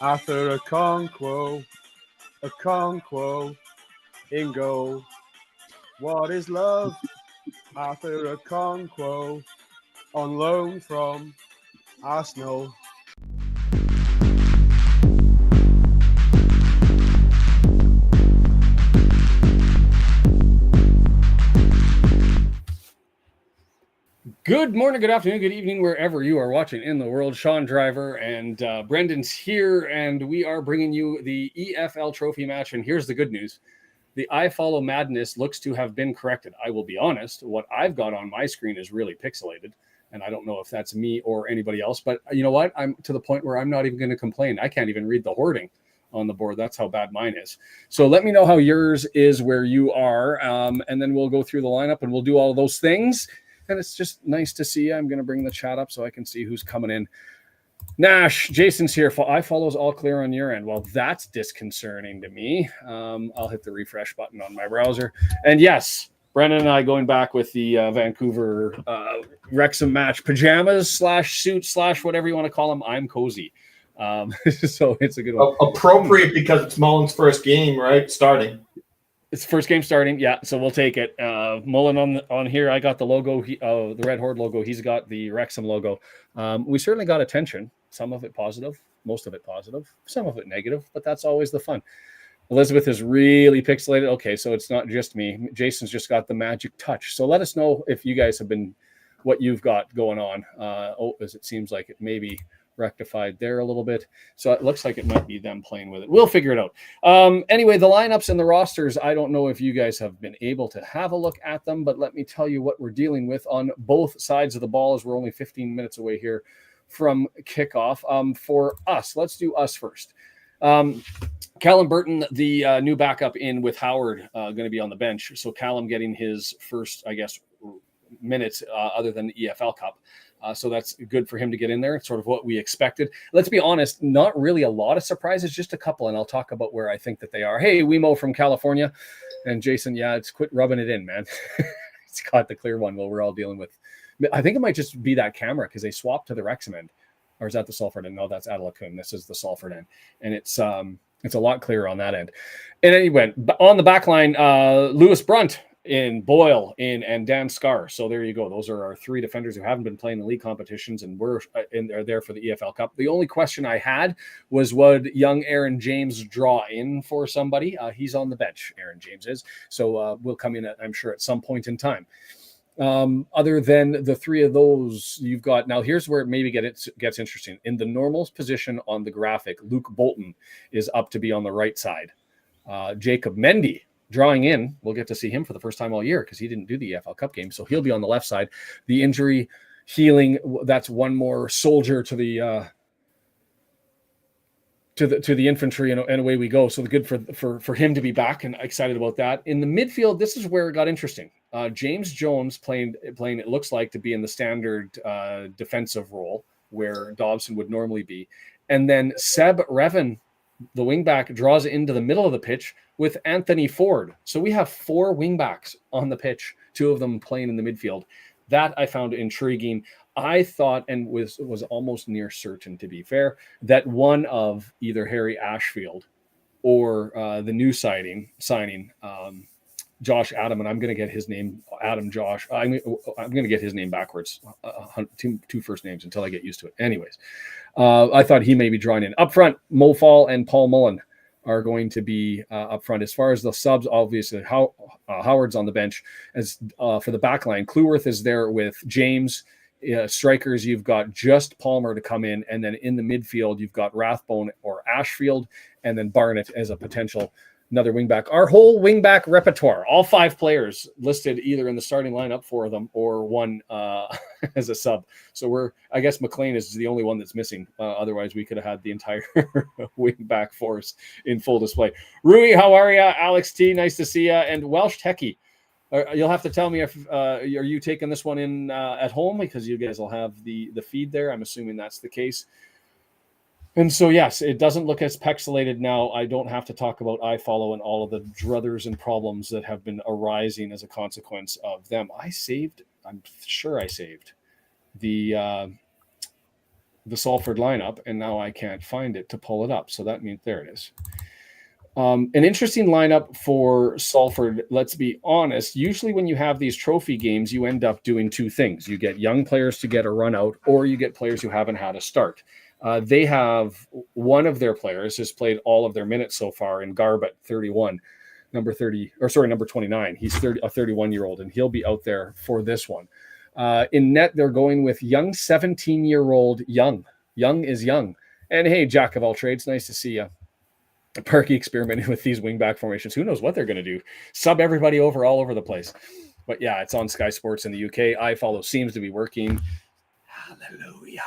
Arthur Okonkwo, in goal. What is love? Arthur Okonkwo, on loan from Arsenal. Good morning, good afternoon, good evening, wherever you are watching in the world. Sean Driver and Brendan's here, and we are bringing you the EFL trophy match. And here's the good news. The iFollow madness looks to have been corrected. I will be honest, what I've got on my screen is really pixelated, and I don't know if that's me or anybody else, but you know what? I'm to the point where I'm not even going to complain. I can't even read the hoarding on the board. That's how bad mine is. So let me know how yours is where you are, and then we'll go through the lineup and we'll do all those things. And it's just nice to see you. I'm going to bring the chat up so I can see who's coming in. Nash, Jason's here. iFollow's all clear on your end. Well, that's disconcerting to me. I'll hit the refresh button on my browser. And yes, Brendan and I going back with the Vancouver Wrexham match. Pajamas / suit / whatever you want to call them. I'm cozy. So it's a good one. Appropriate because it's Mullin's first game, right? Starting. It's first game starting, yeah. So we'll take it. Mullin on here. I got the logo, the Red Horde logo. He's got the Wrexham logo. We certainly got attention. Some of it positive, most of it positive, some of it negative. But that's always the fun. Elizabeth is really pixelated. Okay, so it's not just me. Jason's just got the magic touch. So let us know if you guys have been, what you've got going on. As it seems like it may be rectified there a little bit, so it looks like it might be them playing with it. We'll figure it out. Anyway, the lineups and the rosters, I don't know if you guys have been able to have a look at them, but let me tell you what we're dealing with on both sides of the ball, as we're only 15 minutes away here from kickoff. For us, let's do us first. Callum Burton, the new backup in with Howard, going to be on the bench, so Callum getting his first, I guess, minutes other than the EFL Cup. So that's good for him to get in there. It's sort of what we expected. Let's be honest, not really a lot of surprises, just a couple, and I'll talk about where I think that they are. Hey, Wemo from California. And Jason, yeah, it's quit rubbing it in, man. It's got the clear one while we're all dealing with. I think it might just be that camera because they swapped to the Wrexham end. Or is that the Salford end? No, that's Adelaide. This is the Salford end. And it's a lot clearer on that end. And anyway, on the back line, Lewis Brunt, in Boyle, and Dan Scarr. So there you go. Those are our three defenders who haven't been playing the league competitions and are there for the EFL Cup. The only question I had was, would young Aaron James draw in for somebody? He's on the bench, Aaron James is. So we'll come in, I'm sure, at some point in time. Other than the three of those, you've got, now here's where it maybe gets interesting. In the normals position on the graphic, Luke Bolton is up to be on the right side. Jacob Mendy, drawing in, we'll get to see him for the first time all year because he didn't do the EFL Cup game, so he'll be on the left side. The injury healing, that's one more soldier to the infantry, and away we go. So the good for him to be back, and excited about that. In the midfield, this is where it got interesting. James Jones playing, it looks like, to be in the standard defensive role where Dobson would normally be, and then Seb Revan, the wingback, draws into the middle of the pitch with Anthony Ford. So we have four wingbacks on the pitch, two of them playing in the midfield. That I found intriguing. I thought, and was almost near certain, to be fair, that one of either Harry Ashfield or the new signing, Josh Adam, and I'm going to get his name, Adam Josh. I'm going to get his name backwards, two first names until I get used to it. Anyways, I thought he may be drawing in. Up front, Mo Faal and Paul Mullin are going to be up front. As far as the subs, obviously, Howard's on the bench. As for the back line, Cleworth is there with James. Strikers, you've got just Palmer to come in, and then in the midfield, you've got Rathbone or Ashfield, and then Barnett as a potential another wingback. Our whole wingback repertoire, all five players listed either in the starting lineup for them or one as a sub. So I guess McLean is the only one that's missing. Otherwise, we could have had the entire wingback force in full display. Rui, how are you? Alex T, nice to see you. And Welsh Techie, you'll have to tell me if are you taking this one in at home, because you guys will have the feed there. I'm assuming that's the case. And so, yes, it doesn't look as pixelated now. I don't have to talk about iFollow and all of the druthers and problems that have been arising as a consequence of them. I'm sure I saved the the Salford lineup, and now I can't find it to pull it up. So that means there it is. An interesting lineup for Salford. Let's be honest. Usually when you have these trophy games, you end up doing two things. You get young players to get a run out, or you get players who haven't had a start. They have one of their players has played all of their minutes so far in Garbett 31, number 29. He's a 31-year-old, and he'll be out there for this one. In net, they're going with young 17-year-old Young. Young is young. And hey, Jack of all trades, nice to see you. Parky experimenting with these wingback formations. Who knows what they're going to do? Sub everybody over all over the place. But yeah, it's on Sky Sports in the UK. iFollow seems to be working. Hallelujah.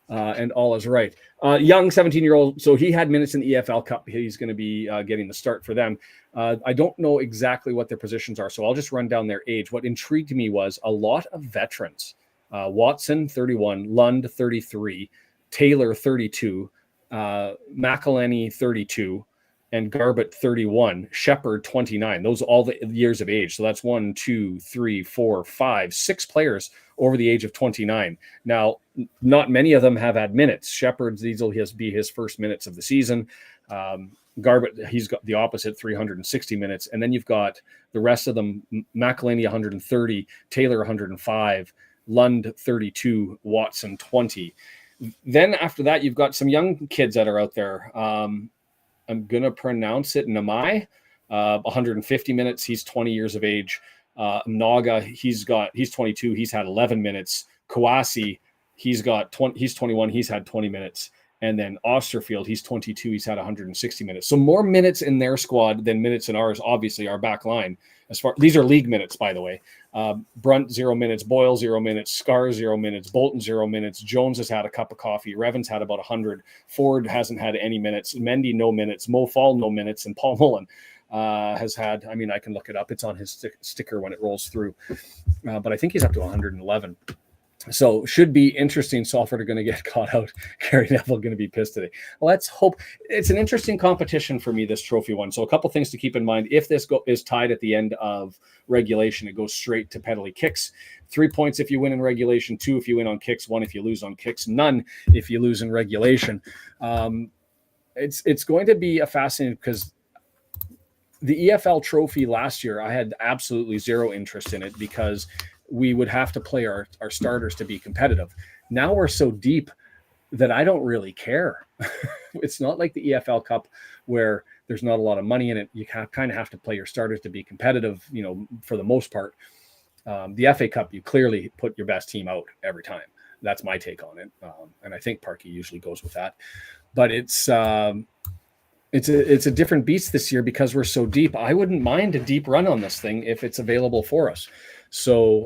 And all is right. Young 17-year-old. So he had minutes in the EFL Cup. He's going to be getting the start for them. I don't know exactly what their positions are, so I'll just run down their age. What intrigued me was a lot of veterans. Watson, 31. Lund, 33. Taylor, 32. McElhenney 32 and Garbett 31, Shepherd 29. Those are all the years of age. So that's 1, 2, 3, 4, 5, 6 players over the age of 29. Now, not many of them have had minutes. Shepherd's these will be his first minutes of the season. Garbett, he's got the opposite, 360 minutes. And then you've got the rest of them, McElhenney 130, Taylor 105, Lund 32, Watson 20. Then after that, you've got some young kids that are out there. I'm going to pronounce it Namai, 150 minutes. He's 20 years of age. Naga, he's 22. He's had 11 minutes. Kawasi, he's 21. He's had 20 minutes. And then Osterfield, he's 22. He's had 160 minutes. So more minutes in their squad than minutes in ours. Obviously, our back line. These are league minutes, by the way. Brunt 0 minutes, Boyle 0 minutes, Scarr 0 minutes, Bolton 0 minutes. Jones has had a cup of coffee. Revan's had about 100. Ford hasn't had any minutes. Mendy no minutes. Faal no minutes, and Paul Mullin has had. I mean, I can look it up. It's on his sticker when it rolls through. But I think he's up to 111. So should be interesting. Salford are going to get caught out. Gary Neville going to be pissed today. Let's hope. It's an interesting competition for me, this trophy one. So a couple things to keep in mind. If this is tied at the end of regulation, it goes straight to penalty kicks. 3 points if you win in regulation, 2 if you win on kicks, 1 if you lose on kicks, none if you lose in regulation. It's going to be a fascinating because the EFL trophy last year, I had absolutely zero interest in it because we would have to play our starters to be competitive. Now we're so deep that I don't really care. It's not like the EFL Cup where there's not a lot of money in it. You kind of have to play your starters to be competitive, for the most part. The FA Cup, you clearly put your best team out every time. That's my take on it. And I think Parky usually goes with that. But it's a different beast this year because we're so deep. I wouldn't mind a deep run on this thing if it's available for us. So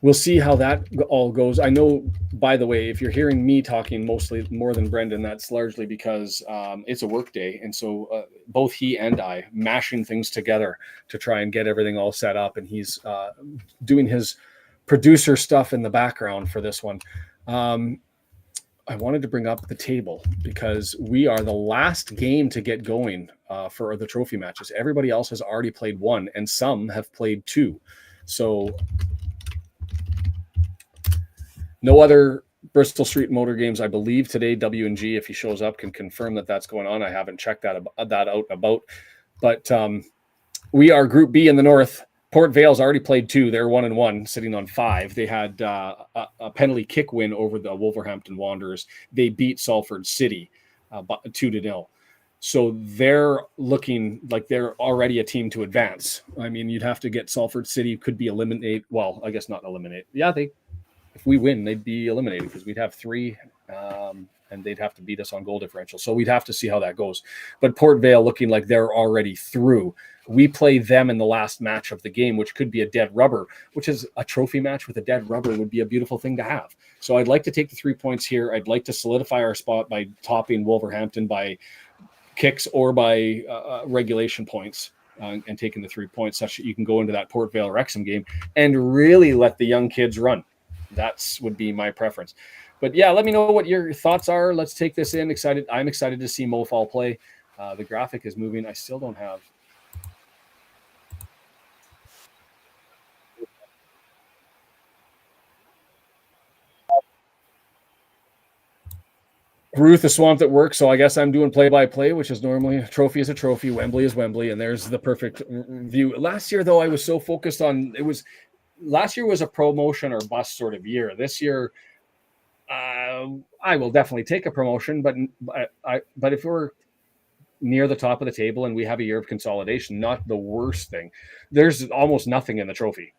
we'll see how that all goes. I know, by the way, if you're hearing me talking mostly more than Brendan, that's largely because it's a work day. And so both he and I mashing things together to try and get everything all set up. And he's doing his producer stuff in the background for this one. I wanted to bring up the table because we are the last game to get going for the trophy matches. Everybody else has already played 1 and some have played 2. So no other Bristol Street Motor games, I believe today. W&G, if he shows up, can confirm that that's going on. I haven't checked that out about. But we are Group B in the North. Port Vale's already played 2. They're 1-1, sitting on 5. They had a penalty kick win over the Wolverhampton Wanderers. They beat Salford City 2-0. So they're looking like they're already a team to advance. I mean, you'd have to get Salford City, could be eliminate. Well, I guess not eliminate. Yeah, if we win, they'd be eliminated because we'd have 3, and they'd have to beat us on goal differential. So we'd have to see how that goes. But Port Vale looking like they're already through. We play them in the last match of the game, which could be a dead rubber, which is a trophy match with a dead rubber would be a beautiful thing to have. So I'd like to take the 3 points here. I'd like to solidify our spot by topping Wolverhampton by kicks or by regulation points and taking the 3 points such that you can go into that Port Vale Wrexham game and really let the young kids run. That's would be my preference. But yeah, let me know what your thoughts are. Let's take this in. I'm excited to see Faal play. The graphic is moving. I still don't have. Ruth is swamped at work, so I guess I'm doing play-by-play, which is normally a trophy is a trophy, Wembley is Wembley, and there's the perfect view. Last year, though, I was so focused on last year was a promotion or bust sort of year. This year, I will definitely take a promotion, but if we're near the top of the table and we have a year of consolidation, not the worst thing. There's almost nothing in the trophy.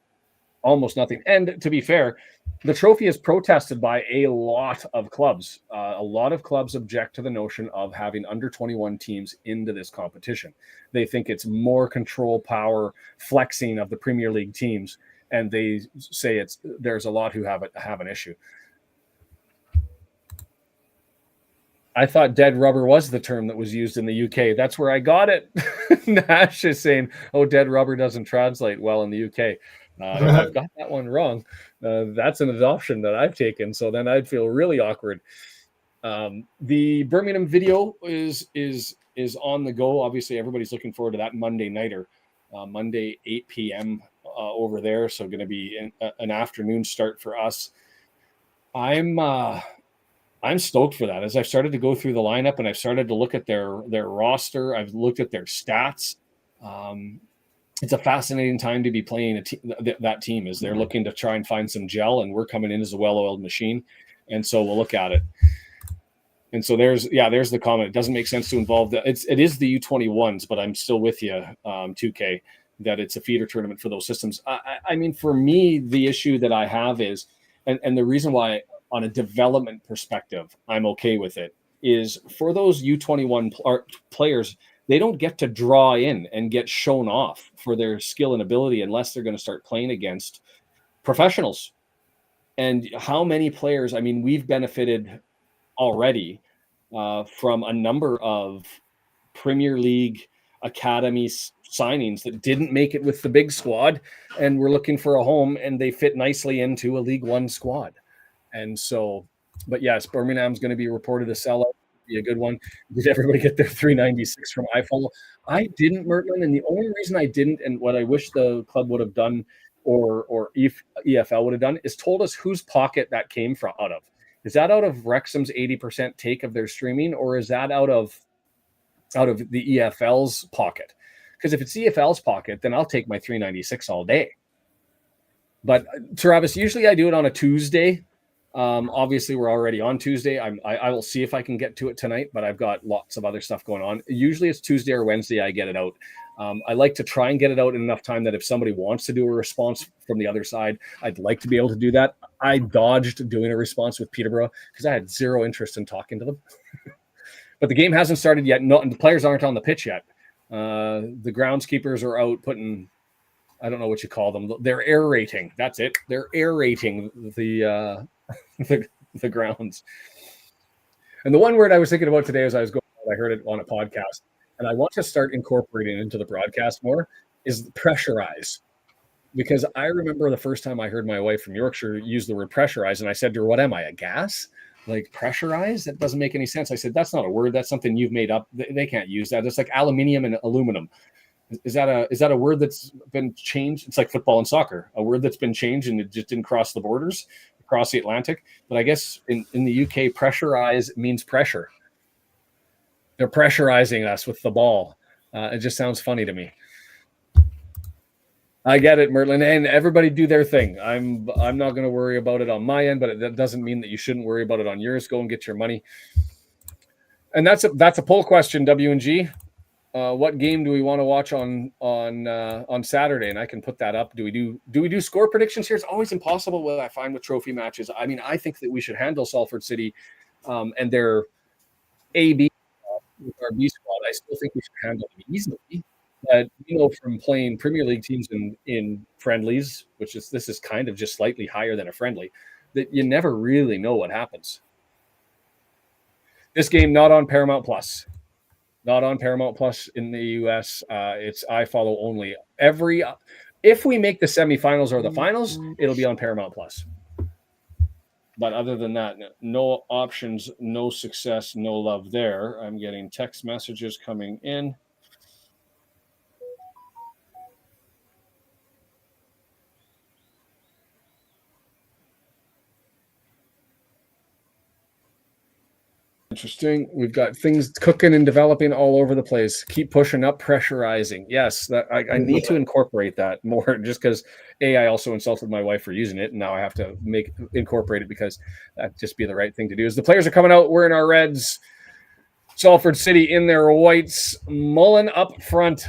Almost nothing. And to be fair, the trophy is protested by a lot of clubs. A lot of clubs object to the notion of having under 21 teams into this competition. They think it's more control, power, flexing of the Premier League teams, and they say there's a lot who have an issue. I thought dead rubber was the term that was used in the UK. That's where I got it. Nash is saying, "Oh, dead rubber doesn't translate well in the UK." If I've got that one wrong, that's an adoption that I've taken. So then I'd feel really awkward. The Birmingham video is on the go. Obviously, everybody's looking forward to that Monday nighter, Monday 8 p.m. Over there. So going to be an afternoon start for us. I'm stoked for that. As I've started to go through the lineup and I've started to look at their roster, I've looked at their stats. It's a fascinating time to be playing that team as they're looking to try and find some gel, and we're coming in as a well-oiled machine. And so we'll look at it. And so there's the comment. It doesn't make sense to involve it is the U21s, but I'm still with you, 2K, that it's a feeder tournament for those systems. I mean, for me, the issue that I have is, and the reason why on a development perspective, I'm okay with it, is for those U21 players, they don't get to draw in and get shown off for their skill and ability unless they're going to start playing against professionals. And how many players, I mean, we've benefited already from a number of Premier League academy signings that didn't make it with the big squad and were looking for a home, and they fit nicely into a League One squad. And so, but yes, Birmingham's going to be reported a sellout. Be a good one. Did everybody get their 396 from iFollow? I didn't, Mertlin, and the only reason I didn't, and what I wish the club would have done, or EFL would have done, is told us whose pocket that came from out of. Is that out of Wrexham's 80% take of their streaming, or is that out of the EFL's pocket? Because if it's EFL's pocket, then I'll take my 396 all day. But Travis, usually I do it on a Tuesday. Obviously, we're already on Tuesday. I will see if I can get to it tonight, but I've got lots of other stuff going on. Usually it's Tuesday or Wednesday I get it out. I like to try and get it out in enough time that if somebody wants to do a response from the other side, I'd like to be able to do that. I dodged doing a response with Peterborough because I had zero interest in talking to them. But the game hasn't started yet. No, and the players aren't on the pitch yet. The groundskeepers are out putting, I don't know what you call them. They're aerating. That's it. They're aerating the grounds. And the one word I was thinking about today as I was going, I heard it on a podcast, and I want to start incorporating it into the broadcast more, is pressurize. Because I remember the first time I heard my wife from Yorkshire use the word pressurize, and I said to her, "What am I, a gas? Like pressurize? That doesn't make any sense." I said, "That's not a word. That's something you've made up. They can't use that. It's like aluminium and aluminum. Is that a word that's been changed? It's like football and soccer, a word that's been changed and it just didn't cross the borders, across the Atlantic. But I guess in the UK, pressurize means pressure. They're pressurizing us with the ball. It just sounds funny to me. I get it, Mertlin, and everybody do their thing. I'm not going to worry about it on my end, but that doesn't mean that you shouldn't worry about it on yours. Go and get your money. And that's a poll question, W&G. What game do we want to watch on Saturday? And I can put that up. Do we do score predictions here? It's always impossible what I find with trophy matches. I mean, I think that we should handle Salford City and their A-B with our B squad. I still think we should handle them easily. But from playing Premier League teams in friendlies, this is kind of just slightly higher than a friendly, that you never really know what happens. This game not on Paramount Plus. Not on Paramount Plus in the US. It's iFollow only. If we make the semifinals or the finals, it'll be on Paramount Plus. But other than that, no options, no success, no love there. I'm getting text messages coming in. Interesting. We've got things cooking and developing all over the place. Keep pushing up, pressurizing. Yes, that I need to incorporate that more. Just because I also insulted my wife for using it, and now I have to incorporate it because that'd just be the right thing to do. As the players are coming out, we're in our reds. Salford City in their whites. Mullin up front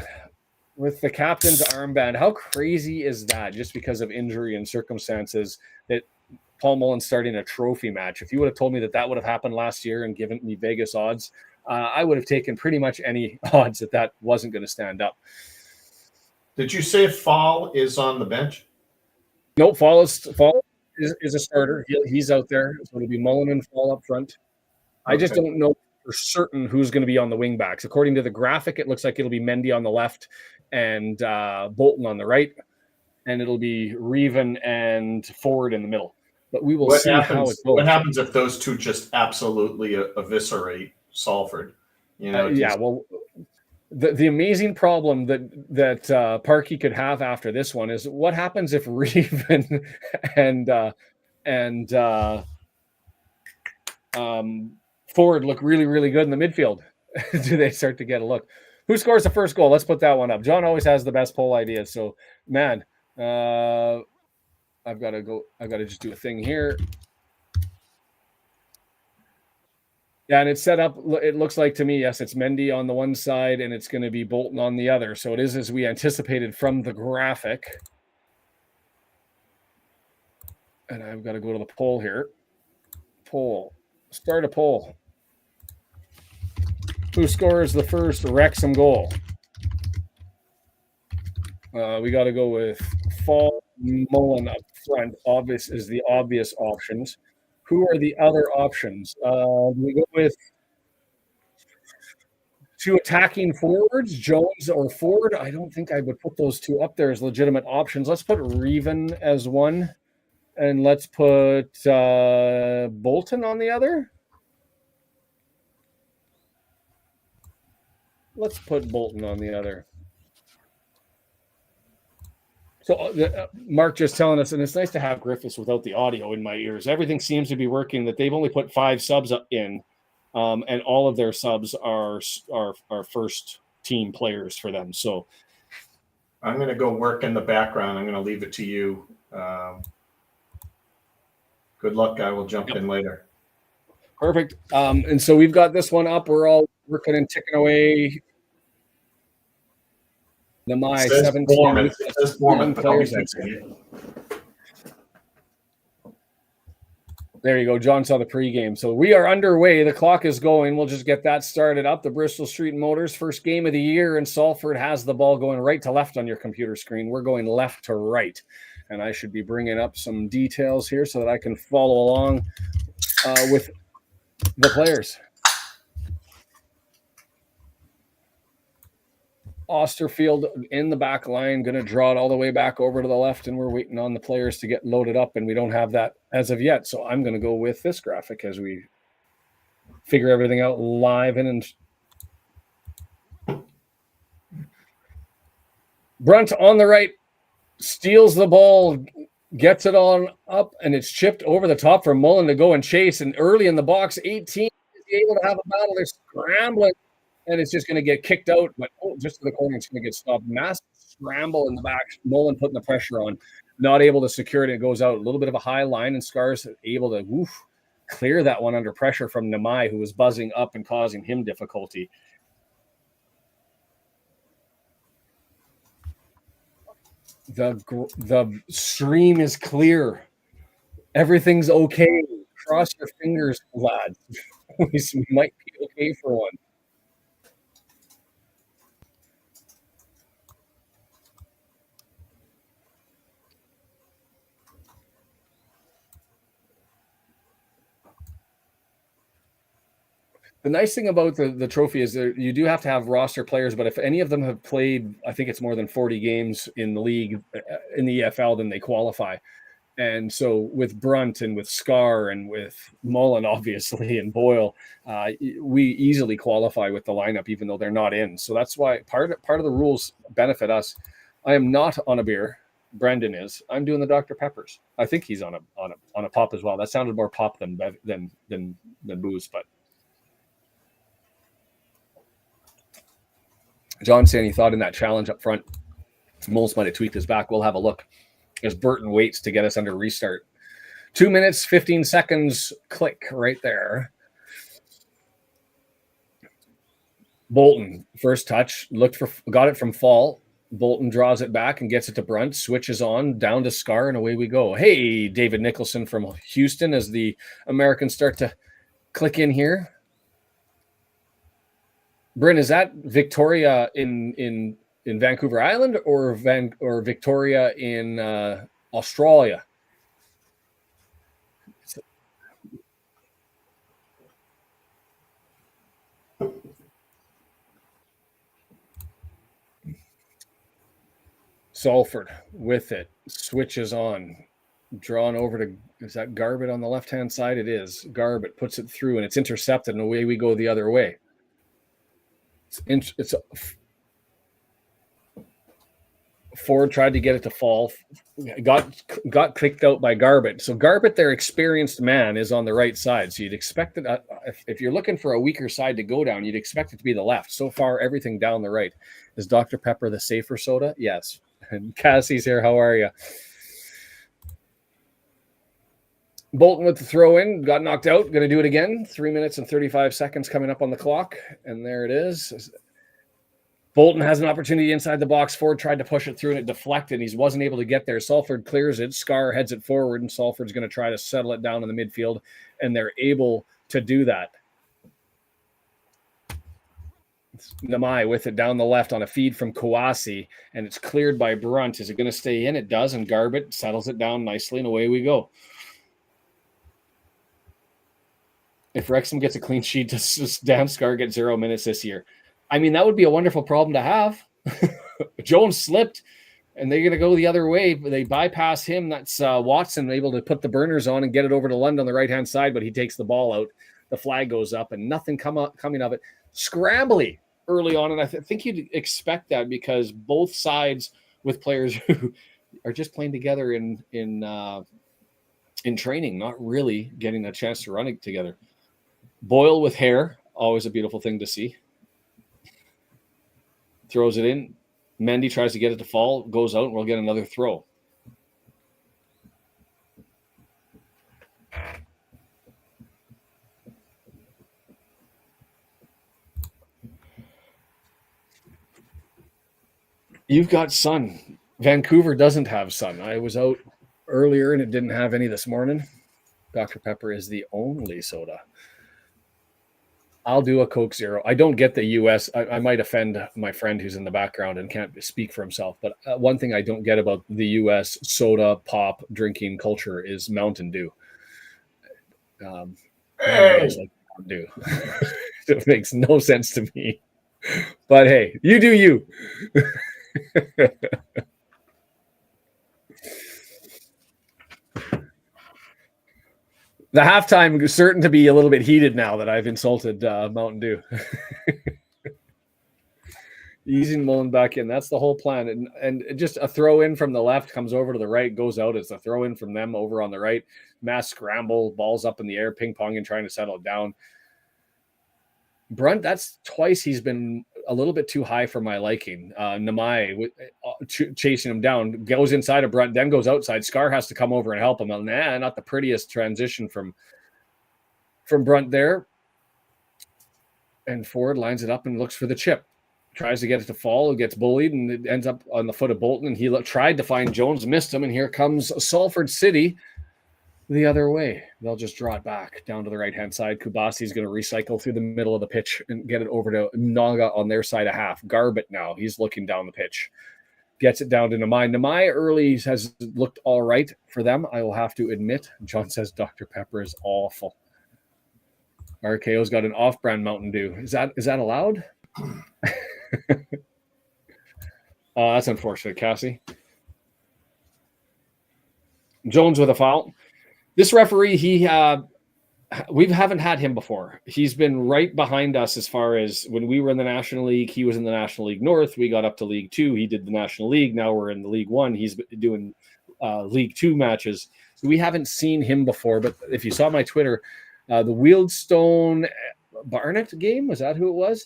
with the captain's armband. How crazy is that? Just because of injury and circumstances that Paul Mullin's starting a trophy match. If you would have told me that would have happened last year and given me Vegas odds, I would have taken pretty much any odds that wasn't going to stand up. Did you say Faal is on the bench? No, Faal is a starter. He's out there. So it'll be Mullin and Faal up front. I just don't know for certain who's going to be on the wing backs. According to the graphic, it looks like it'll be Mendy on the left and Bolton on the right. And it'll be Reven and Ford in the middle. But we will see how it goes. What happens if those two just absolutely eviscerate Salford? Well, the amazing problem that Parkey could have after this one is what happens if Reven and Ford look really, really good in the midfield? Do they start to get a look? Who scores the first goal? Let's put that one up. John always has the best poll ideas. So, man, I've got to just do a thing here. Yeah, and it's set up. It looks like to me, yes, it's Mendy on the one side and it's going to be Bolton on the other. So it is as we anticipated from the graphic. And I've got to go to the poll here. Poll. Start a poll. Who scores the first Wrexham goal? We got to go with Faal, Mullin up front. Obvious is the obvious options. Who are the other options? We go with two attacking forwards, Jones or Ford. I don't think I would put those two up there as legitimate options. Let's put Reven as one, and let's put Bolton on the other. Let's put Bolton on the other. So Mark just telling us, and it's nice to have Griffiths without the audio in my ears. Everything seems to be working. That they've only put 5 subs in, and all of their subs are first team players for them. So I'm going to go work in the background. I'm going to leave it to you. Good luck. I will jump in later. Perfect. And so we've got this one up. We're all working and ticking away. The my 17 players. There you go. John saw the pregame. So we are underway. The clock is going. We'll just get that started up. The Bristol Street Motors first game of the year, and Salford has the ball going right to left on your computer screen. We're going left to right. And I should be bringing up some details here so that I can follow along with the players. Osterfield in the back line, going to draw it all the way back over to the left, and we're waiting on the players to get loaded up, and we don't have that as of yet. So I'm going to go with this graphic as we figure everything out live. And Brunt on the right steals the ball, gets it on up, and it's chipped over the top for Mullin to go and chase. And early in the box, 18 is able to have a battle. They're scrambling. And it's just going to get kicked out, but just to the corner, it's going to get stopped. Massive scramble in the back. Mullin putting the pressure on, not able to secure it. It goes out a little bit of a high line, and Scarr's able to clear that one under pressure from Namai, who was buzzing up and causing him difficulty. The stream is clear. Everything's okay. Cross your fingers, lads. We might be okay for one. The nice thing about the trophy is that you do have to have roster players, but if any of them have played, I think it's more than 40 games in the league, in the EFL, then they qualify. And so with Brunt and with Scarr and with Mullin, obviously, and Boyle, we easily qualify with the lineup, even though they're not in. So that's why part of the rules benefit us. I am not on a beer. Brendan is. I'm doing the Dr. Peppers. I think he's on a pop as well. That sounded more pop than booze, but John saying he thought in that challenge up front, Moles might have tweaked his back. We'll have a look as Burton waits to get us under restart. 2 minutes, 15 seconds, click right there. Bolton, first touch, got it from Faal. Bolton draws it back and gets it to Brunt, switches on, down to Scarr, and away we go. Hey, David Nicholson from Houston as the Americans start to click in here. Bryn, is that Victoria in Vancouver Island or Victoria in Australia? Salford with it, switches on, drawn over to, is that Garbett on the left-hand side? It is. Garbett puts it through, and it's intercepted, and away we go the other way. Ford tried to get it to Faal, got clicked out by Garbett. So Garbett, their experienced man, is on the right side. So you'd expect it, if you're looking for a weaker side to go down, you'd expect it to be the left. So far, everything down the right. Is Dr. Pepper the safer soda? Yes. And Cassie's here. How are you? Bolton with the throw in, got knocked out. Going to do it again. 3 minutes and 35 seconds coming up on the clock. And there it is. Bolton has an opportunity inside the box. Ford tried to push it through and it deflected. He wasn't able to get there. Salford clears it. Scarr heads it forward, and Salford's going to try to settle it down in the midfield, and they're able to do that. It's Namai with it down the left on a feed from Kawasi, and it's cleared by Brunt. Is it going to stay in? It does, and Garbett settles it down nicely, and away we go. If Wrexham gets a clean sheet, does Dan Scarr get 0 minutes this year? I mean, that would be a wonderful problem to have. Jones slipped, and they're going to go the other way. They bypass him. That's Watson able to put the burners on and get it over to Lund on the right-hand side, but he takes the ball out. The flag goes up, and nothing coming of it. Scrambly early on, and I think you'd expect that because both sides with players who are just playing together in training, not really getting a chance to run it together. Boyle with hair, always a beautiful thing to see. Throws it in. Mendy tries to get it to Faal, goes out, and we'll get another throw. You've got sun. Vancouver doesn't have sun. I was out earlier and it didn't have any this morning. Dr. Pepper is the only soda. I'll do a Coke Zero. I don't get the U.S. I might offend my friend who's in the background and can't speak for himself, but one thing I don't get about the U.S. soda pop drinking culture is Mountain Dew. Like Mountain Dew. It makes no sense to me. But hey, you do you. The halftime is certain to be a little bit heated now that I've insulted Mountain Dew. Easing Mullin back in. That's the whole plan. And just a throw in from the left comes over to the right, goes out. It's a throw in from them over on the right. Mass scramble, balls up in the air, ping pong and trying to settle it down. Brunt, that's twice he's been a little bit too high for my liking. Namai chasing him down, goes inside of Brunt, then goes outside. Scarr has to come over and help him. Not the prettiest transition from Brunt there. And Ford lines it up and looks for the chip. Tries to get it to Faal, it gets bullied, and it ends up on the foot of Bolton. And he tried to find Jones, missed him, and here comes Salford City the other way. They'll just draw it back down to the right-hand side. Kubasi's going to recycle through the middle of the pitch and get it over to Naga on their side of half. Garbett now. He's looking down the pitch. Gets it down to Namai. Namai early has looked all right for them, I will have to admit. John says Dr. Pepper is awful. RKO's got an off-brand Mountain Dew. Is that allowed? That's unfortunate, Cassie. Jones with a foul. This referee, we haven't had him before. He's been right behind us as far as when we were in the National League. He was in the National League North. We got up to League Two. He did the National League. Now we're in the League One. He's doing League Two matches. So we haven't seen him before. But if you saw my Twitter, the Wealdstone Barnet game, was that who it was?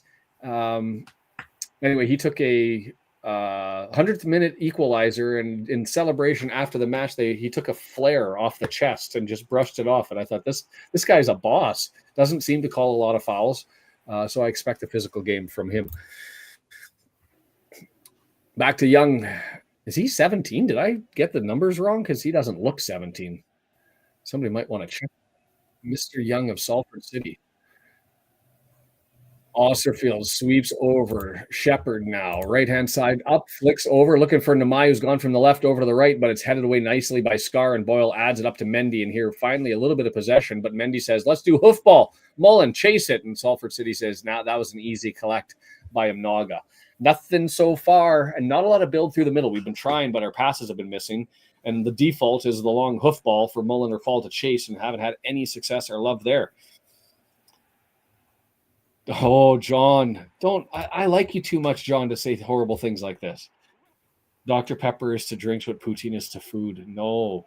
Anyway, he took a 100th minute equalizer, and in celebration after the match, he took a flare off the chest and just brushed it off. And I thought, this guy's a boss. Doesn't seem to call a lot of fouls, so I expect a physical game from him. Back to Young. Is he 17? Did I get the numbers wrong? Because he doesn't look 17. Somebody might want to check. Mr. Young of Salford City. Osterfield sweeps over. Shepherd now. Right-hand side up, flicks over, looking for Namai, who's gone from the left over to the right, but it's headed away nicely by Scarr, and Boyle adds it up to Mendy. And here, finally, a little bit of possession, but Mendy says, let's do hoofball. Mullin, chase it. And Salford City says, nah, that was an easy collect by Mnaga. Nothing so far, and not a lot of build through the middle. We've been trying, but our passes have been missing. And the default is the long hoofball for Mullin or Faal to chase, and haven't had any success or love there. Oh, John, don't. I like you too much, John, to say horrible things like this. Dr. Pepper is to drinks what poutine is to food. No.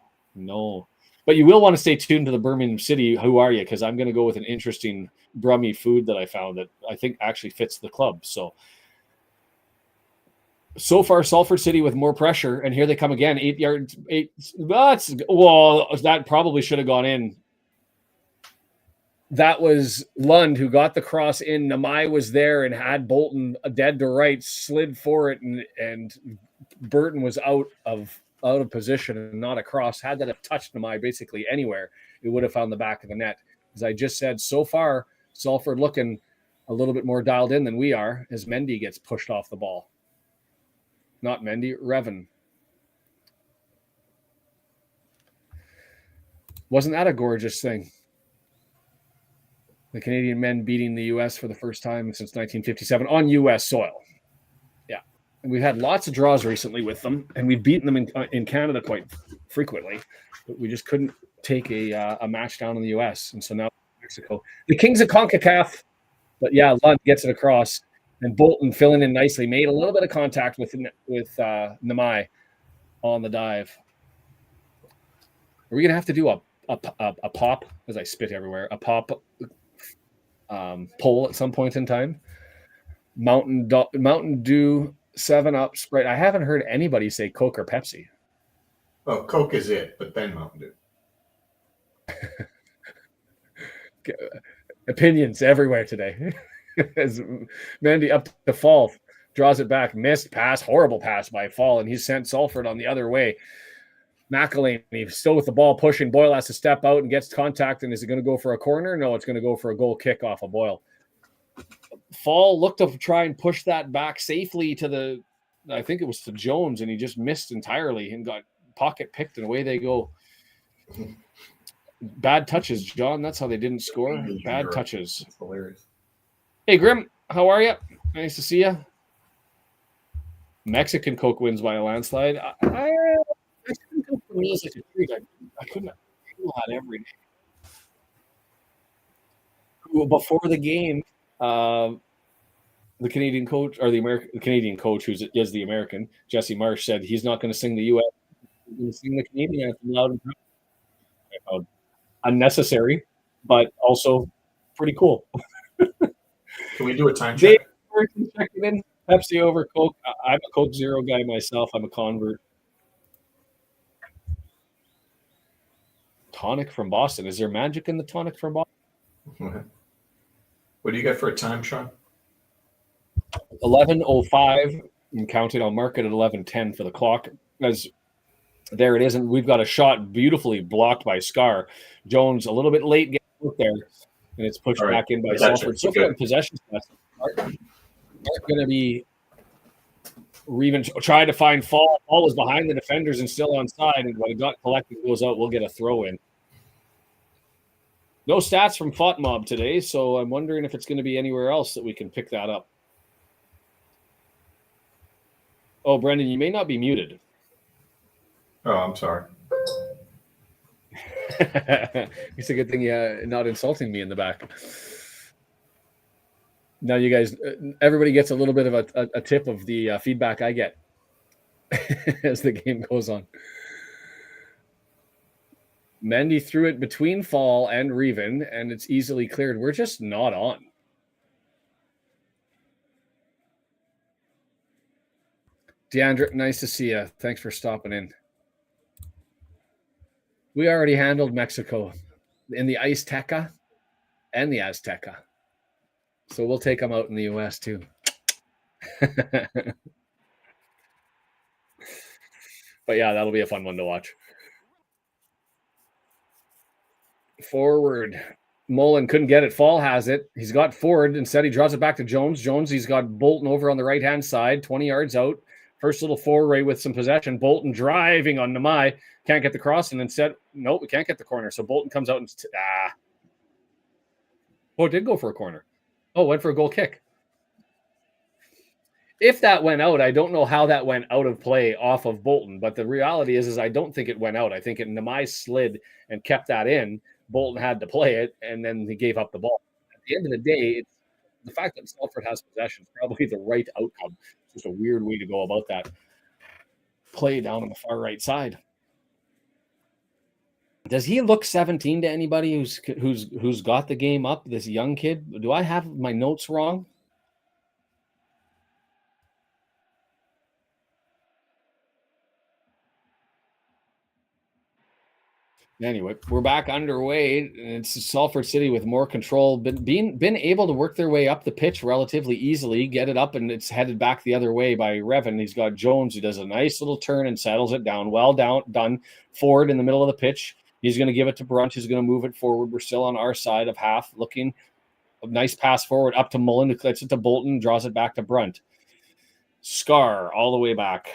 But you will want to stay tuned to the Birmingham City. Who are you? Because I'm going to go with an interesting Brummy food that I found that I think actually fits the club. So far, Salford City with more pressure, and here they come again. 8 yards, 8. Well, that probably should have gone in. That was Lund who got the cross in. Namai was there and had Bolton dead to right, slid for it, and Burton was out of position and not across. Had that have touched Namai basically anywhere, it would have found the back of the net. As I just said, so far, Salford looking a little bit more dialed in than we are as Mendy gets pushed off the ball. Not Mendy, Revan. Wasn't that a gorgeous thing? The Canadian men beating the U.S. for the first time since 1957 on U.S. soil. Yeah. And we've had lots of draws recently with them, and we've beaten them in Canada quite frequently, but we just couldn't take a match down in the U.S. And so now Mexico. The Kings of CONCACAF, but yeah, Lund gets it across, and Bolton filling in nicely. Made a little bit of contact with Namai on the dive. Are we going to have to do a pop, as I spit everywhere, a pop poll at some point in time? Mountain Dew, 7-Up, Sprite. I haven't heard anybody say Coke or Pepsi. Well, Coke is it, but then Mountain Dew. Opinions everywhere today. As Mendy up to Faal, draws it back, missed pass, horrible pass by Faal, and he's sent Salford on the other way. McElhaney still with the ball pushing. Boyle has to step out and gets contact. And is it going to go for a corner? No, it's going to go for a goal kick off of Boyle. Faal looked to try and push that back safely to I think it was to Jones, and he just missed entirely and got pocket picked, and away they go. Bad touches, John. That's how they didn't score. Bad touches. That's hilarious. Hey, Grim, how are you? Nice to see you. Mexican Coke wins by a landslide. Mexican Coke for me is like a treat. I couldn't feel that every day. Well, before the game, the Canadian coach, or the Canadian coach, who is the American, Jesse Marsh, said he's not going to sing the U.S. He's going to sing the Canadian anthem loud and proud. Unnecessary, but also pretty cool. Can we do a time check? Checking in. Pepsi over Coke. I'm a Coke Zero guy myself. I'm a convert. Tonic from Boston. Is there magic in the tonic from Boston? What do you got for a time, Sean? 11:05. I'm counting. I'll mark it at 11:10 for the clock. As there it is, and we've got a shot beautifully blocked by Scarr. Jones a little bit late getting out there, and it's pushed back in by Salford. So good possession. Aren't going to be even trying to find Faal. Faal is behind the defenders and still onside, and when it got collected goes out, we'll get a throw in. No stats from FOTMob today, so I'm wondering if it's going to be anywhere else that we can pick that up. Oh, Brendan, you may not be muted. Oh, I'm sorry. It's a good thing you're not insulting me in the back. Now you guys, everybody gets a little bit of a tip of the feedback I get as the game goes on. Mendy threw it between Faal and Reven, and it's easily cleared. We're just not on. Deandra, nice to see you. Thanks for stopping in. We already handled Mexico in the Azteca and the Azteca. So we'll take them out in the US too. But yeah, that'll be a fun one to watch. Forward. Mullin couldn't get it. Faal has it. He's got Ford. Instead, he draws it back to Jones. Jones, he's got Bolton over on the right-hand side, 20 yards out. First little foray with some possession. Bolton driving on Namai. Can't get the cross. And instead, nope, we can't get the corner. So Bolton comes out and... Oh, it did go for a corner. Oh, went for a goal kick. If that went out, I don't know how that went out of play off of Bolton. But the reality is I don't think it went out. I think Namai slid and kept that in. Bolton had to play it, and then he gave up the ball. At the end of the day, it's the fact that Salford has possession is probably the right outcome. It's just a weird way to go about that play down on the far right side. Does he look 17 to anybody who's got the game up? This young kid. Do I have my notes wrong? Anyway, we're back underway. It's Salford City with more control, but been able to work their way up the pitch relatively easily, get it up, and it's headed back the other way by Revan. He's got Jones, who does a nice little turn and settles it down. Well done. Forward in the middle of the pitch. He's going to give it to Brunt, who's going to move it forward. We're still on our side of half, looking a nice pass forward up to Mullin, who clicks it to Bolton, draws it back to Brunt. Scarr all the way back.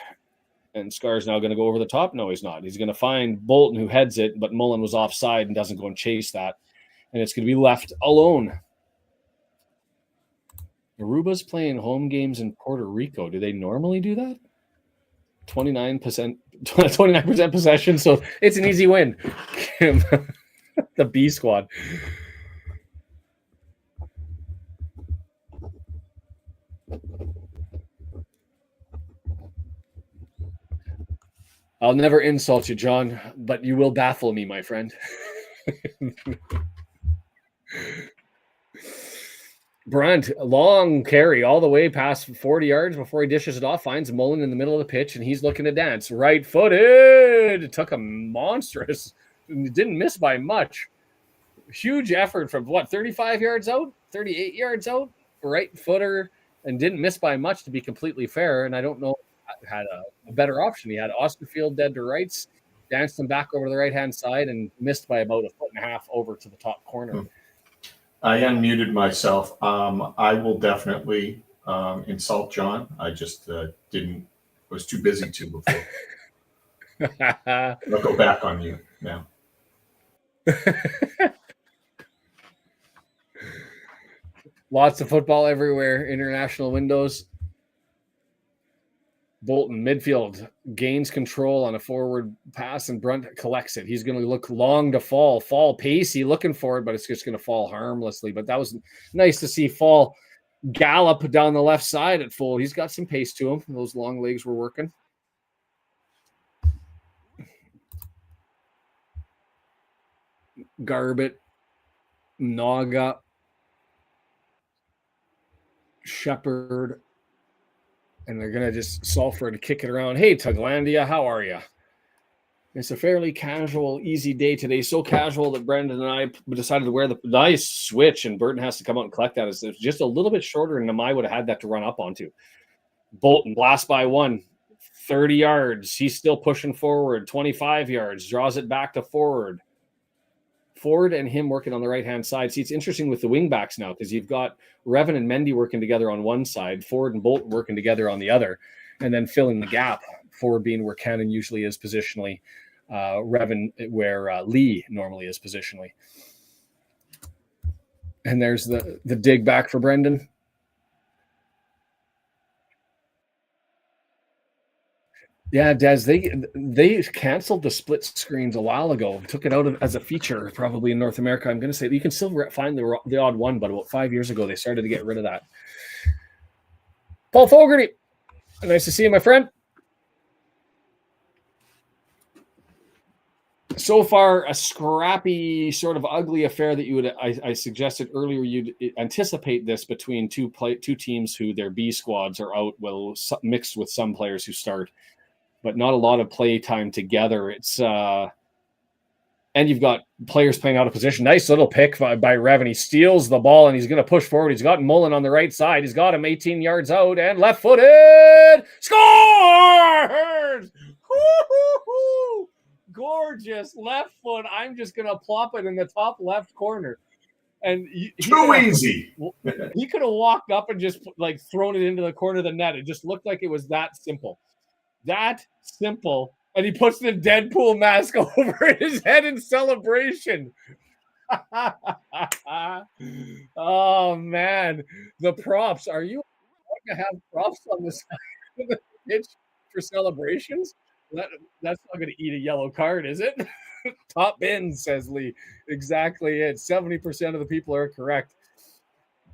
And Scarr's now going to go over the top. No, he's not. He's going to find Bolton, who heads it, but Mullin was offside and doesn't go and chase that. And it's going to be left alone. Aruba's playing home games in Puerto Rico. Do they normally do that? 29% possession, so it's an easy win. The B squad. I'll never insult you, John, but you will baffle me, my friend. Brunt, long carry all the way past 40 yards before he dishes it off, finds Mullin in the middle of the pitch, and he's looking to dance. Right-footed. It took a monstrous. Didn't miss by much. Huge effort from, 35 yards out? 38 yards out? Right footer, and didn't miss by much, to be completely fair, and I don't know had a better option. He had Osterfield dead to rights, danced him back over to the right-hand side, and missed by about 1.5 feet over to the top corner. I unmuted myself. I will definitely insult John. I just was too busy to before. I'll go back on you now. Lots of football everywhere. International windows. Bolton, midfield, gains control on a forward pass, and Brunt collects it. He's going to look long to Faal. Faal pacey, looking for it, but it's just going to fall harmlessly. But that was nice to see Faal gallop down the left side at full. He's got some pace to him. Those long legs were working. Garbett, Naga, Shepherd, and they're going to just Salford kick it around. Hey, Tuglandia, how are you? It's a fairly casual, easy day today. So casual that Brendan and I decided to wear the nice switch, and Burton has to come out and collect that. It's just a little bit shorter, and Namai would have had that to run up onto. Bolton, blast by one, 30 yards. He's still pushing forward, 25 yards, draws it back to forward. Ford and him working on the right-hand side. See, it's interesting with the wing-backs now, because you've got Revan and Mendy working together on one side, Ford and Bolton working together on the other, and then filling the gap, Ford being where Cannon usually is positionally, Revan where Lee normally is positionally. And there's the dig back for Brendan. Yeah, Des, they canceled the split screens a while ago. Took it out as a feature, probably in North America. I'm going to say you can still find the odd one, but about 5 years ago they started to get rid of that. Paul Fogarty, nice to see you, my friend. So far, a scrappy, sort of ugly affair that you would, I suggested earlier, you'd anticipate this between two teams who their B squads are out, well, mixed with some players who start, but not a lot of play time together. It's and you've got players playing out of position. Nice little pick by Revan. He steals the ball and he's going to push forward. He's got Mullin on the right side. He's got him 18 yards out and left-footed. Scores! Woo-hoo-hoo! Gorgeous left foot. I'm just going to plop it in the top left corner. And too easy. He could have walked up and just like thrown it into the corner of the net. It just looked like it was that simple. That simple. And he puts the Deadpool mask over his head in celebration. Oh, man. The props. Are you going to have props on the side of the pitch for celebrations? That's not going to eat a yellow card, is it? Top bins, says Lee. Exactly it. 70% of the people are correct.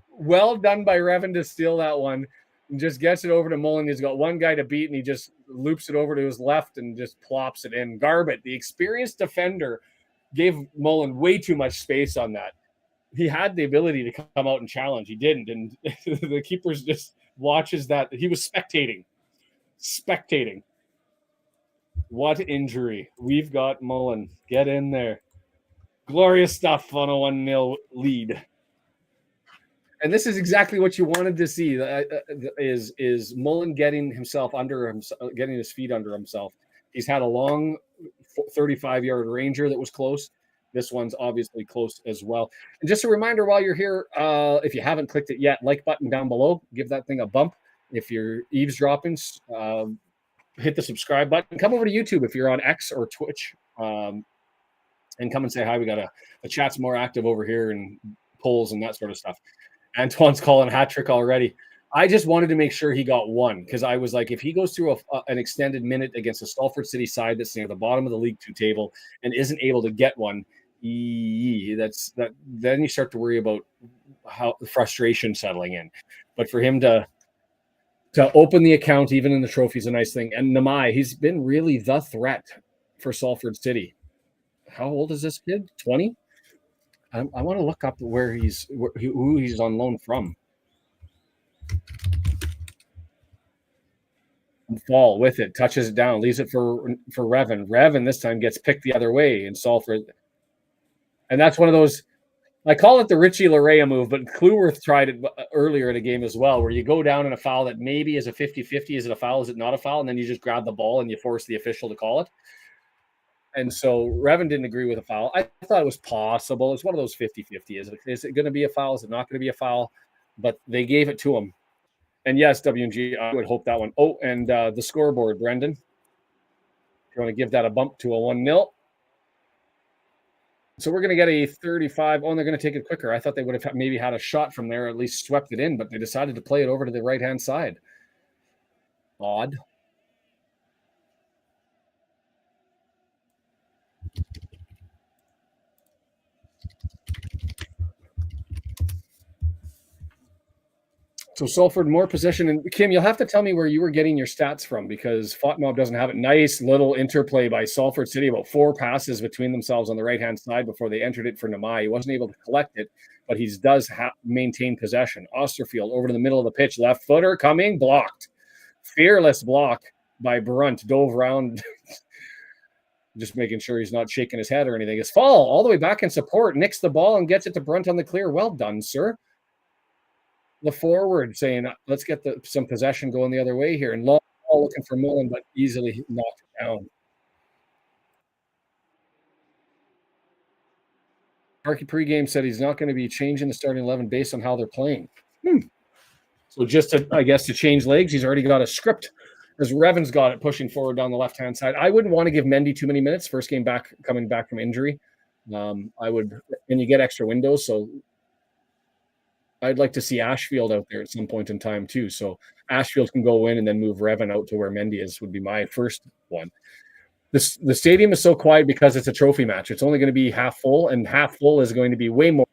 Well done by Revan to steal that one. And just gets it over to Mullin. He's got one guy to beat, and he just loops it over to his left and just plops it in. Garbett, the experienced defender, gave Mullin way too much space on that. He had the ability to come out and challenge. He didn't, and the keeper just watches that. He was spectating. What injury. We've got Mullin. Get in there. Glorious stuff on a 1-0 lead. And this is exactly what you wanted to see, is Mullin getting his feet under himself. He's had a long 35-yard ranger that was close. This one's obviously close as well. And just a reminder while you're here, if you haven't clicked it yet, like button down below, give that thing a bump. If you're eavesdropping, hit the subscribe button. Come over to YouTube if you're on X or Twitch, and come and say hi. We got the chat's more active over here and polls and that sort of stuff. Antoine's calling a hat trick already. I just wanted to make sure he got one because I was like, if he goes through an extended minute against a Salford City side that's near the bottom of the League Two table and isn't able to get one, then you start to worry about how the frustration settling in. But for him to open the account, even in the trophy, is a nice thing. And Namai, he's been really the threat for Salford City. How old is this kid? 20? I want to look up who he's on loan from. Faal with it, touches it down, leaves it for Revan. Revan this time gets picked the other way in Salford. And that's one of those, I call it the Richie Larea move, but Cluworth tried it earlier in a game as well, where you go down in a foul that maybe is a 50-50. Is it a foul? Is it not a foul? And then you just grab the ball and you force the official to call it. And so Revan didn't agree with a foul. I thought it was possible. It's one of those 50-50. Is it going to be a foul? Is it not going to be a foul? But they gave it to him. And yes, W&G, I would hope that one. Oh, and the scoreboard, Brendan. If you want to give that a bump to a 1-0. So we're going to get a 35. Oh, and they're going to take it quicker. I thought they would have maybe had a shot from there, or at least swept it in, but they decided to play it over to the right-hand side. Odd. So Salford, more possession. And Kim, you'll have to tell me where you were getting your stats from because FOTMob doesn't have it. Nice little interplay by Salford City, about 4 passes between themselves on the right-hand side before they entered it for Namai. He wasn't able to collect it, but he does maintain possession. Osterfield over to the middle of the pitch, left footer coming, blocked. Fearless block by Brunt, dove round, just making sure he's not shaking his head or anything. It's Faal all the way back in support, nicks the ball and gets it to Brunt on the clear. Well done, sir. The forward saying, let's get some possession going the other way here. And long ball looking for Mullin, but easily knocked it down. Parky pregame said he's not going to be changing the starting 11 based on how they're playing. So just to change legs, he's already got a script. As Revan's got it pushing forward down the left-hand side. I wouldn't want to give Mendy too many minutes. First game back, coming back from injury. I would, and you get extra windows, so I'd like to see Ashfield out there at some point in time too. So Ashfield can go in and then move Revan out to where Mendy is would be my first one. The stadium is so quiet because it's a trophy match. It's only going to be half full, and half full is going to be way more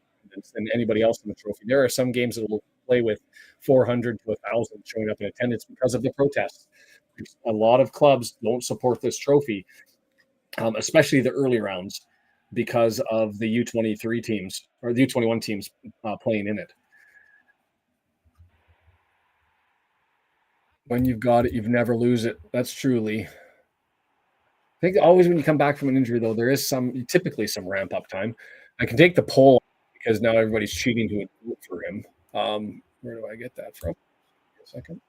than anybody else in the trophy. There are some games that will play with 400 to 1,000 showing up in attendance because of the protests. A lot of clubs don't support this trophy. especially the early rounds, because of the U23 teams or the U21 teams playing in it. When you've got it, you've never lose it. That's truly. I think always when you come back from an injury, though, there is typically some ramp up time. I can take the poll because now everybody's cheating to vote for him. Where do I get that from? A second.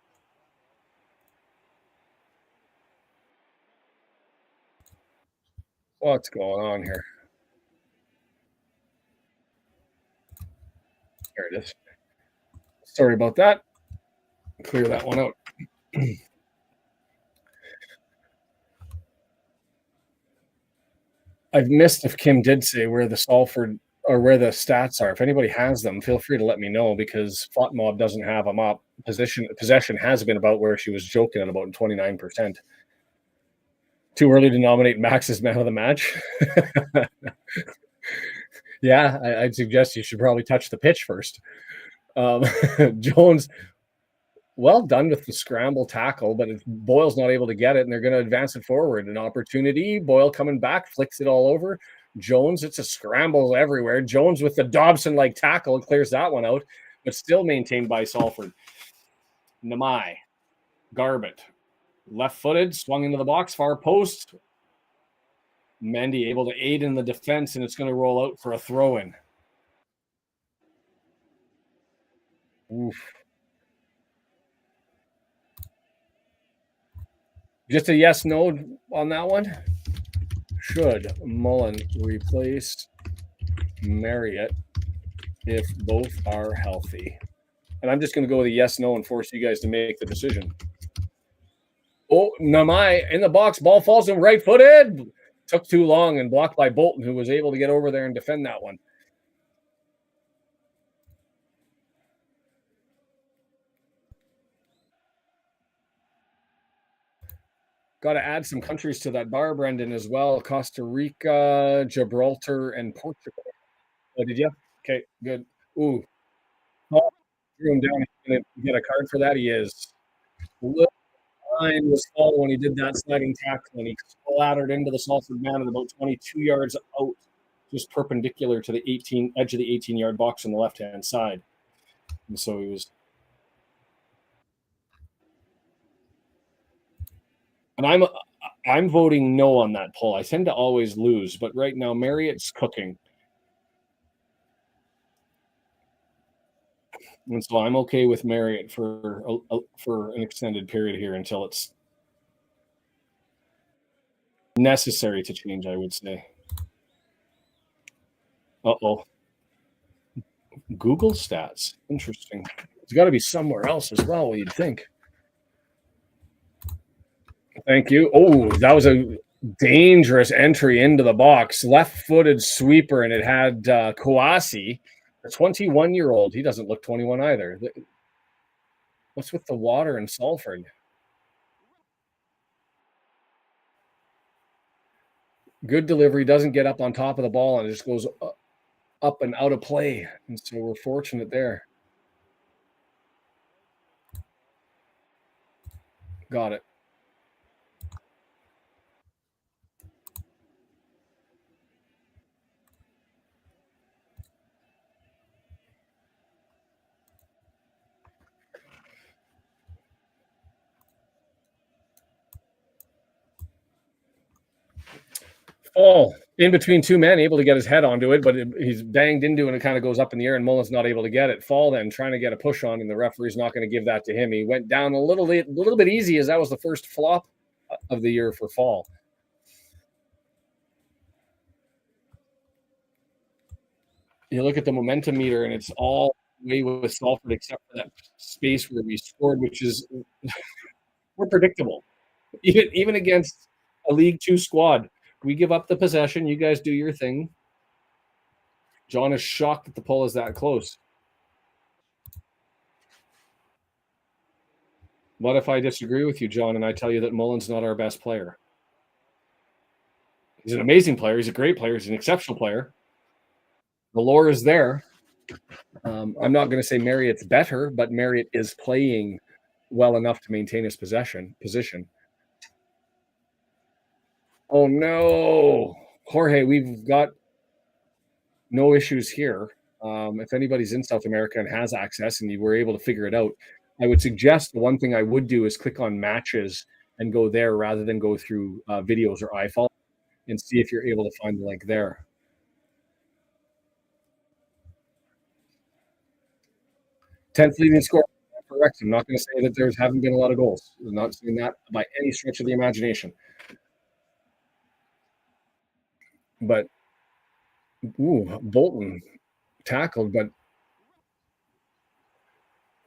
What's going on here? There it is. Sorry about that. Clear that one out. I've missed if Kim did say where the Salford or where the stats are. If anybody has them, feel free to let me know because FOTMob doesn't have them up. Possession has been about where she was joking at about 29%. Too early to nominate Max as man of the match. Yeah, I'd suggest you should probably touch the pitch first. Jones, well done with the scramble tackle, but Boyle's not able to get it, and they're going to advance it forward. An opportunity. Boyle coming back, flicks it all over. Jones, it's a scramble everywhere. Jones with the Dobson-like tackle clears that one out, but still maintained by Salford. Namai, Garbett, left-footed, swung into the box, far post. Mendy able to aid in the defense, and it's going to roll out for a throw-in. Oof. Just a yes, no on that one. Should Mullin replace Marriott if both are healthy? And I'm just going to go with a yes, no, and force you guys to make the decision. Oh, Namai in the box. Ball falls in right-footed. Took too long and blocked by Bolton, who was able to get over there and defend that one. Got to add some countries to that bar, Brendan, as well. Costa Rica, Gibraltar, and Portugal. Oh, did you? Okay, good. Ooh. Oh, threw him down. He's going to get a card for that. He is. Line was Faal when he did that sliding tackle, and he splattered into the Salford man at about 22 yards out, just perpendicular to the edge of the 18-yard box on the left-hand side. And so he was. And I'm voting no on that poll. I tend to always lose, but right now Marriott's cooking. And so I'm okay with Marriott for an extended period here until it's necessary to change, I would say. Uh-oh. Google stats. Interesting. It's got to be somewhere else as well, you'd think. Thank you. Oh, that was a dangerous entry into the box. Left-footed sweeper, and it had Kouassi, a 21-year-old. He doesn't look 21 either. What's with the water in Salford? Good delivery, doesn't get up on top of the ball, and it just goes up and out of play. And so we're fortunate there. Got it. Faal in between two men, able to get his head onto it, but he's banged into it and it kind of goes up in the air, and Mullin's not able to get it. Faal then trying to get a push on, and the referee's not going to give that to him. He went down a little bit easy, as that was the first flop of the year for Faal. You look at the momentum meter, and it's all way with Salford except for that space where we scored, which is more predictable. Even against a League Two squad, we give up the possession. You guys do your thing. John is shocked that the poll is that close. What if I disagree with you, John, and I tell you that Mullin's not our best player? He's an amazing player. He's a great player. He's an exceptional player. The lore is there. I'm not going to say Marriott's better, but Marriott is playing well enough to maintain his position. Oh no, Jorge, we've got no issues here. If anybody's in South America and has access and you were able to figure it out, I would suggest the one thing I would do is click on matches and go there rather than go through videos or iFollow and see if you're able to find the link there. 10th leading score for Wrexham. I'm not going to say that there haven't been a lot of goals. I'm not saying that by any stretch of the imagination. But, Bolton tackled, but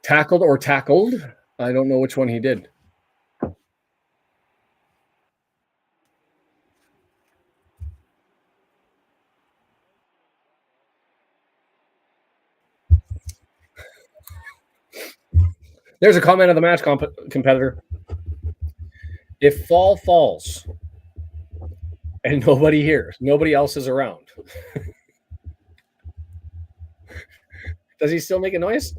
tackled or tackled? I don't know which one he did. There's a comment of the match competitor. If Faal falls and nobody hears, nobody else is around, does he still make a noise?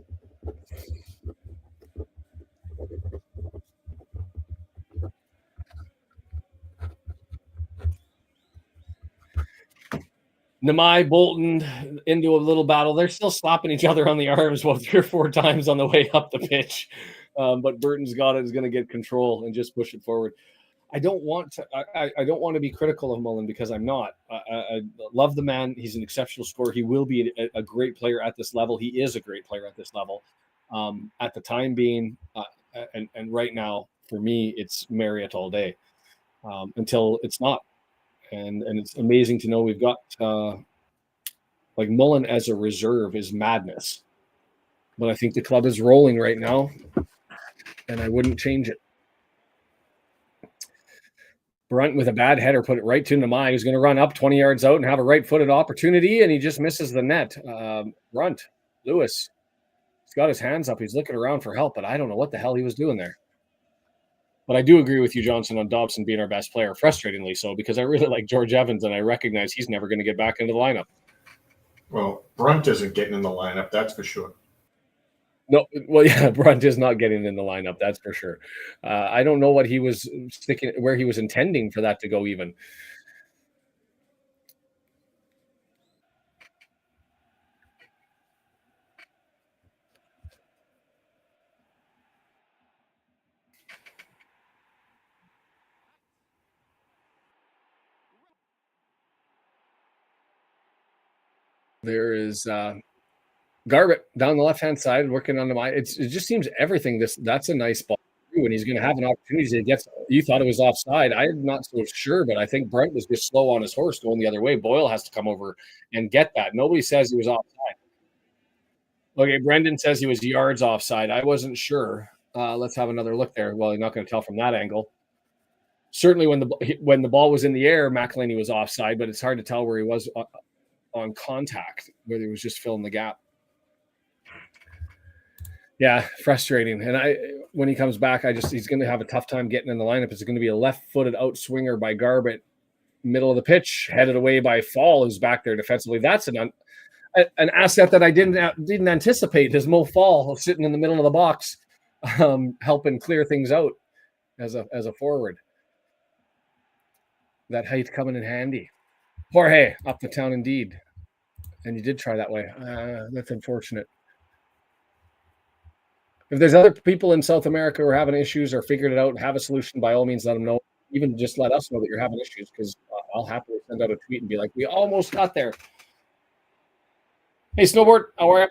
Namai, Bolton into a little battle. They're still slapping each other on the arms about 3 or 4 times on the way up the pitch. But Burton's got it, is going to get control and just push it forward. I don't want to be critical of Mullin because I'm not. I love the man. He's an exceptional scorer. He will be a great player at this level. He is a great player at this level. At the time being, and right now, for me, it's Marriott all day until it's not. And it's amazing to know we've got like Mullin as a reserve is madness. But I think the club is rolling right now, and I wouldn't change it. Brunt with a bad header put it right to Namai. He's going to run up 20 yards out and have a right-footed opportunity, and he just misses the net. Brunt, Lewis, he's got his hands up. He's looking around for help, but I don't know what the hell he was doing there. But I do agree with you, Johnson, on Dobson being our best player, frustratingly so, because I really like George Evans, and I recognize he's never going to get back into the lineup. Well, Brunt isn't getting in the lineup, that's for sure. No, well, yeah, Brunt is not getting in the lineup, that's for sure. I don't know what he was sticking, where he was intending for that to go even. There is Garbett down the left-hand side working on the mind. It just seems everything. That's a nice ball, and he's going to have an opportunity to get. You thought it was offside. I'm not so sure, but I think Brunt was just slow on his horse going the other way. Boyle has to come over and get that. Nobody says he was offside. Okay, Brendan says he was yards offside. I wasn't sure. Let's have another look there. Well, you're not going to tell from that angle. Certainly, when the ball was in the air, McElhaney was offside, but it's hard to tell where he was on contact, whether he was just filling the gap. Yeah, frustrating. And when he comes back, he's going to have a tough time getting in the lineup. It's going to be a left-footed outswinger by Garbett, middle of the pitch, headed away by Faal, who's back there defensively. That's an asset that I didn't anticipate. Is Mo Faal sitting in the middle of the box, helping clear things out as a forward. That height coming in handy. Jorge up the town indeed, and you did try that way. That's unfortunate. If there's other people in South America who are having issues or figured it out and have a solution, by all means, let them know. Even just let us know that you're having issues, because I'll happily send out a tweet and be like, we almost got there. Hey, Snowboard, how are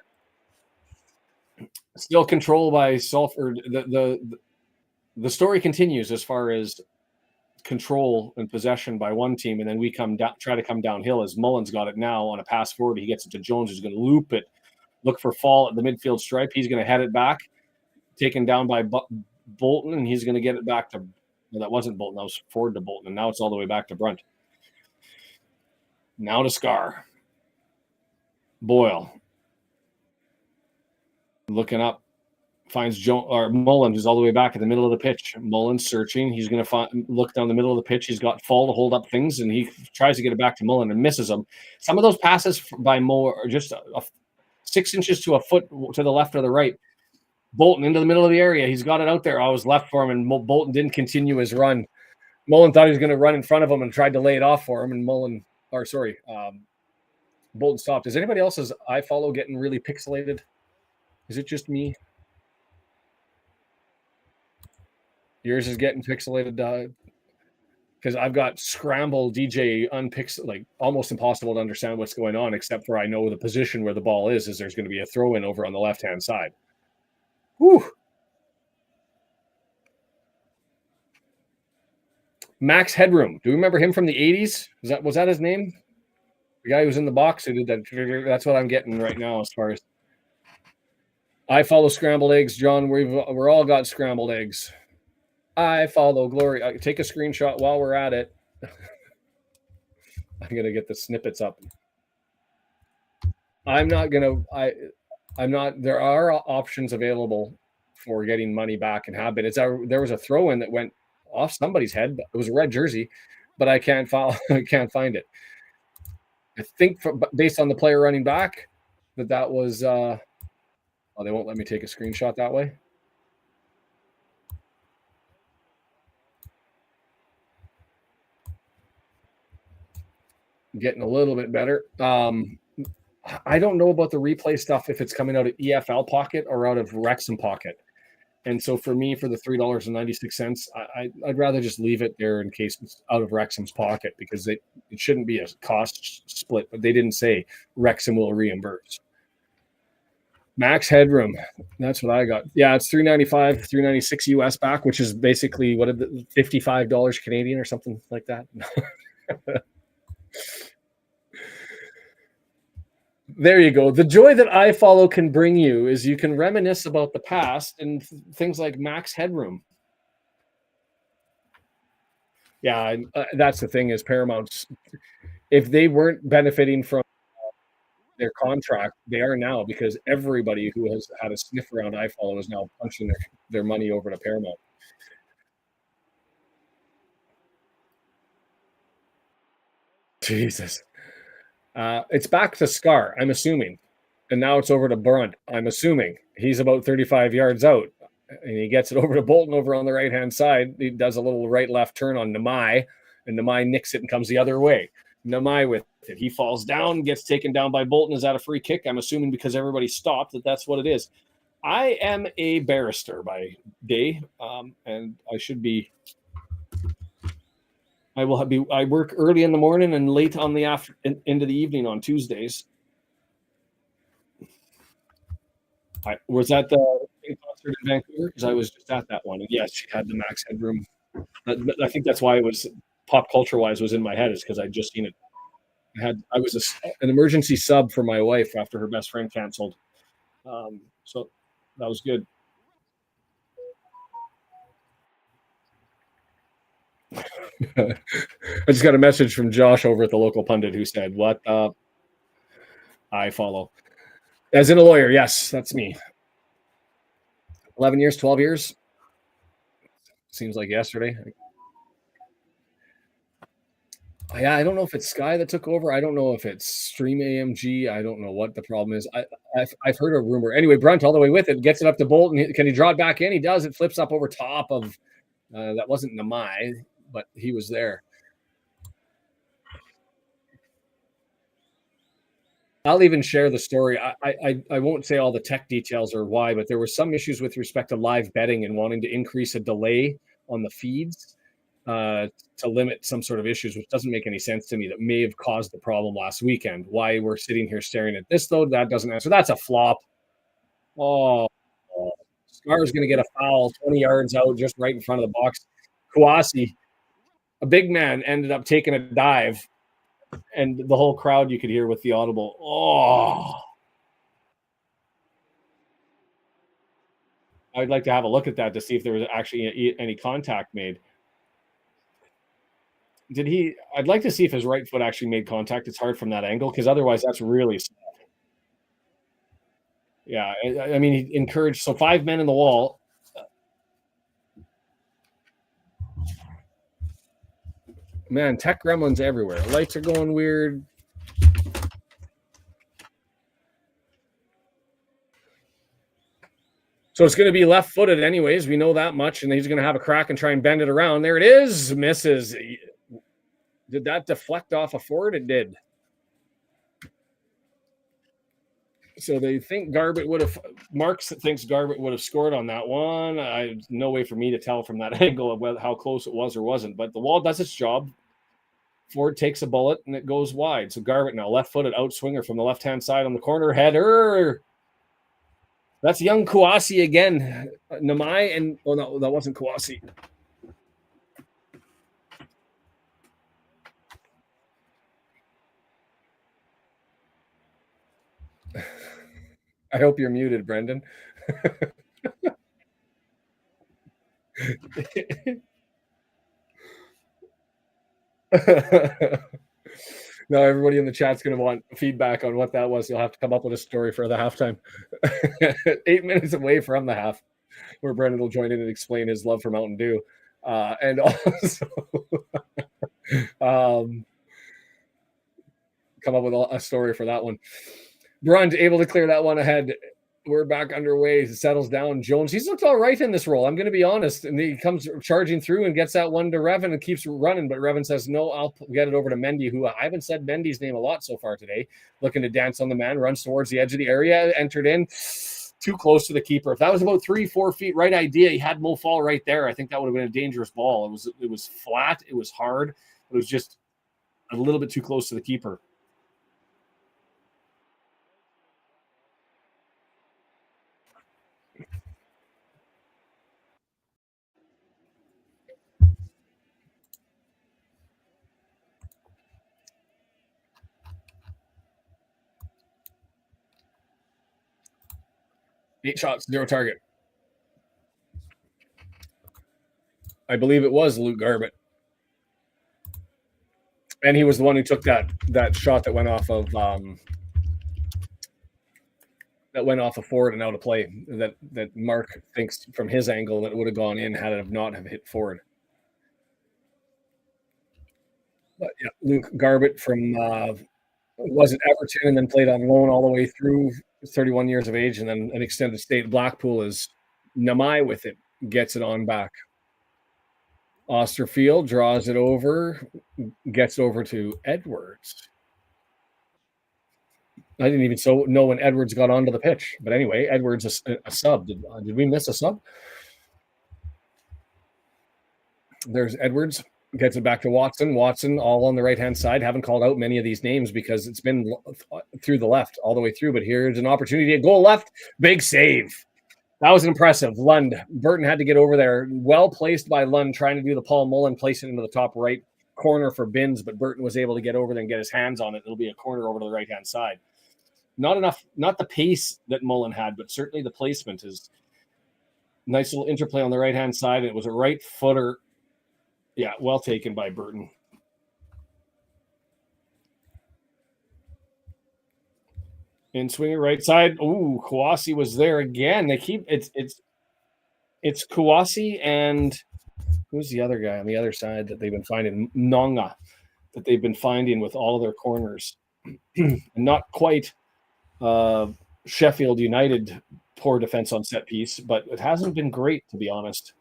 you? Still control by Salford. The story continues as far as control and possession by one team, and then we try to come downhill as Mullin's got it now on a pass forward. He gets it to Jones, who's going to loop it, look for Faal at the midfield stripe. He's going to head it back. Taken down by Bolton, and he's going to get it back to. Well, that wasn't Bolton. That was forward to Bolton, and now it's all the way back to Brunt. Now to Scarr. Boyle. Looking up. Finds Mullin, who's all the way back at the middle of the pitch. Mullin searching. He's going to look down the middle of the pitch. He's got Faal to hold up things, and he tries to get it back to Mullin and misses him. Some of those passes by Mo are just 6 inches to a foot to the left or the right. Bolton into the middle of the area. He's got it out there. I was left for him, and Bolton didn't continue his run. Mullin thought he was going to run in front of him and tried to lay it off for him, and Bolton stopped. Is anybody else's iFollow getting really pixelated? Is it just me? Yours is getting pixelated, because I've got scramble DJ unpixel, like almost impossible to understand what's going on, except for I know the position where the ball is there's going to be a throw in over on the left hand side. Whew. Max Headroom. Do you remember him from the 80s? Was that his name? The guy who was in the box who did that. That's what I'm getting right now as far as I follow scrambled eggs, John. We're all got scrambled eggs. I follow glory. Take a screenshot while we're at it. I'm gonna get the snippets up. I'm not. There are options available for getting money back and have been. There was a throw in that went off somebody's head. It was a red jersey, but I can't find it. I think based on the player running back that was. They won't let me take a screenshot that way. Getting a little bit better. I don't know about the replay stuff if it's coming out of EFL pocket or out of Wrexham pocket. And so for me, for the $3.96, I'd rather just leave it there in case it's out of Wrexham's pocket, because it shouldn't be a cost split, but they didn't say Wrexham will reimburse. Max Headroom. That's what I got. Yeah, it's $3.95, $3.96 US back, which is basically $55 Canadian or something like that. There you go. The joy that iFollow can bring you is you can reminisce about the past and things like Max Headroom. Yeah, that's the thing is Paramount's, if they weren't benefiting from their contract, they are now, because everybody who has had a sniff around iFollow is now punching their money over to Paramount. Jesus. It's back to Scarr, I'm assuming. And now it's over to Brunt, I'm assuming. He's about 35 yards out. And he gets it over to Bolton over on the right-hand side. He does a little right-left turn on Namai, and Namai nicks it and comes the other way. Namai with it. He falls down, gets taken down by Bolton. Is that a free kick? I'm assuming because everybody stopped that's what it is. I am a barrister by day, and I should be. I work early in the morning and late on the into the evening on Tuesdays. Was that the concert in Vancouver? Because I was just at that one. And yes, she had the Max Headroom. I think that's why it was pop culture wise was in my head, is because I'd just seen it. I was an emergency sub for my wife after her best friend canceled. So that was good. I just got a message from Josh over at the local pundit who said, "What I follow." As in a lawyer, yes, that's me. 11 years, 12 years. Seems like yesterday. Yeah, I don't know if it's Sky that took over. I don't know if it's Stream AMG. I don't know what the problem is. I've heard a rumor. Anyway, Brunt all the way with it, gets it up to Bolton. Can he draw it back in? He does. It flips up over top of that wasn't Namai, but he was there. I'll even share the story. I won't say all the tech details or why, but there were some issues with respect to live betting and wanting to increase a delay on the feeds to limit some sort of issues, which doesn't make any sense to me. That may have caused the problem last weekend. Why we're sitting here staring at this, though, that doesn't answer. That's a flop. Scarr is going to get a foul 20 yards out just right in front of the box. Kouassi, a big man, ended up taking a dive, and the whole crowd you could hear with the audible, oh. I'd like to have a look at that to see if there was actually any contact made. I'd like to see if his right foot actually made contact. It's hard from that angle, because otherwise that's really sad. Yeah, I mean, he encouraged, so 5 men in the wall. Man, tech gremlins everywhere. Lights are going weird. So it's going to be left-footed anyways. We know that much, and he's going to have a crack and try and bend it around. There it is. Misses. Did that deflect off a forward? It did. So they think Garbett would have. Marks thinks Garbett would have scored on that one. No way for me to tell from that angle of how close it was or wasn't. But the wall does its job. Ford takes a bullet and it goes wide. So Garbett now left-footed outswinger from the left-hand side on the corner. Header. That's young Kouassi again. Namai and no, that wasn't Kouassi. I hope you're muted, Brendan. Now everybody in the chat's going to want feedback on what that was. You'll have to come up with a story for the halftime. 8 minutes away from the half, where Brendan will join in and explain his love for Mountain Dew. And also come up with a story for that one. Brunt able to clear that one ahead. We're back underway. Settles down. Jones, he's looked all right in this role. I'm going to be honest. And he comes charging through and gets that one to Revan and keeps running. But Revan says, no, I'll get it over to Mendy, who I haven't said Mendy's name a lot so far today. Looking to dance on the man, runs towards the edge of the area, entered in. Too close to the keeper. If that was about 3-4 feet, right idea, he had Mo Faal right there. I think that would have been a dangerous ball. It was flat. It was hard. It was just a little bit too close to the keeper. Eight shots, 0 target. I believe it was Luke Garbett. And he was the one who took that shot that went off of Ford and out of play. That Mark thinks from his angle that it would have gone in had it not have hit Ford. But yeah, Luke Garbett from was at Everton and then played on loan all the way through. 31 years of age, and then an extended stay at Blackpool. Is Namai with it, gets it on back. Osterfield draws it over, gets over to Edwards. I didn't even know when Edwards got onto the pitch. But anyway, Edwards a sub. Did we miss a sub? There's Edwards. Gets it back to Watson. Watson all on the right-hand side. Haven't called out many of these names because it's been through the left all the way through. But here's an opportunity to goal left. Big save. That was impressive. Lund. Burton had to get over there. Well placed by Lund, trying to do the Paul Mullin, place it into the top right corner for Binns, but Burton was able to get over there and get his hands on it. It'll be a corner over to the right-hand side. Not enough, not the pace that Mullin had, but certainly the placement is nice little interplay on the right-hand side. And it was a right footer. Yeah, well taken by Burton. In swinger right side. Ooh, Kouassi was there again. They keep it's Kouassi and who's the other guy on the other side that they've been finding? Nonga, that they've been finding with all of their corners. Not quite Sheffield United poor defense on set piece, but it hasn't been great, to be honest.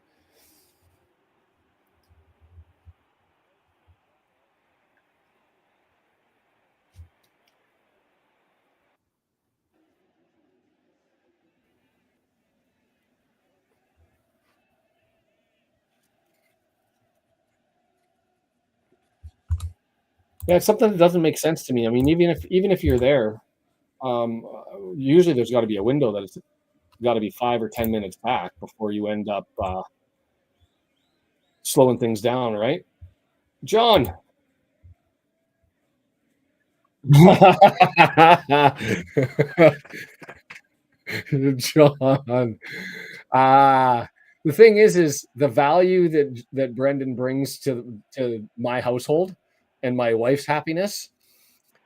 Yeah, it's something that doesn't make sense to me. I mean, even if you're there, usually there's got to be a window that it's got to be 5 or 10 minutes back before you end up slowing things down, right? John. John. The thing is the value that Brendan brings to my household and my wife's happiness,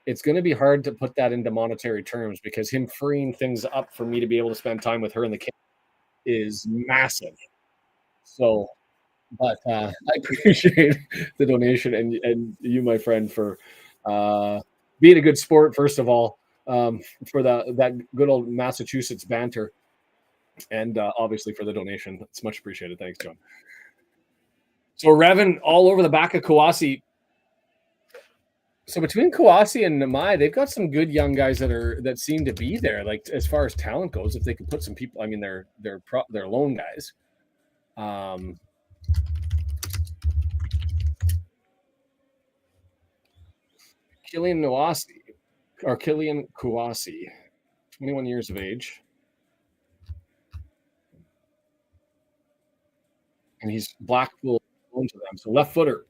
it's going to be hard to put that into monetary terms because him freeing things up for me to be able to spend time with her and the kids is massive. So, but I appreciate the donation and you, my friend, for being a good sport, first of all, for that good old Massachusetts banter. And obviously for the donation. It's much appreciated. Thanks, John. So Revan all over the back of Kouassi. So between Kouassi and Namai, they've got some good young guys that seem to be there. Like as far as talent goes, if they can put some people, I mean, they're loan guys. Killian Kouassi, 21 years of age. And he's Blackpool to them. So left footer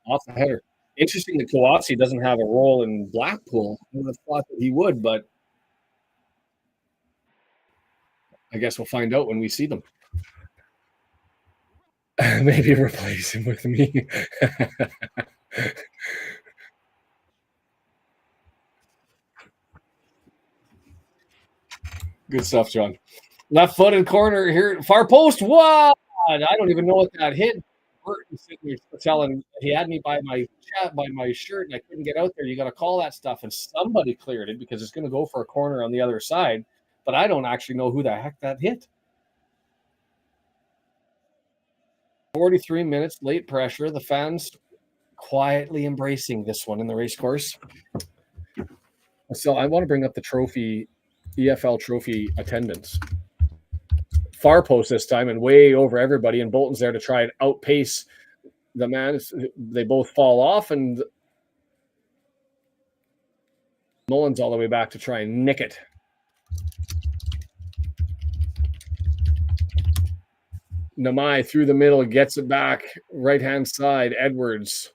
off the header. Interesting that Kouassi doesn't have a role in Blackpool. I would have thought that he would, but I guess we'll find out when we see them. Maybe replace him with me. Good stuff, John. Left-footed corner here, far post. What? I don't even know what that hit. Burton sitting there telling he had me by my shirt, and I couldn't get out there. You got to call that stuff, and somebody cleared it because it's going to go for a corner on the other side. But I don't actually know who the heck that hit. 43 minutes, late pressure. The fans quietly embracing this one in the racecourse. So I want to bring up the trophy, EFL trophy attendance. Far post this time and way over everybody, and Bolton's there to try and outpace the man. They both fall off, and Mullin's all the way back to try and nick it. Namai through the middle, gets it back, right-hand side, Edwards.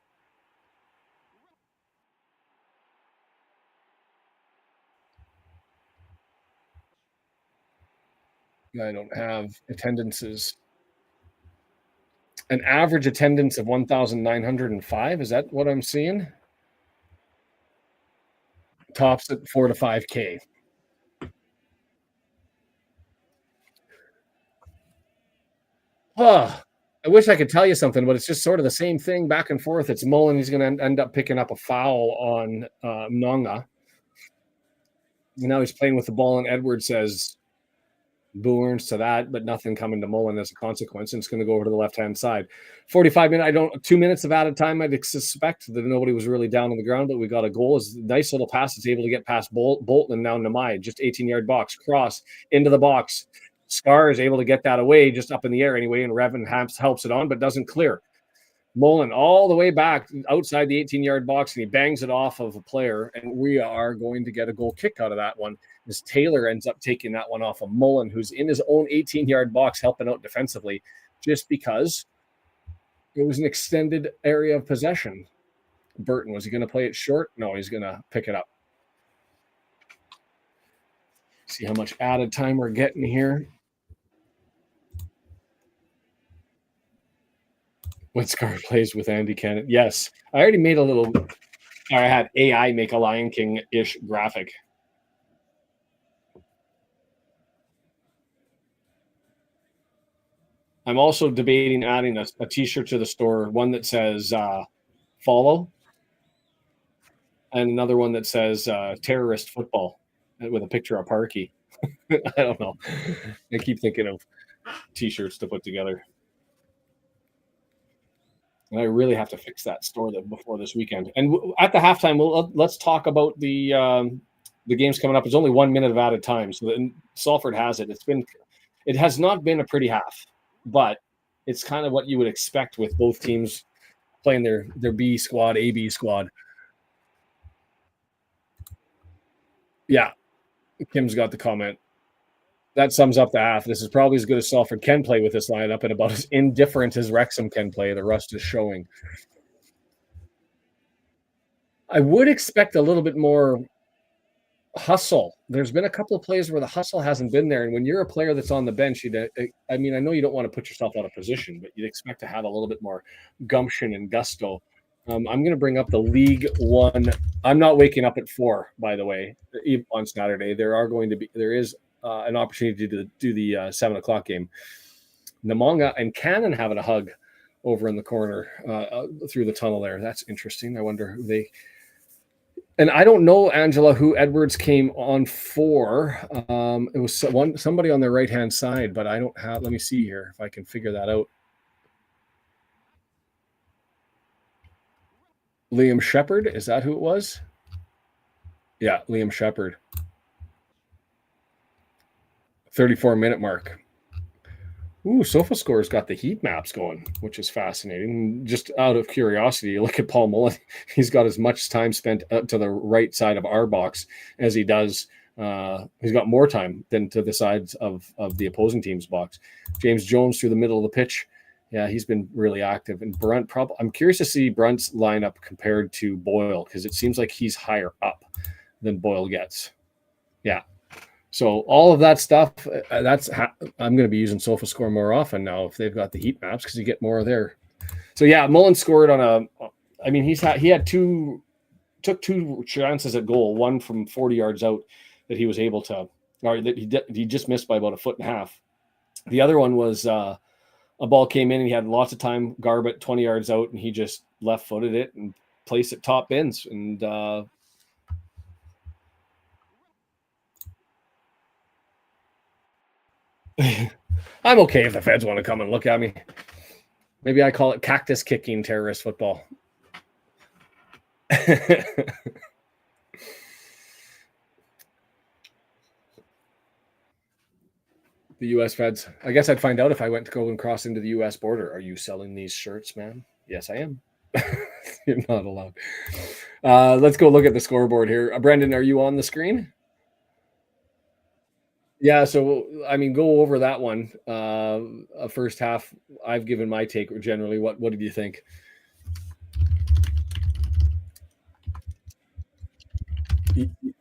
I don't have attendances. An average attendance of 1,905. Is that what I'm seeing? Tops at 4 to 5K. I wish I could tell you something, but it's just sort of the same thing back and forth. It's Mullin. He's going to end up picking up a foul on Nonga. Now he's playing with the ball, and Edwards says boo-earns to that, but nothing coming to Mullin as a consequence, and it's going to go over to the left-hand side. 45 minutes, 2 minutes of added time. I'd suspect that nobody was really down on the ground, but we got a goal. It's a nice little pass. It's able to get past Bolton and now Namai, just 18-yard box, cross into the box. Scarr is able to get that away, just up in the air anyway, and Revan helps it on, but doesn't clear. Mullin all the way back outside the 18-yard box, and he bangs it off of a player, and we are going to get a goal kick out of that one as Taylor ends up taking that one off of Mullin, who's in his own 18-yard box helping out defensively just because it was an extended area of possession. Burton, was he going to play it short? No, he's going to pick it up. See how much added time we're getting here. When Scarr plays with Andy Cannon. Yes. I already made I had AI make a Lion King-ish graphic. I'm also debating adding a t-shirt to the store, one that says follow, and another one that says terrorist football with a picture of Parky. I don't know. I keep thinking of t-shirts to put together. And I really have to fix that store before this weekend. And at the halftime, let's talk about the games coming up. It's only 1 minute of added time, so Salford has it. It has not been a pretty half, but it's kind of what you would expect with both teams playing their B squad, AB squad. Yeah, Kim's got the comment. That sums up the half. This is probably as good as Salford can play with this lineup and about as indifferent as Wrexham can play. The rust is showing. I would expect a little bit more hustle. There's been a couple of plays where the hustle hasn't been there. And when you're a player that's on the bench, I know you don't want to put yourself out of position, but you'd expect to have a little bit more gumption and gusto. I'm going to bring up the League One. I'm not waking up at 4, by the way, on Saturday. There is an opportunity to do the 7 o'clock game. Namanga and Cannon having a hug over in the corner through the tunnel there. That's interesting. I wonder who And I don't know, Angela, who Edwards came on for. It was somebody on their right-hand side, but I don't have. Let me see here if I can figure that out. Liam Shepherd, is that who it was? Yeah, Liam Shepherd. 34-minute mark. Ooh, SofaScore's got the heat maps going, which is fascinating. Just out of curiosity, you look at Paul Mullin. He's got as much time spent up to the right side of our box as he does. He's got more time than to the sides of the opposing team's box. James Jones through the middle of the pitch. Yeah, he's been really active. And Brunt, I'm curious to see Brunt's lineup compared to Boyle because it seems like he's higher up than Boyle gets. Yeah. So all of that stuff, I'm going to be using SofaScore more often now if they've got the heat maps because you get more there. So yeah, Mullin scored on took two chances at goal, one from 40 yards out that he was able to, or that he just missed by about a foot and a half. The other one was a ball came in and he had lots of time, Garbett 20 yards out, and he just left footed it and placed it top bins. And I'm okay if the feds want to come and look at me. Maybe I call it cactus kicking terrorist football. The U.S. feds. I guess I'd find out if I went to go and cross into the U.S. border. Are you selling these shirts, man? Yes, I am. You're not allowed. Let's go look at the scoreboard here. Brendan, are you on the screen? Yeah, so I mean, go over that one. First half, I've given my take generally. What did you think?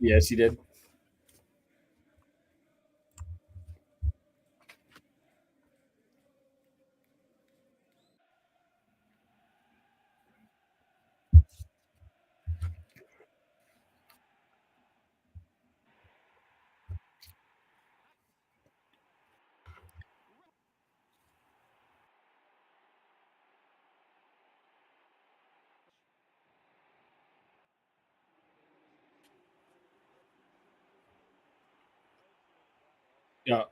Yes, you did. Yeah.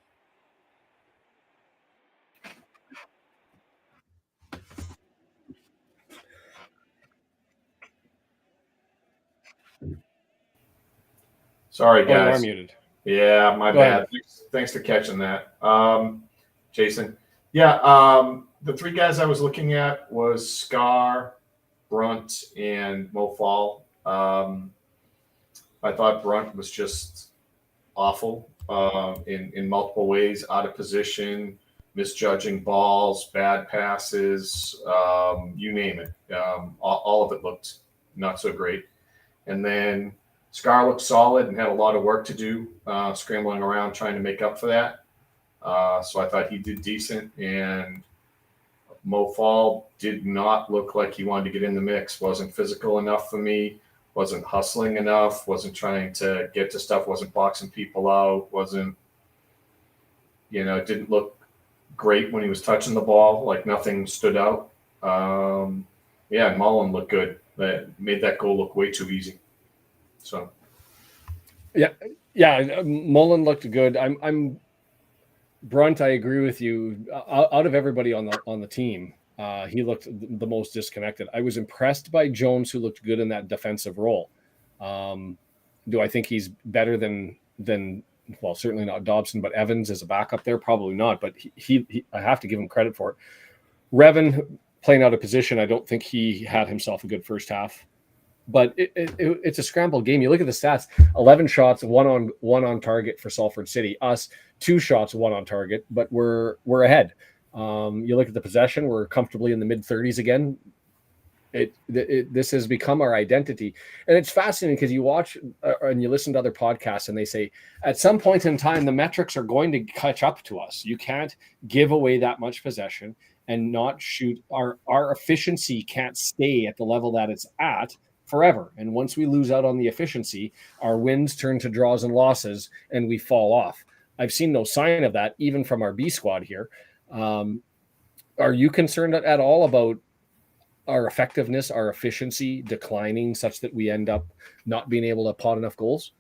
Sorry, Oh, you are guys. muted. Yeah, my Go bad. ahead. Thanks for catching that, Jason. Yeah, the three guys I was looking at was Scarr, Brunt, and Faal. I thought Brunt was just awful in multiple ways, out of position, misjudging balls, bad passes, you name it. All of it looked not so great. And then Scarr looked solid and had a lot of work to do, scrambling around trying to make up for that. So I thought he did decent. And Faal did not look like he wanted to get in the mix. Wasn't physical enough for me. Wasn't hustling enough. Wasn't trying to get to stuff. Wasn't boxing people out. Wasn't, didn't look great when he was touching the ball. Like nothing stood out. Yeah, Mullin looked good. That made that goal look way too easy. So, yeah, Mullin looked good. I'm Brunt. I agree with you. Out of everybody on the team, he looked the most disconnected. I was impressed by Jones, who looked good in that defensive role. Do I think he's better than well, certainly not Dobson, but Evans as a backup there? Probably not. But he I have to give him credit for it. Revan playing out of position, I don't think he had himself a good first half. But it's a scrambled game. You look at the stats: 11 shots, one on target for Salford City. Us, 2 shots, 1 on target, but we're ahead. You look at the possession; we're comfortably in the mid-30s again. This has become our identity, and it's fascinating because you watch and you listen to other podcasts, and they say at some point in time the metrics are going to catch up to us. You can't give away that much possession and not shoot. Our efficiency can't stay at the level that it's at forever. And once we lose out on the efficiency, our wins turn to draws and losses and we fall off. I've seen no sign of that, even from our B squad here. Are you concerned at all about our effectiveness, our efficiency declining such that we end up not being able to pot enough goals?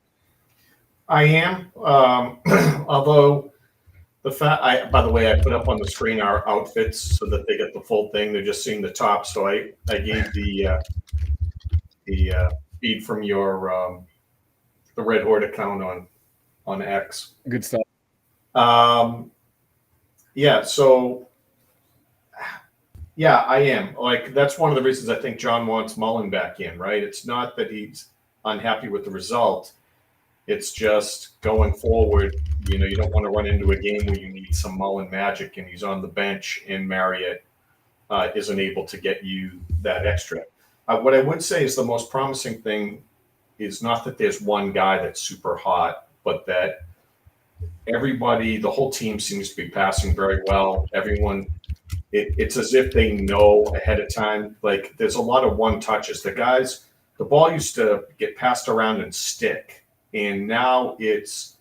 I am, although by the way, I put up on the screen our outfits so that they get the full thing. They're just seeing the top. So I gave the feed from your the Red Horde account on X. Good stuff. Yeah. So yeah, I am. Like, that's one of the reasons I think John wants Mullin back in. Right? It's not that he's unhappy with the result. It's just going forward, you don't want to run into a game where you need some Mullin magic and he's on the bench and Marriott isn't able to get you that extra. What I would say is the most promising thing is not that there's one guy that's super hot, but that everybody, the whole team seems to be passing very well. Everyone, it's as if they know ahead of time. Like, there's a lot of one touches. The ball used to get passed around and stick. And now it's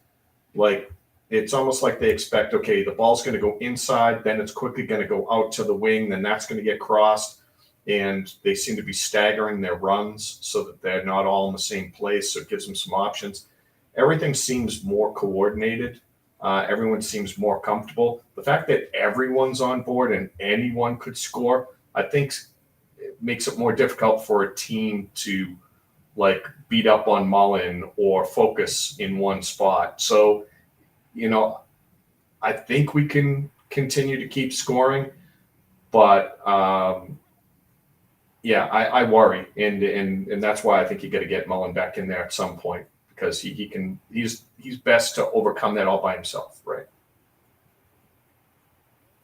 almost like they expect, okay, the ball's going to go inside, then it's quickly going to go out to the wing, then that's going to get crossed. And they seem to be staggering their runs so that they're not all in the same place. So it gives them some options. Everything seems more coordinated. Everyone seems more comfortable. The fact that everyone's on board and anyone could score, I think it makes it more difficult for a team to beat up on Mullin or focus in one spot. So, I think we can continue to keep scoring, but yeah, I worry, and that's why I think you got to get Mullin back in there at some point, because he's best to overcome that all by himself, right?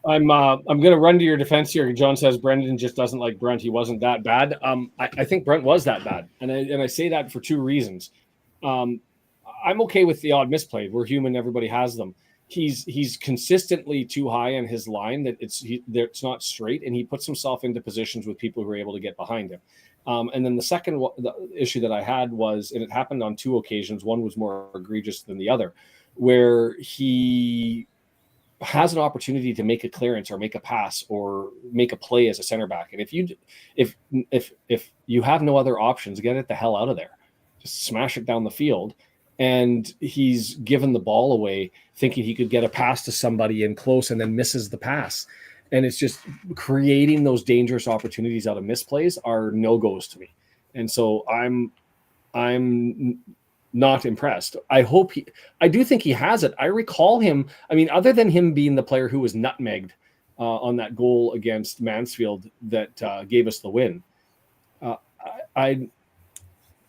I'm going to run to your defense here. John says Brendan just doesn't like Brunt. He wasn't that bad. I think Brunt was that bad, and I say that for two reasons. I'm okay with the odd misplay. We're human. Everybody has them. He's consistently too high on his line that it's not straight, and he puts himself into positions with people who are able to get behind him. And then the issue that I had was, and it happened on two occasions. One was more egregious than the other, where he has an opportunity to make a clearance or make a pass or make a play as a center back. And if you have no other options, get it the hell out of there. Just smash it down the field. And he's given the ball away thinking he could get a pass to somebody in close and then misses the pass. And it's just creating those dangerous opportunities out of misplays are no-goes to me. And so I'm not impressed. I do think he has it. I recall him. I mean, other than him being the player who was nutmegged on that goal against Mansfield that gave us the win,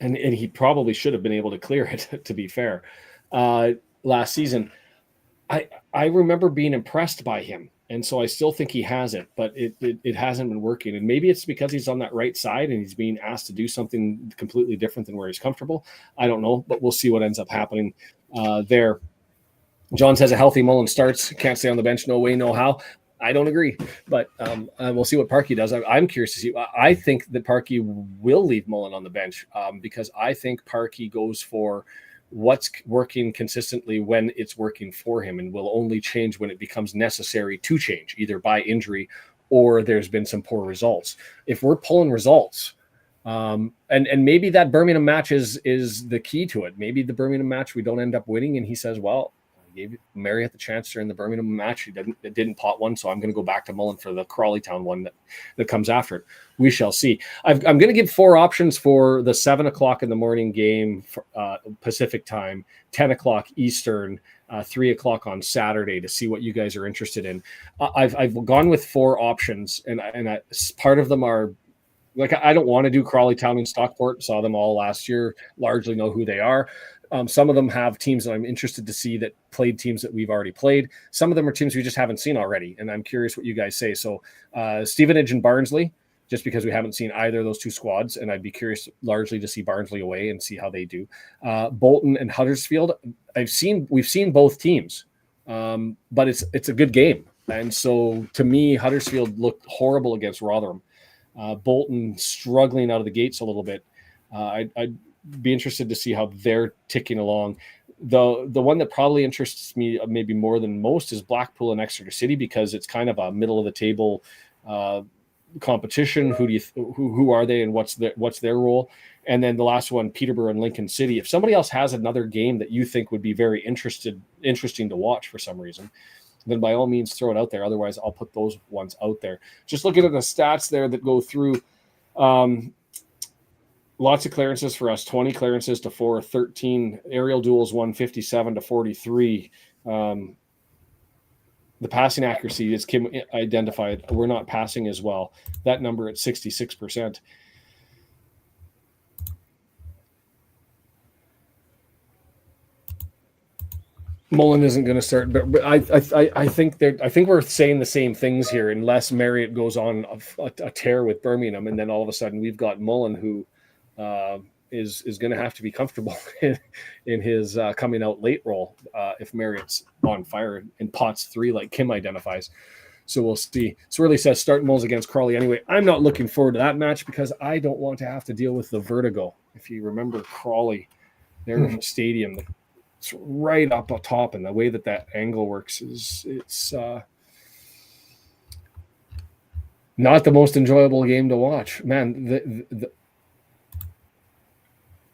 and he probably should have been able to clear it, to be fair, last season. I remember being impressed by him. And so I still think he has it, but it hasn't been working. And maybe it's because he's on that right side and he's being asked to do something completely different than where he's comfortable. I don't know, but we'll see what ends up happening there. John says a healthy Mullin starts. Can't stay on the bench. No way, no how. I don't agree, but we'll see what Parkey does. I'm curious to see. I think that Parkey will leave Mullin on the bench because I think Parkey goes for what's working consistently when it's working for him, and will only change when it becomes necessary to change, either by injury or there's been some poor results. If we're pulling results, and maybe that Birmingham match is the key to it. Maybe the Birmingham match we don't end up winning, and he says, well, I gave Marriott the chance during the Birmingham match. He didn't pot one, so I'm going to go back to Mullin for the Crawley Town one that comes after it. We shall see. I'm going to give 4 options for the 7:00 in the morning game, Pacific time, 10:00 Eastern, 3:00 on Saturday, to see what you guys are interested in. I've gone with 4 options, and part of them are like, I don't want to do Crawley Town and Stockport. Saw them all last year. Largely know who they are. Some of them have teams that I'm interested to see that played teams that we've already played. Some of them are teams we just haven't seen already, and I'm curious what you guys say. So Stevenage and Barnsley, just because we haven't seen either of those two squads, and I'd be curious largely to see Barnsley away and see how they do. Bolton and Huddersfield, we've seen both teams, but it's a good game. And so to me, Huddersfield looked horrible against Rotherham. Bolton struggling out of the gates a little bit. I'd be interested to see how they're ticking along. The one that probably interests me maybe more than most is Blackpool and Exeter City, because it's kind of a middle of the table competition? Who are they, and what's their role? And then the last one, Peterborough and Lincoln City. If somebody else has another game that you think would be very interesting to watch for some reason, then by all means throw it out there. Otherwise, I'll put those ones out there. Just looking at the stats there that go through, lots of clearances for us, 20 clearances to 4, 13 aerial duels, 157 to 43. The passing accuracy, as Kim identified, we're not passing as well. That number at 66%. Mullin isn't going to start, but I think we're saying the same things here, unless Marriott goes on a tear with Birmingham, and then all of a sudden we've got Mullin, who is going to have to be comfortable in his coming out late role if Marriott's on fire in pots 3, like Kim identifies. So we'll see. Swirly says start Mulls against Crawley anyway. I'm not looking forward to that match because I don't want to have to deal with the vertigo. If you remember Crawley, their stadium, it's right up top, and the way that angle works it's not the most enjoyable game to watch. Man,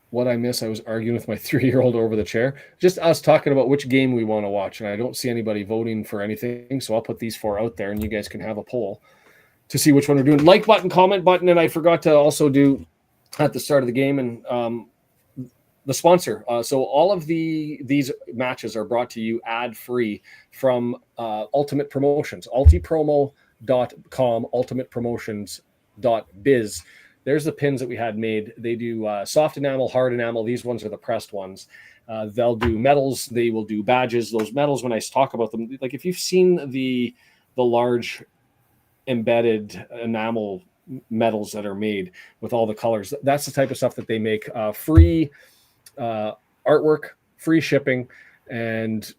what I miss, I was arguing with my 3-year-old over the chair. Just us talking about which game we want to watch, and I don't see anybody voting for anything, so I'll put these 4 out there, and you guys can have a poll to see which one we're doing. Like button, comment button, and I forgot to also do at the start of the game, and the sponsor. So all of these matches are brought to you ad-free from Ultimate Promotions, ultipromo.com, ultimatepromotions.biz. There's the pins that we had made. They do soft enamel, hard enamel. These ones are the pressed ones. They'll do medals. They will do badges. Those medals, when I talk about them, like if you've seen the large embedded enamel medals that are made with all the colors, that's the type of stuff that they make. Free artwork, free shipping, and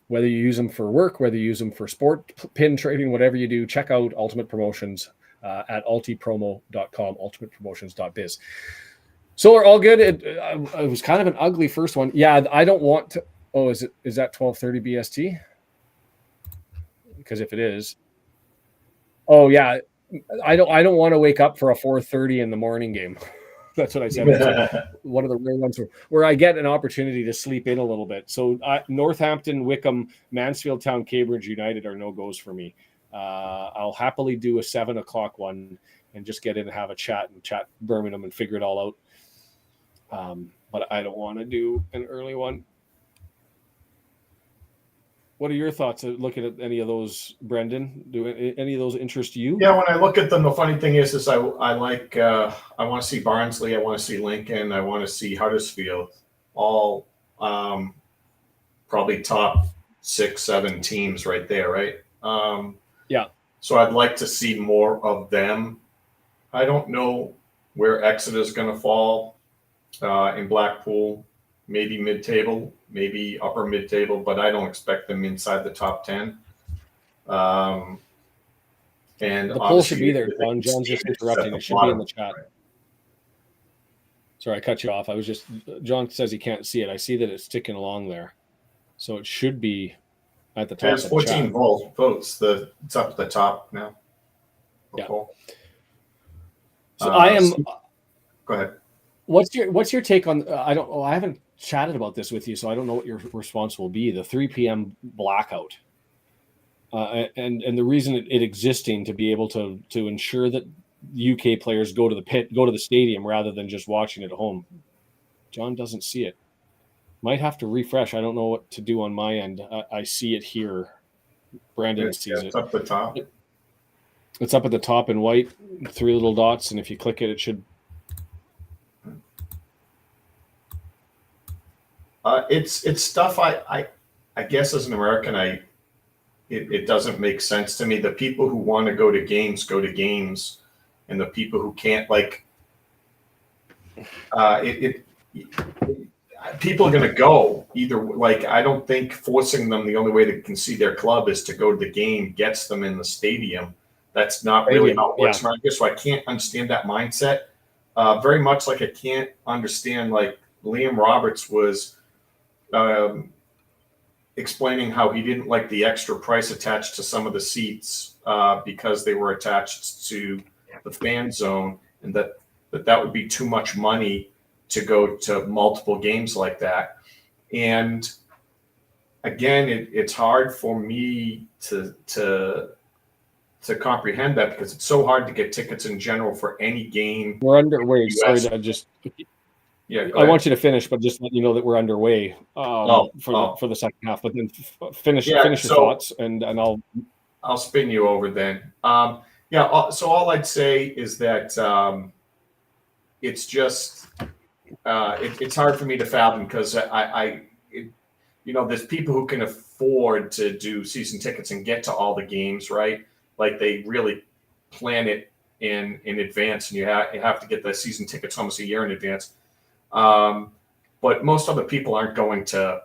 whether you use them for work, whether you use them for sport, pin trading, whatever you do, check out Ultimate Promotions at ultipromo.com, ultimatepromotions.biz. So we're all good. It was kind of an ugly first one. Yeah, I don't want to. Oh, is that 12:30 BST? Because if it is, oh yeah, I don't want to wake up for a 4:30 in the morning game. That's what I said. Like one of the rare ones where I get an opportunity to sleep in a little bit. So Northampton, Wickham, Mansfield Town, Cambridge United are no-goes for me. I'll happily do a 7:00 one and just get in and have a chat Birmingham and figure it all out. But I don't want to do an early one. What are your thoughts looking at any of those, Brendan? Do any of those interest you? Yeah, when I look at them, the funny thing is I like I want to see Barnsley, I want to see Lincoln, I want to see Huddersfield, all probably top 6-7 teams right there, right? Yeah. So I'd like to see more of them. I don't know where Exeter is going to fall in Blackpool. Maybe mid-table, maybe upper mid-table, but I don't expect them inside the top 10. And the poll should be there, John. John's just interrupting. It should be in the chat. Right. Sorry, I cut you off. John says he can't see it. I see that it's ticking along there. So it should be at the top. There's 14 votes. It's up at the top now. Yeah. Poll. So I am. Go ahead. What's your take on? I haven't chatted about this with you, so I don't know what your response will be. The 3 p.m. blackout, and the reason it existing to be able to ensure that UK players go to the stadium rather than just watching it at home. John doesn't see it. Might have to refresh. I don't know what to do on my end. I see it here. Brandon sees it. It's up the top. It's up at the top in white, 3 little dots, and if you click it, it should. It's stuff I guess as an American it doesn't make sense to me. The people who want to go to games, and the people who can't, like people are going to go either. Like, I don't think forcing them, the only way they can see their club is to go to the game, gets them in the stadium. That's not really how it works around here. So I can't understand that mindset. Very much like I can't understand, like Liam Roberts was explaining how he didn't like the extra price attached to some of the seats because they were attached to the fan zone, and that would be too much money to go to multiple games like that. And again, it's hard for me to comprehend that, because it's so hard to get tickets in general for any game. We're underway. Sorry to just. Yeah, I want you to finish, but just let you know that we're underway for the second half. But then finish your thoughts, and I'll spin you over then. So all I'd say is that it's just it's hard for me to fathom, because there's people who can afford to do season tickets and get to all the games, right? Like, they really plan it in advance, and you have to get the season tickets almost a year in advance. But most other people aren't going to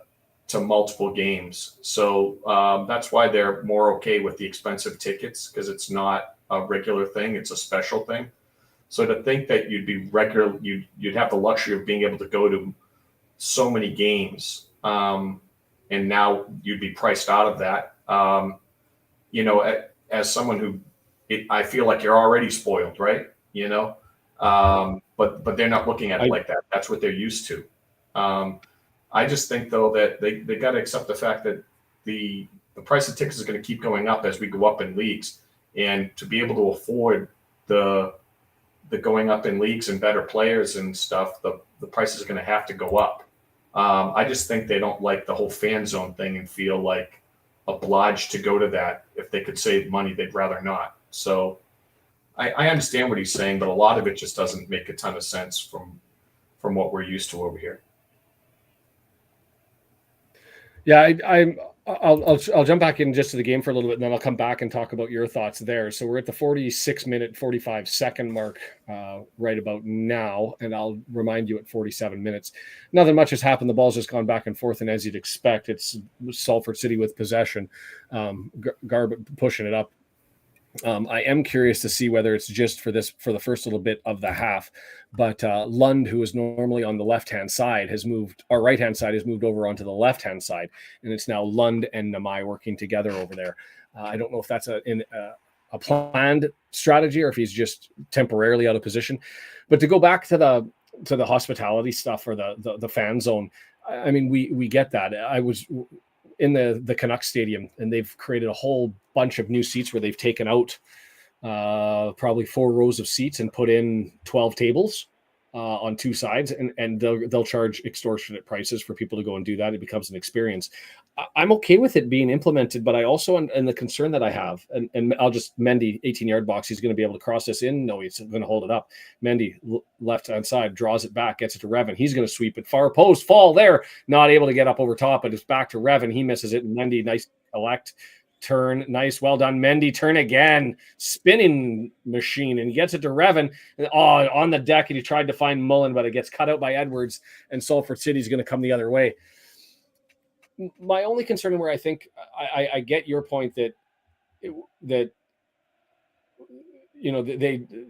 multiple games, so that's why they're more okay with the expensive tickets, because it's not a regular thing; it's a special thing. So to think that you'd have the luxury of being able to go to so many games, and now you'd be priced out of that. As someone who, I feel like you're already spoiled, right? But they're not looking at it like that. That's what they're used to. I just think, though, that they got to accept the fact that the price of tickets is going to keep going up as we go up in leagues, and to be able to afford the going up in leagues and better players and stuff, the price is going to have to go up. I just think they don't like the whole fan zone thing and feel like obliged to go to that. If they could save money, they'd rather not. So I understand what he's saying, but a lot of it just doesn't make a ton of sense from what we're used to over here. Yeah, I'll jump back in just to the game for a little bit, and then I'll come back and talk about your thoughts there. So we're at the 46-minute, 45-second mark right about now, and I'll remind you at 47 minutes. Nothing much has happened. The ball's just gone back and forth, and as you'd expect, it's Salford City with possession. Garb pushing it up. I am curious to see whether it's just for the first little bit of the half, but Lund, who is normally on the left-hand side, our right-hand side has moved over onto the left-hand side, and it's now Lund and Namai working together over there. I don't know if that's a planned strategy or if he's just temporarily out of position. But to go back to the hospitality stuff, or the fan zone, I mean, we get that. I was in the Canucks stadium, and they've created a whole bunch of new seats where they've taken out probably 4 rows of seats and put in 12 tables on 2 sides, and they'll charge extortionate prices for people to go and do that. It becomes an experience. I'm okay with it being implemented, but I also, and the concern that I have, and I'll just, Mendy, 18-yard box, he's going to be able to cross this in. No, he's going to hold it up. Mendy, left-hand side, draws it back, gets it to Revan. He's going to sweep it. Far post, Faal there, not able to get up over top, but it's back to Revan. He misses it, and Mendy, nice collect. Turn, nice, well done, Mendy. Turn again, spinning machine, and he gets it to Revan. On the deck, and he tried to find Mullin, but it gets cut out by Edwards, and Salford City's going to come the other way. My only concern, where I think I get your point that they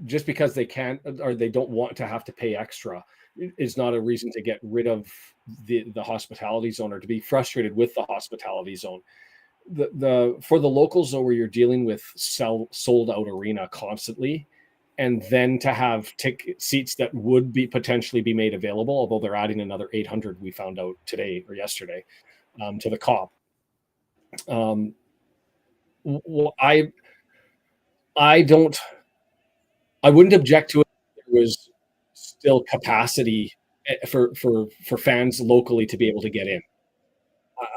just because they can't or they don't want to have to pay extra is not a reason to get rid of the hospitality zone or to be frustrated with the hospitality zone. For the locals, though, where you're dealing with sold out arena constantly, and then to have seats that would potentially be made available, although they're adding another 800, we found out today or yesterday, to the COP. I wouldn't object to it if there was still capacity for fans locally to be able to get in.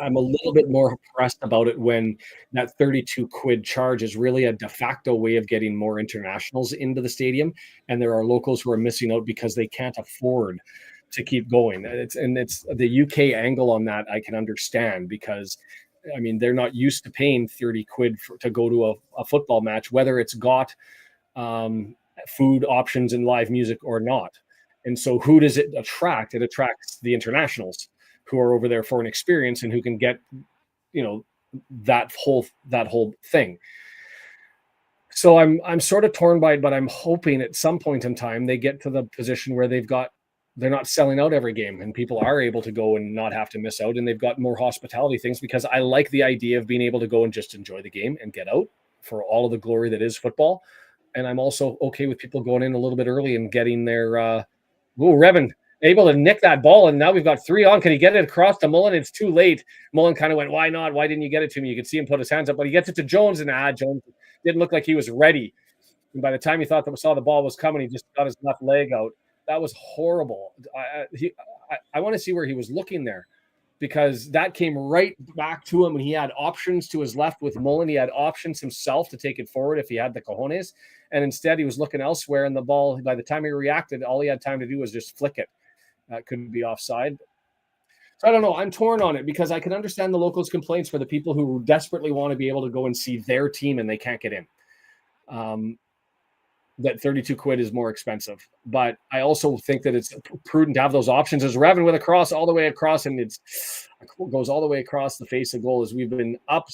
I'm a little bit more impressed about it when that 32 quid charge is really a de facto way of getting more internationals into the stadium, and there are locals who are missing out because they can't afford to keep going. It's the UK angle on that I can understand, because I mean, they're not used to paying 30 quid to go to a football match, whether it's got food options and live music or not. And so who does it attract? It attracts the internationals who are over there for an experience and who can get, that whole thing. So I'm sort of torn by it, but I'm hoping at some point in time they get to the position where they're not selling out every game and people are able to go and not have to miss out, and they've got more hospitality things, because I like the idea of being able to go and just enjoy the game and get out for all of the glory that is football. And I'm also okay with people going in a little bit early and getting their Revan able to nick that ball. And now we've got 3 on. Can he get it across to Mullin? It's too late. Mullin kind of went, why not? Why didn't you get it to me? You could see him put his hands up, but he gets it to Jones, and Jones didn't look like he was ready. And by the time he saw the ball was coming, he just got his left leg out. That was horrible. I want to see where he was looking there, because that came right back to him, and he had options to his left with Mullin. He had options himself to take it forward if he had the cojones, and instead he was looking elsewhere, and the ball, by the time he reacted, all he had time to do was just flick it. That couldn't be offside. So I don't know. I'm torn on it, because I can understand the locals' complaints for the people who desperately want to be able to go and see their team and they can't get in. That 32 quid is more expensive. But I also think that it's prudent to have those options. As Revan with a cross all the way across, and it goes all the way across the face of goal, as we've been up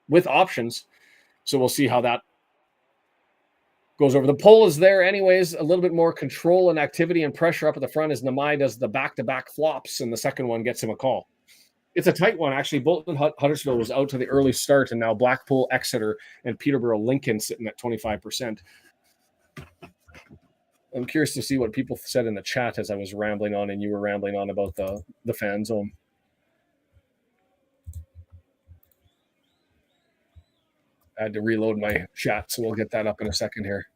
with options. So we'll see how that goes over. The pole is there anyways. A little bit more control and activity and pressure up at the front as Namai does the back-to-back flops, and the second one gets him a call. It's a tight one, actually. Bolton Huddersfield was out to the early start, and now Blackpool, Exeter, and Peterborough Lincoln sitting at 25%. I'm curious to see what people said in the chat as I was rambling on and you were rambling on about the fan zone. I had to reload my chat, so we'll get that up in a second here.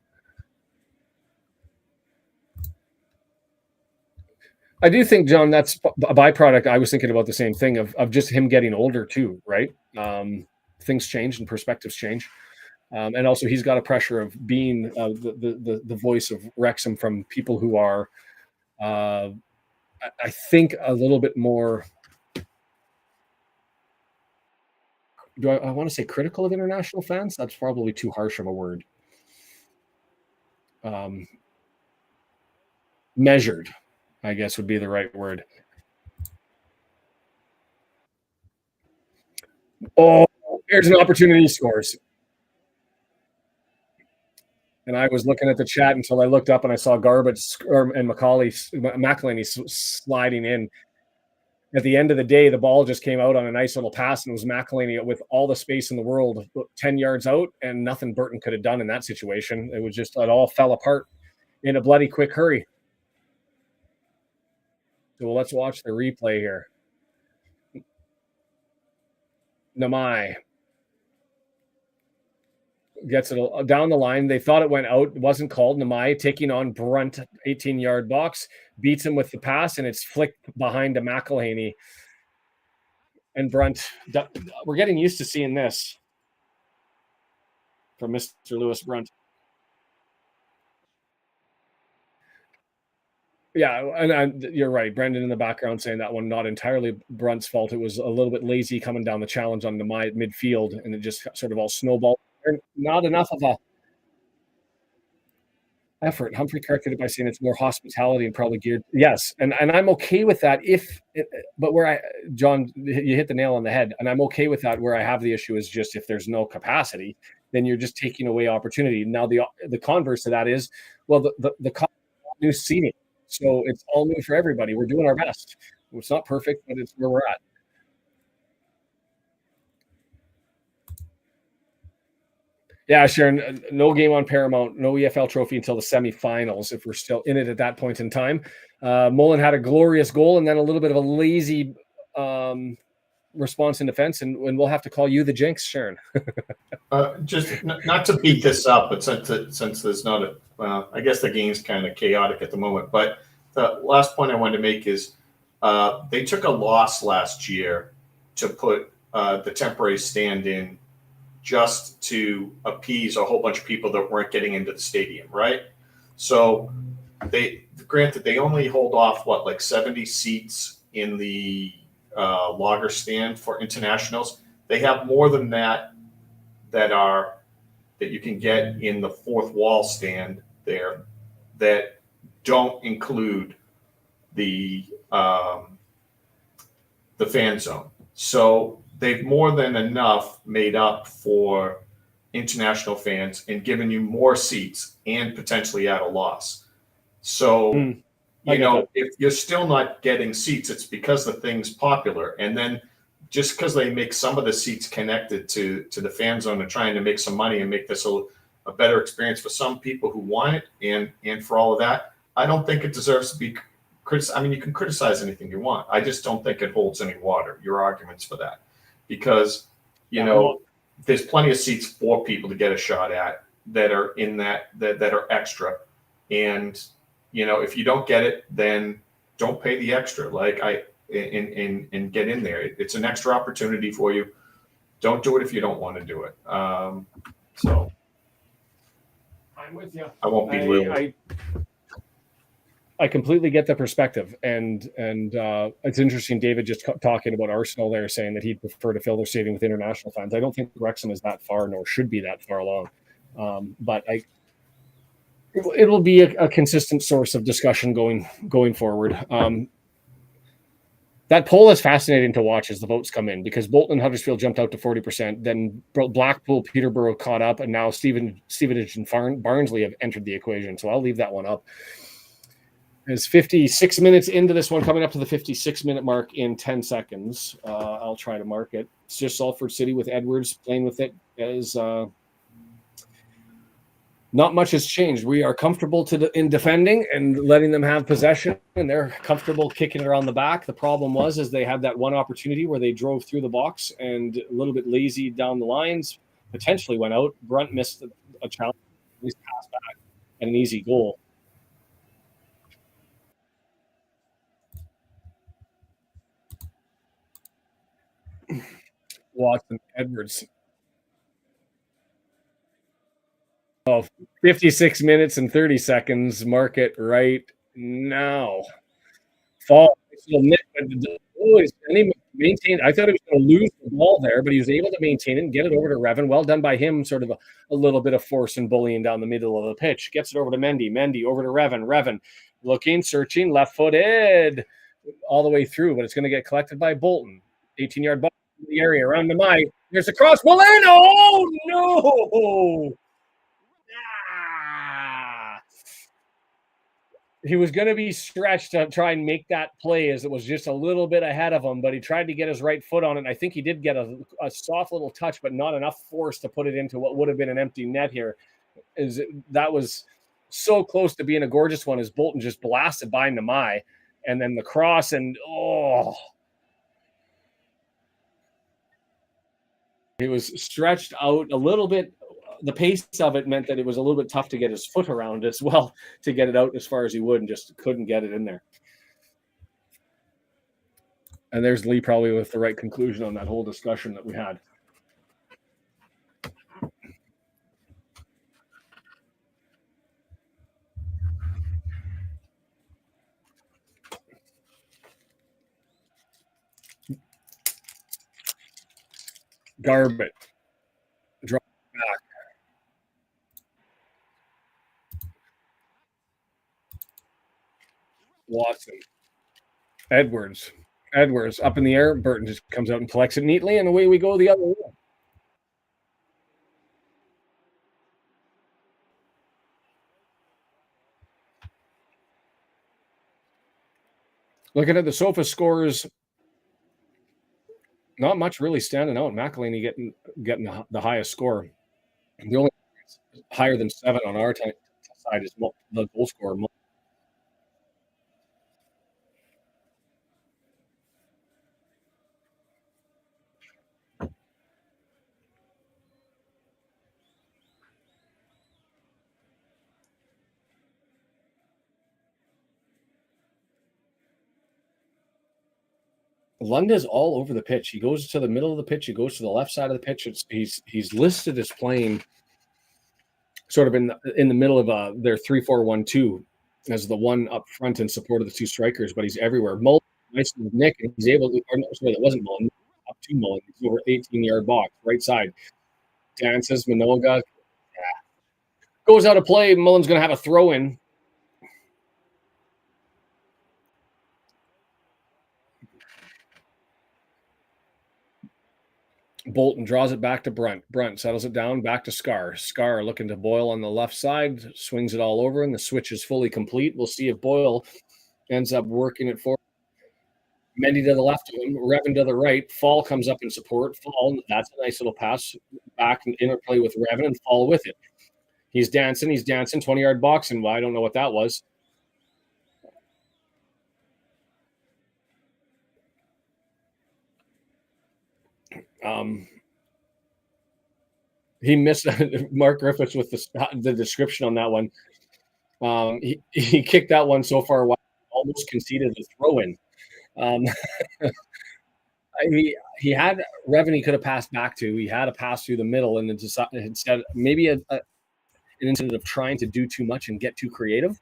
I do think, John, that's a byproduct. I was thinking about the same thing of just him getting older too, right? Things change and perspectives change. And also he's got a pressure of being the voice of Wrexham from people who are, I think, a little bit more, do I want to say critical of international fans? That's probably too harsh of a word. Measured, I guess, would be the right word. Oh, here's an opportunity, he scores. And I was looking at the chat until I looked up and I saw Garbage and McCauley sliding in. At the end of the day, the ball just came out on a nice little pass, and it was McElhaney with all the space in the world, 10 yards out, and nothing Burton could have done in that situation. It was just, it all fell apart in a bloody quick hurry. So let's watch the replay here. Namai gets it down the line. They thought it went out. It wasn't called. Namai taking on Brunt, 18-yard box, beats him with the pass, and it's flicked behind to McElhaney. And Brunt, we're getting used to seeing this from Mr. Lewis Brunt. Yeah, and you're right. Brendan in the background saying that one not entirely Brunt's fault. It was a little bit lazy coming down the challenge on Namai at midfield, and it just sort of all snowballed. Not enough of a effort. Humphrey corrected it by saying it's more hospitality and probably geared. Yes, and I'm okay with that. But where John, you hit the nail on the head, and I'm okay with that. Where I have the issue is just if there's no capacity, then you're just taking away opportunity. Now the converse to that is, well, the new seating, so it's all new for everybody. We're doing our best. It's not perfect, but it's where we're at. Yeah, Sharon, no game on Paramount, no EFL trophy until the semifinals, if we're still in it at that point in time. Mullin had a glorious goal and then a little bit of a lazy response in defense, and we'll have to call you the jinx, Sharon. Just not to beat this up, but since there's not I guess the game's kind of chaotic at the moment, but the last point I wanted to make is they took a loss last year to put the temporary stand in just to appease a whole bunch of people that weren't getting into the stadium, right? So granted, they only hold off, like 70 seats in the lager stand for internationals. They have more than that that you can get in the fourth wall stand there that don't include the fan zone. So they've more than enough made up for international fans and given you more seats and potentially at a loss. So, if you're still not getting seats, it's because the thing's popular. And then just because they make some of the seats connected to the fan zone and trying to make some money and make this a better experience for some people who want it, and for all of that, I don't think it deserves to be criticized. I mean, you can criticize anything you want. I just don't think it holds any water, your arguments for that, because, there's plenty of seats for people to get a shot at that are in that are extra. And, if you don't get it, then don't pay the extra. And get in there. It's an extra opportunity for you. Don't do it if you don't want to do it. So I'm with you. I won't be real. I completely get the perspective, and it's interesting. David just talking about Arsenal there, saying that he'd prefer to fill their stadium with international fans. I don't think Wrexham is that far, nor should be that far along. But it will be a consistent source of discussion going forward. That poll is fascinating to watch as the votes come in, because Bolton and Huddersfield jumped out to 40%. Then Blackpool, Peterborough caught up, and now Stevenage and Barnsley have entered the equation. So I'll leave that one up. There's 56 minutes into this one, coming up to the 56-minute mark in 10 seconds. I'll try to mark it. It's just Salford City with Edwards playing with it. As not much has changed. We are comfortable in defending and letting them have possession, and they're comfortable kicking it around the back. The problem is they had that one opportunity where they drove through the box and a little bit lazy down the lines, potentially went out. Brunt missed a challenge, at least pass back, and an easy goal. Watson, Edwards. 56 minutes and 30 seconds. Mark it right now. Faal. Maintained. I thought he was going to lose the ball there, but he was able to maintain it and get it over to Revan. Well done by him. Sort of a little bit of force and bullying down the middle of the pitch. Gets it over to Mendy. Mendy over to Revan. Revan looking, searching, left-footed all the way through, but it's going to get collected by Bolton. 18-yard ball in the area around Namai. There's a cross. Mullin. Oh, no. He was going to be stretched to try and make that play, as it was just a little bit ahead of him, but he tried to get his right foot on it. And I think he did get a soft little touch, but not enough force to put it into what would have been an empty net here. That was so close to being a gorgeous one, as Bolton just blasted by Namai. And then the cross, and he was stretched out a little bit. The pace of it meant that it was a little bit tough to get his foot around as well, to get it out as far as he would, and just couldn't get it in there. And there's Lee probably with the right conclusion on that whole discussion that we had. Garbage. Drop back. Watson. Edwards up in the air. Burton just comes out and collects it neatly, and away we go the other way. Looking at the sofa scores, not much really standing out. McElhaney getting the highest score. The only higher than 7 on our side is the goal scorer. Lunda's all over the pitch. He goes to the middle of the pitch. He goes to the left side of the pitch. He's listed as playing sort of in the middle of their 3-4-1-2 as the one up front in support of the two strikers, but he's everywhere. Mullin, nice with Nick, and he's able to. Sorry, that wasn't Mullin. Up to Mullin. He's over 18-yard box, right side. Dances, Minoga. Goes out of play. Mullin's going to have a throw in. Bolton draws it back to Brunt. Brunt settles it down, back to Scarr. Scarr looking to Boyle on the left side, swings it all over, and the switch is fully complete. We'll see if Boyle ends up working it forward. Mendy to the left of him, Revan to the right. Faal comes up in support. Faal, that's a nice little pass back and interplay with Revan, and Faal with it. He's dancing, 20-yard box, and I don't know what that was. He missed Mark Griffiths with the description on that one. He kicked that one so far wide, almost conceded the throw in. He had Revan he could have passed back to. He had a pass through the middle, and instead maybe an incident of trying to do too much and get too creative,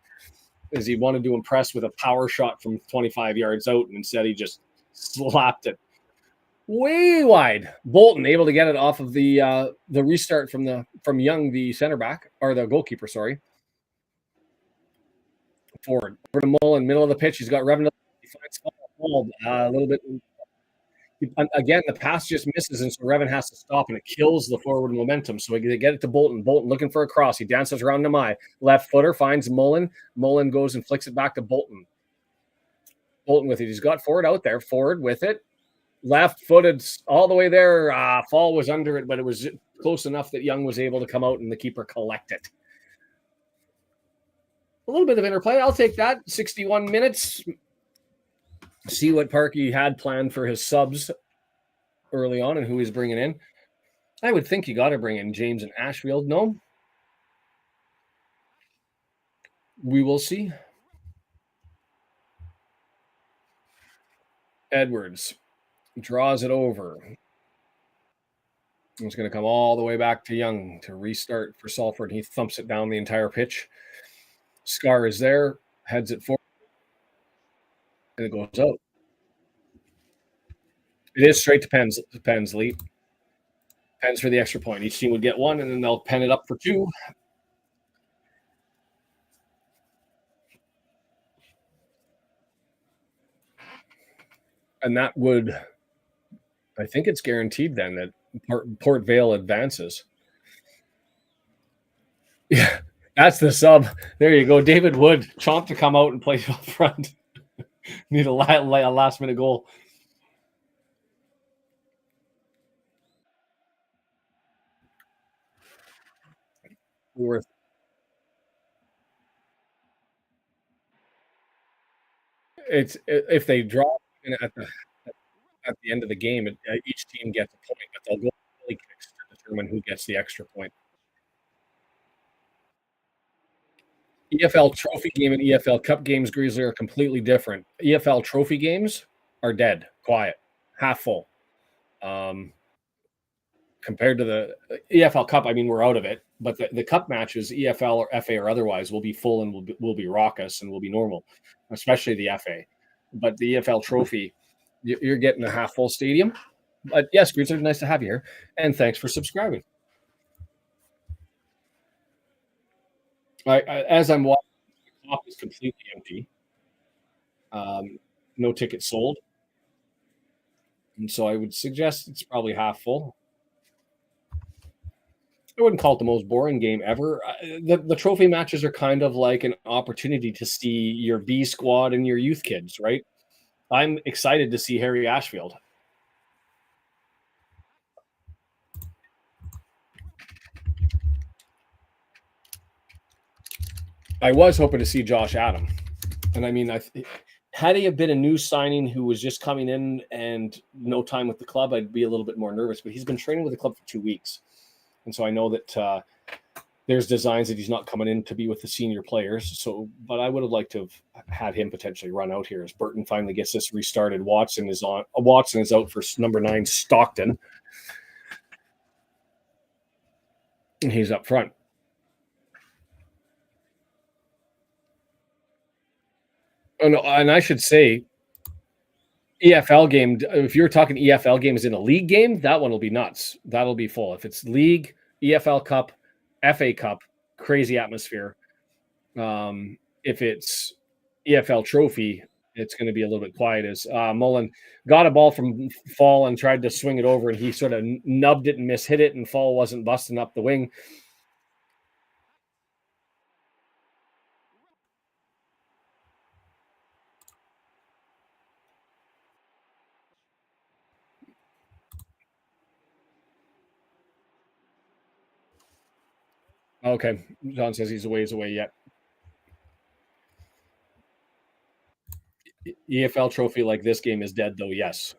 as he wanted to impress with a power shot from 25 yards out, and instead he just slapped it way wide. Bolton able to get it off of the restart from Young, the center back, or the goalkeeper, sorry. Forward over to Mullin, middle of the pitch. He's got Revan. He finds Faal a little bit. Again, the pass just misses, and so Revan has to stop, and it kills the forward momentum. So they get it to Bolton. Bolton looking for a cross. He dances around Namai. Left footer finds Mullin. Mullin goes and flicks it back to Bolton. Bolton with it. He's got forward out there. Forward with it. Left-footed all the way there. Faal was under it, but it was close enough that Young was able to come out and the keeper collect it. A little bit of interplay. I'll take that. 61 minutes. See what Parkey had planned for his subs early on and who he's bringing in. I would think you got to bring in James and Ashfield. No? We will see. Edwards draws it over. It's going to come all the way back to Young to restart for Salford. He thumps it down the entire pitch. Scarr is there, heads it forward, and it goes out. It is straight to Pensley. Pens for the extra point. Each team would get one, and then they'll pen it up for two. And that would, I think it's guaranteed then that Port Vale advances. Yeah, that's the sub. There you go. David Wood, chomp to come out and play up front. Need a last-minute goal. Worth. It's if they draw at the end of the game, each team gets a point, but they'll go really kicks to determine who gets the extra point. EFL trophy game and EFL Cup games, Grizzly, are completely different. EFL trophy games are dead, quiet, half full. Compared to the EFL Cup, I mean, we're out of it, but the Cup matches, EFL or FA or otherwise, will be full and will be raucous and will be normal, especially the FA. But the EFL trophy, you're getting a half full stadium. But yes, Grizzly, nice to have you here, and thanks for subscribing. As I'm watching, the top is completely empty. No tickets sold. And so I would suggest it's probably half full. I wouldn't call it the most boring game ever. The trophy matches are kind of like an opportunity to see your B squad and your youth kids, right? I'm excited to see Harry Ashfield. I was hoping to see Josh Adam. And I mean, had he have been a new signing who was just coming in and no time with the club, I'd be a little bit more nervous. But he's been training with the club for 2 weeks. And so I know that there's designs that he's not coming in to be with the senior players. So, but I would have liked to have had him potentially run out here as Burton finally gets this restarted. Watson is out for number 9, Stockton. And he's up front. Oh, no, and I should say, EFL game, if you're talking EFL games in a league game, that one will be nuts. That'll be full. If it's league, EFL Cup, FA Cup, crazy atmosphere. If it's EFL trophy, it's going to be a little bit quiet. As Mullin got a ball from Faal and tried to swing it over, and he sort of nubbed it and mishit it, and Faal wasn't busting up the wing. Okay. John says he's a ways away yet. EFL trophy like this game is dead, though. Yes.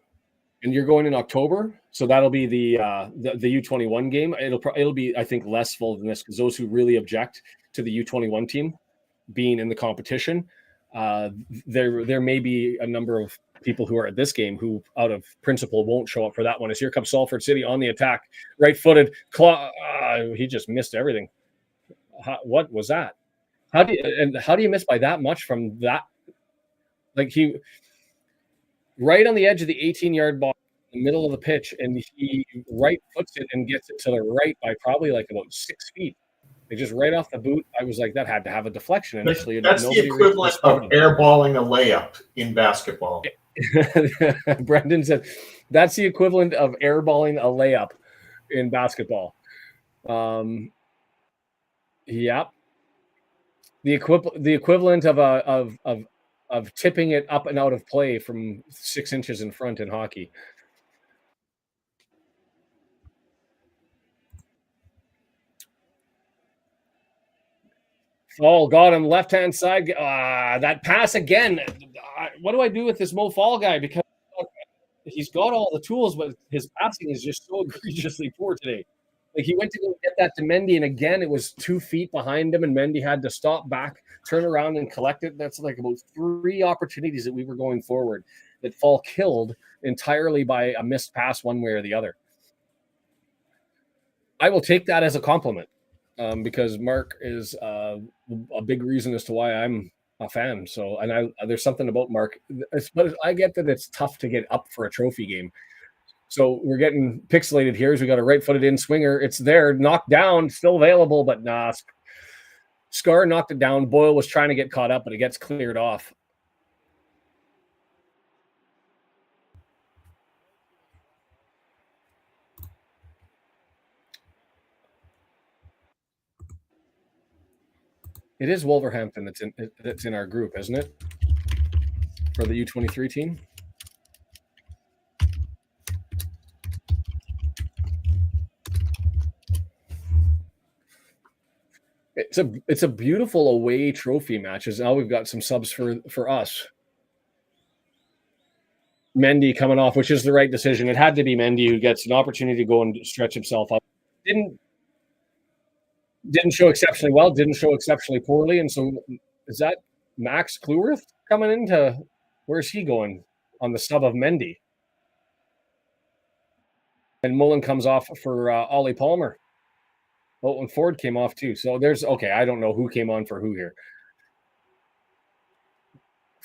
And you're going in October, so that'll be the U21 game. It'll be, I think, less full than this because those who really object to the U21 team being in the competition, there may be a number of people who are at this game who, out of principle, won't show up for that one. As here comes Salford City on the attack, right-footed. He just missed everything. What was that? How do you miss by that much from that? Like he. Right on the edge of the 18-yard box, in the middle of the pitch, and he right foots it and gets it to the right by probably like about 6 feet. Like just right off the boot, I was like, that had to have a deflection initially. That's the equivalent of airballing a layup in basketball. Brendan said, that's the equivalent of airballing a layup in basketball. Yep. The equivalent of tipping it up and out of play from 6 inches in front in hockey. Faal got him left-hand side. That pass again. What do I do with this Mo Faal guy? Because he's got all the tools, but his passing is just so egregiously poor today. Like he went to go get that to Mendy, and again, it was 2 feet behind him, and Mendy had to stop back, turn around, and collect it. That's like about 3 opportunities that we were going forward that Faal killed entirely by a missed pass one way or the other. I will take that as a compliment because Mark is a big reason as to why I'm a fan. So, and there's something about Mark, but I get that it's tough to get up for a trophy game. So we're getting pixelated here as we got a right-footed in swinger. It's there, knocked down, still available, but nah. Scarr knocked it down. Boyle was trying to get caught up, but it gets cleared off. It is Wolverhampton that's in our group, isn't it? For the U23 team. It's a beautiful away trophy match. Now we've got some subs for us. Mendy coming off, which is the right decision. It had to be Mendy who gets an opportunity to go and stretch himself up. Didn't show exceptionally well, didn't show exceptionally poorly. And so is that Max Kluwerth coming into where's he going on the sub of Mendy? And Mullin comes off for Ollie Palmer. Oh, and Ford came off too. So I don't know who came on for who here.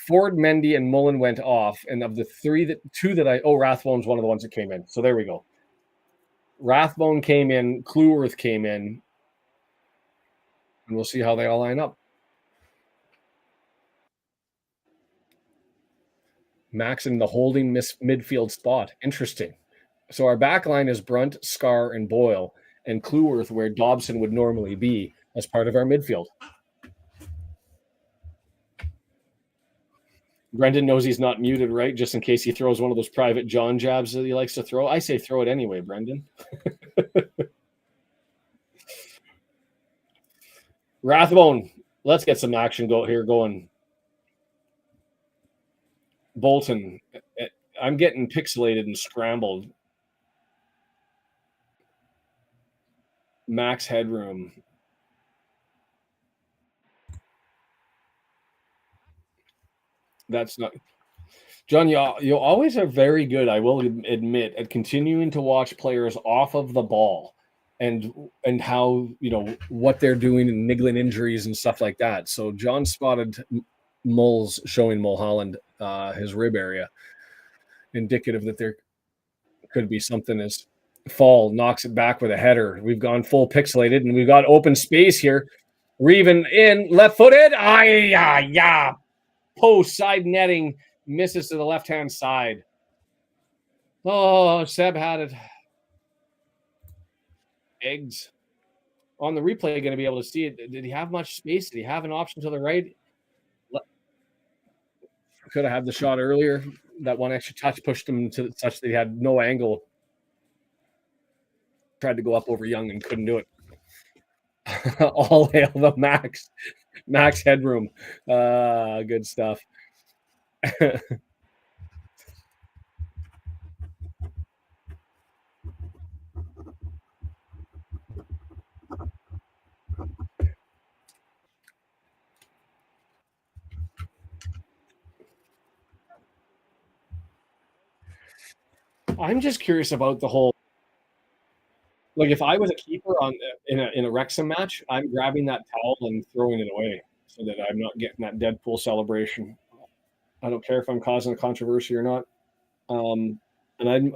Ford, Mendy, and Mullin went off. And of the Rathbone's one of the ones that came in. So there we go. Rathbone came in, Kluwerth came in. And we'll see how they all line up. Max in the holding midfield spot. Interesting. So our back line is Brunt, Scarr, and Boyle, and Kluwerth where Dobson would normally be as part of our midfield. Brendan knows he's not muted, right? Just in case he throws one of those private John jabs that he likes to throw. I say throw it anyway, Brendan. Rathbone, let's get some action going. Bolton, I'm getting pixelated and scrambled. Max headroom. That's not John. You always are very good, I will admit, at continuing to watch players off of the ball and how what they're doing and niggling injuries and stuff like that. So John spotted moles showing Mulholland his rib area, indicative that there could be something. As Faal knocks it back with a header. We've gone full pixelated and we've got open space here. Reven in, left-footed. Post side netting, misses to the left-hand side. Oh, Seb had it. Eggs. On the replay, going to be able to see it. Did he have much space? Did he have an option to the right? Could have had the shot earlier. That one extra touch pushed him to such that he had no angle. Tried to go up over Young and couldn't do it. All hail the Max Headroom. Good stuff. I'm just curious about the whole. Like, if I was a keeper in a Wrexham match, I'm grabbing that towel and throwing it away so that I'm not getting that Deadpool celebration. I don't care if I'm causing a controversy or not. And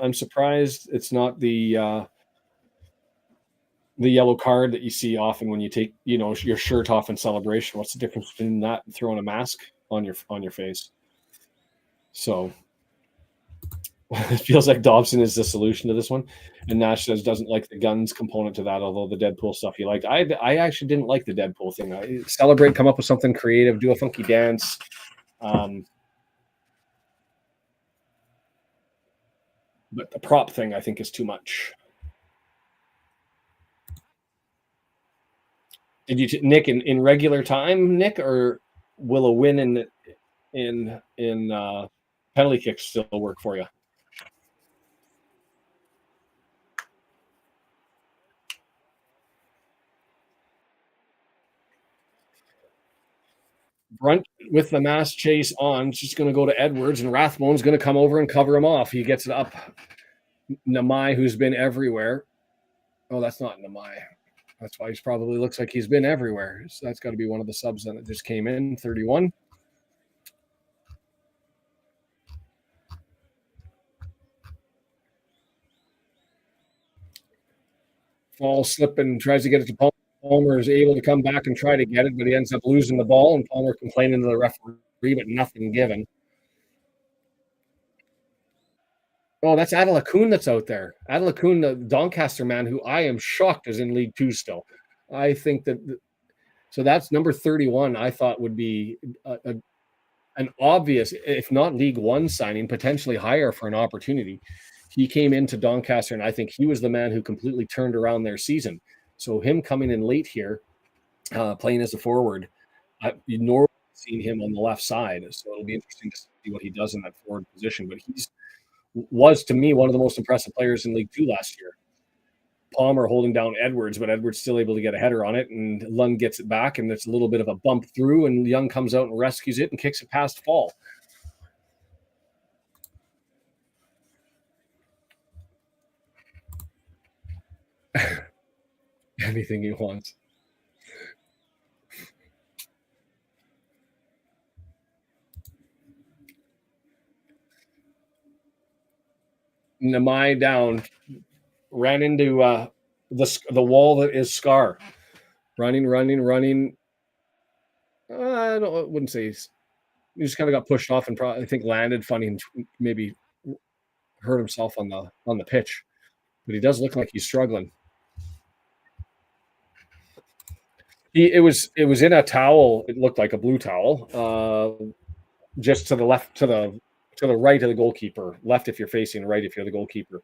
I'm surprised it's not the yellow card that you see often when you take your shirt off in celebration. What's the difference between that and throwing a mask on your face? So it feels like Dobson is the solution to this one. And Nash says doesn't like the guns component to that, although the Deadpool stuff he liked. I actually didn't like the Deadpool thing. Celebrate, come up with something creative, do a funky dance. But the prop thing, I think, is too much. Did you, Nick, in regular time, Nick, or will a win in penalty kicks still work for you? Brunt with the mass chase on, just going to go to Edwards, and Rathbone's going to come over and cover him off. He gets it up. Namai, who's been everywhere. Oh, that's not Namai. That's why he's probably looks like he's been everywhere. So that's got to be one of the subs that just came in, 31. Faal slipping, tries to get it to Palmer. Palmer is able to come back and try to get it, but he ends up losing the ball, and Palmer complaining to the referee, but nothing given. Oh, that's Adelakun that's out there. Adelakun, the Doncaster man, who I am shocked is in League Two still. I think that so that's number 31. I thought would be an obvious, if not League One signing, potentially higher for an opportunity. He came into Doncaster, and I think he was the man who completely turned around their season. So him coming in late here, playing as a forward, you'd normally seen him on the left side. So it'll be interesting to see what he does in that forward position. But was to me one of the most impressive players in League Two last year. Palmer holding down Edwards, but Edwards still able to get a header on it, and Lund gets it back, and it's a little bit of a bump through, and Young comes out and rescues it and kicks it past Faal. Anything he wants. Namai down, ran into the wall that is Scarr. Running. I wouldn't say he just kind of got pushed off and probably, I think, landed funny and maybe hurt himself on the pitch. But he does look like he's struggling. It was in a towel. It looked like a blue towel, just to the left, to the right of the goalkeeper. Left if you're facing, right if you're the goalkeeper.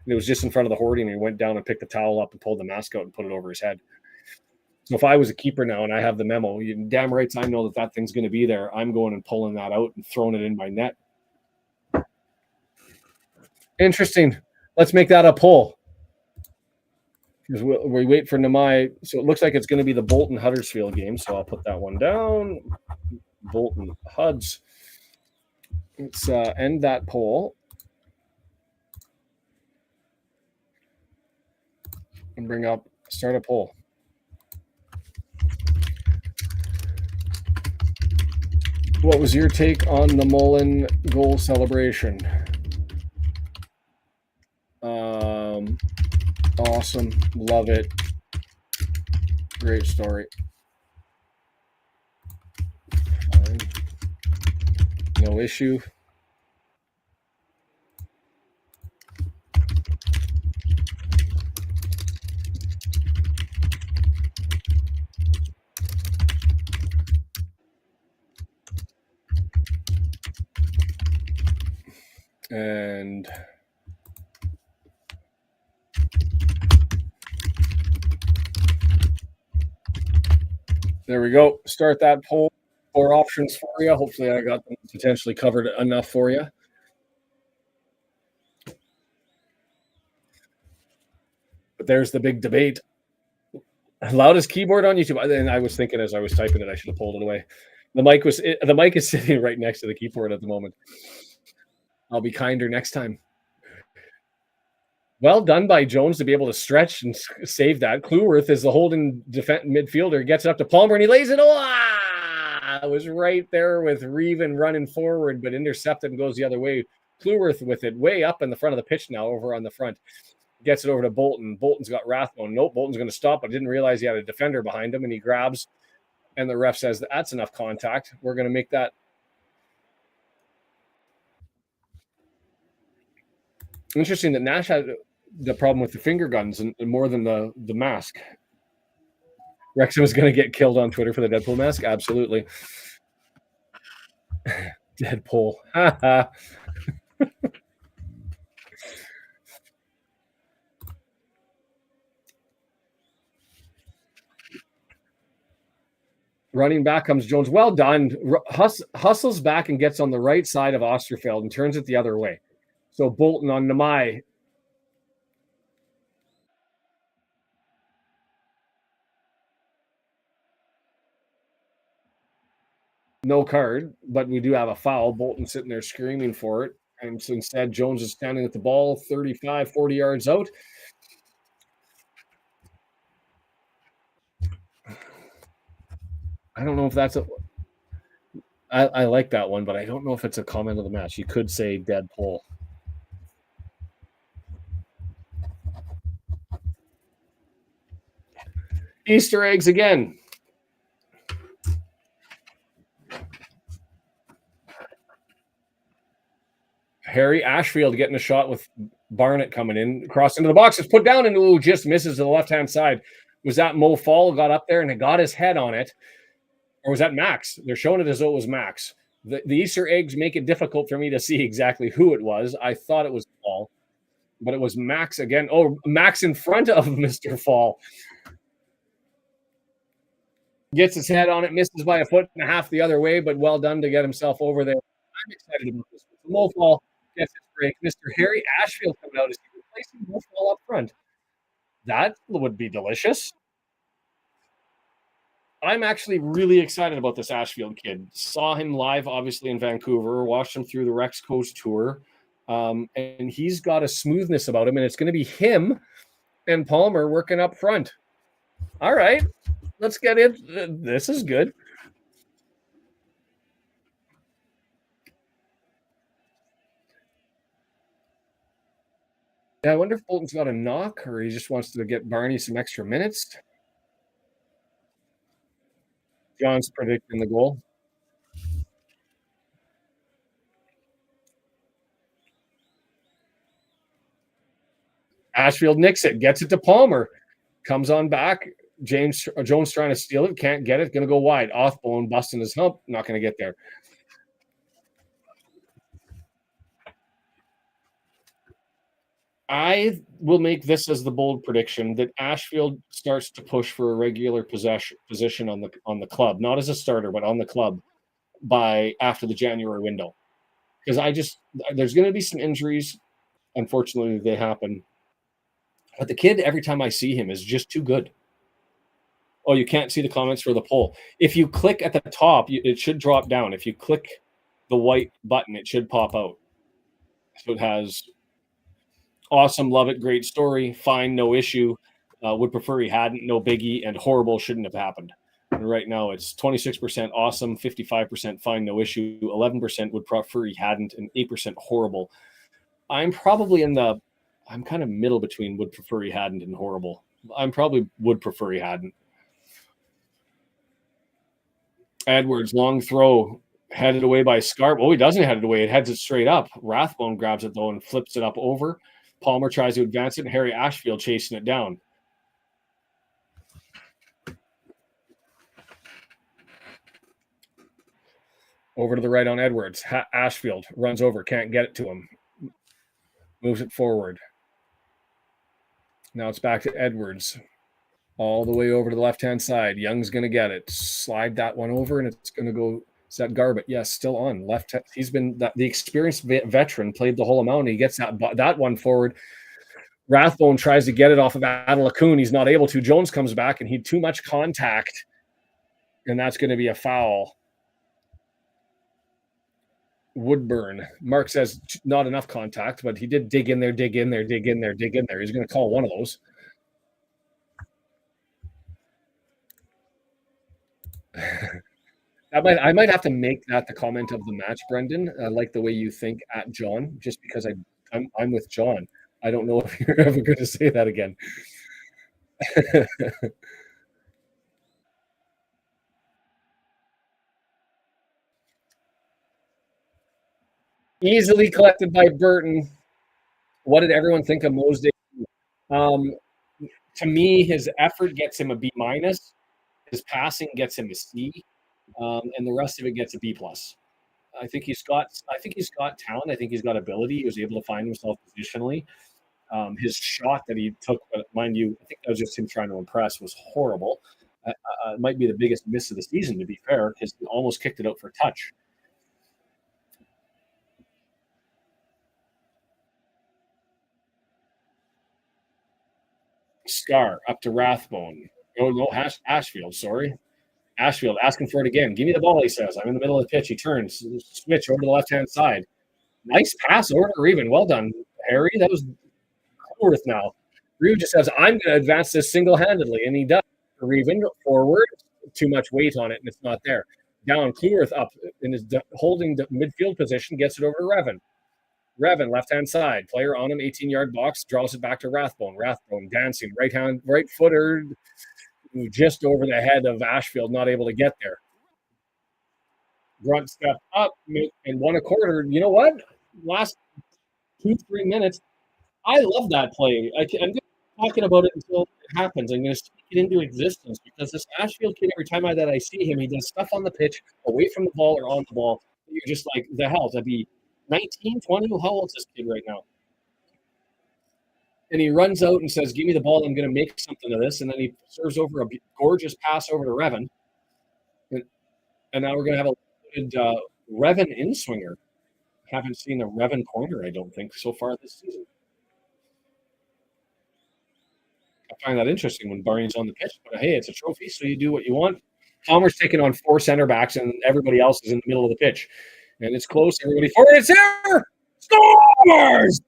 And it was just in front of the hoarding, and he went down and picked the towel up and pulled the mask out and put it over his head. So if I was a keeper now and I have the memo, damn rights I know that thing's going to be there. I'm going and pulling that out and throwing it in my net. Interesting. Let's make that a poll. Because we wait for Namai. So it looks like it's going to be the Bolton Huddersfield game. So I'll put that one down. Bolton Huds. Let's end that poll. And start a poll. What was your take on the Mullin goal celebration? Awesome. Love it. Great story. Fine. No issue. And There we go. Start that poll. 4 options for you. Hopefully, I got them potentially covered enough for you. But there's the big debate. Loudest keyboard on YouTube. And I was thinking as I was typing it, I should have pulled it away. The mic is sitting right next to the keyboard at the moment. I'll be kinder next time. Well done by Jones to be able to stretch and save that. Cleworth is the holding midfielder, gets it up to Palmer, and he lays it. It was right there with Reven running forward, but intercepted and goes the other way. Cleworth with it way up in the front of the pitch now, over on the front. Gets it over to Bolton. Bolton's got Rathbone. Nope, Bolton's going to stop, but didn't realize he had a defender behind him, and he grabs, and the ref says, that's enough contact. We're going to make that. Interesting that Nash had the problem with the finger guns and more than the mask. Wrexham is going to get killed on Twitter for the Deadpool mask. Absolutely. Deadpool. Running back comes Jones. Well done. Hustles back and gets on the right side of Osterfeld and turns it the other way. So Bolton on Namai. No card, but we do have a foul. Bolton sitting there screaming for it. And so instead, Jones is standing at the ball 35, 40 yards out. I don't know if that's I like that one, but I don't know if it's a comment of the match. You could say dead poll. Easter eggs again. Harry Ashfield getting a shot with Barnett coming in, crossed into the box. It's put down and just misses to the left-hand side. Was that Mo Faal got up there and it got his head on it? Or was that Max? They're showing it as though it was Max. The Easter eggs make it difficult for me to see exactly who it was. I thought it was Faal, but it was Max again. Oh, Max in front of Mr. Faal. Gets his head on it, misses by a foot and a half the other way, but well done to get himself over there. I'm excited about this. Mo Faal gets his break. Mr. Harry Ashfield coming out. Is he replacing Mo Faal up front? That would be delicious. I'm actually really excited about this Ashfield kid. Saw him live, obviously, in Vancouver. Watched him through the Racecourse tour. And he's got a smoothness about him, and it's going to be him and Palmer working up front. All right, let's get it. This is good. Yeah, I wonder if Bolton's got a knock or he just wants to get Barney some extra minutes. John's predicting the goal. Ashfield nicks it, gets it to Palmer. Comes on back. Jones trying to steal it. Can't get it. Going to go wide. Othbone busting his hump. Not going to get there. I will make this as the bold prediction that Ashfield starts to push for a regular position on the club, not as a starter, but on the club by after the January window. Because there's going to be some injuries. Unfortunately, they happen. But the kid, every time I see him, is just too good. Oh, you can't see the comments for the poll. If you click at the top, it should drop down. If you click the white button, it should pop out. So it has awesome, love it, great story, fine, no issue, would prefer he hadn't, no biggie, and horrible, shouldn't have happened. And right now it's 26% awesome, 55% fine, no issue, 11% would prefer he hadn't, and 8% horrible. I'm probably I'm kind of middle between would prefer he hadn't and horrible. I'm probably would prefer he hadn't. Edwards, long throw, headed away by Scarr. Oh, he doesn't head it away. It heads it straight up. Rathbone grabs it, though, and flips it up over. Palmer tries to advance it, and Harry Ashfield chasing it down. Over to the right on Edwards. Ashfield runs over, can't get it to him. Moves it forward. Now it's back to Edwards. all the way over to the left-hand side. Young's going to get it. Slide that one over, and it's going to go. Is that Garbett? Yes, still on left. He's been the experienced veteran, played the whole amount. He gets that one forward. Rathbone tries to get it off of Adelacoon. He's not able to. Jones comes back, and he too much contact, and that's going to be a foul. Woodburn. Mark says not enough contact, but he did dig in there. He's going to call one of those. I might have to make that the comment of the match, Brendan. I like the way you think at John, just because I'm with John. I don't know if you're ever going to say that again. Easily collected by Burton. What did everyone think of Mosday? To me, his effort gets him a B-. His passing gets him a C. And the rest of it gets a B+. I think he's got talent. I think he's got ability. He was able to find himself positionally. His shot that he took, mind you, I think that was just him trying to impress, was horrible. It might be the biggest miss of the season, to be fair, because he almost kicked it out for touch. Scarr up to Rathbone. Oh, no, Ashfield, sorry. Ashfield asking for it again. Give me the ball, he says. I'm in the middle of the pitch. He turns, switch over to the left-hand side. Nice pass over to Reven. Well done, Harry. That was Cleworth now. Reven just says, I'm going to advance this single-handedly, and he does. Reven forward, too much weight on it, and it's not there. Down, Cleworth up in his holding the midfield position, gets it over to Reven. Reven, left-hand side. Player on him, 18-yard box, draws it back to Rathbone. Rathbone dancing, right-footer, just over the head of Ashfield, not able to get there. Brunt stepped up and won a quarter. You know what? Last 2-3 minutes, I love that play. I'm going to be talking about it until it happens. I'm going to speak it into existence because this Ashfield kid, every time I see him, he does stuff on the pitch, away from the ball or on the ball. You're just like, the hell, to be 19, 20? How old is this kid right now? And he runs out and says, give me the ball. I'm going to make something of this. And then he serves over a gorgeous pass over to Reven. And now we're going to have a good Reven in-swinger. Haven't seen a Reven corner, I don't think, so far this season. I find that interesting when Barney's on the pitch. But, hey, it's a trophy, so you do what you want. Palmer's taking on 4 center backs, and everybody else is in the middle of the pitch. And it's close. Everybody forward. It's there! Scores!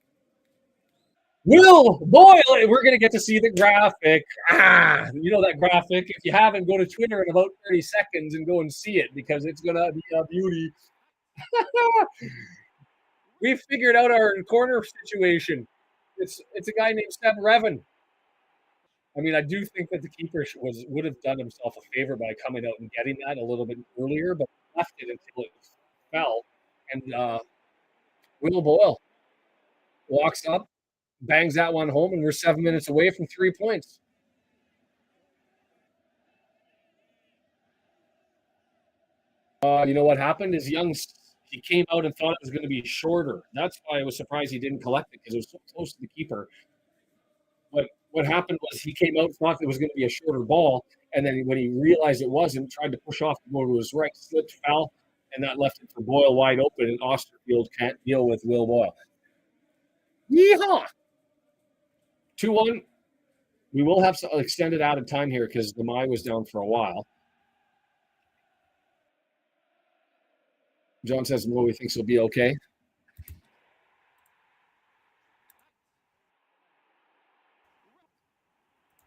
Will Boyle, we're going to get to see the graphic. You know that graphic. If you haven't, go to Twitter in about 30 seconds and go and see it because it's going to be a beauty. We've figured out our corner situation. It's a guy named Seb Reven. I mean, I do think that the keeper would have done himself a favor by coming out and getting that a little bit earlier, but left it until it fell. And Will Boyle walks up, bangs that one home, and we're 7 minutes away from 3 points. You know what happened is he came out and thought it was going to be shorter. That's why I was surprised he didn't collect it because it was so close to the keeper. But what happened was he came out, thought it was going to be a shorter ball, and then when he realized it wasn't, tried to push off to go to his right, slipped, fell, and that left it for Boyle wide open, and Osterfield can't deal with Will Boyle. Yeehaw! 2-1. We will have some extended added time here because Demai was down for a while. John says, no, he thinks he'll be okay.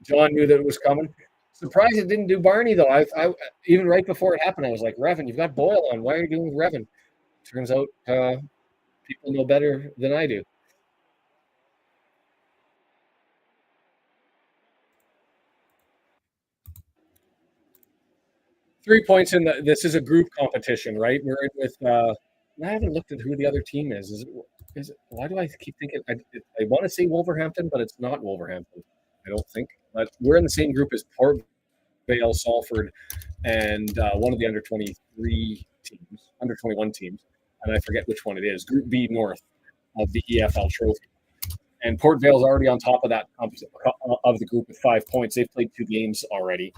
John knew that it was coming. Surprised it didn't do Barney, though. I even right before it happened, I was like, Reven, you've got Boyle on. Why are you doing Reven? Turns out people know better than I do. Three points in this is a group competition, right? We're in with I haven't looked at who the other team is. Is it why do I keep thinking I want to say Wolverhampton, but it's not Wolverhampton, I don't think. But we're in the same group as Port Vale, Salford, and one of the under 23 teams, under 21 teams, and I forget which one it is. Group B North of the EFL Trophy. And Port Vale's already on top of that of the group with 5 points. They've played 2 games already.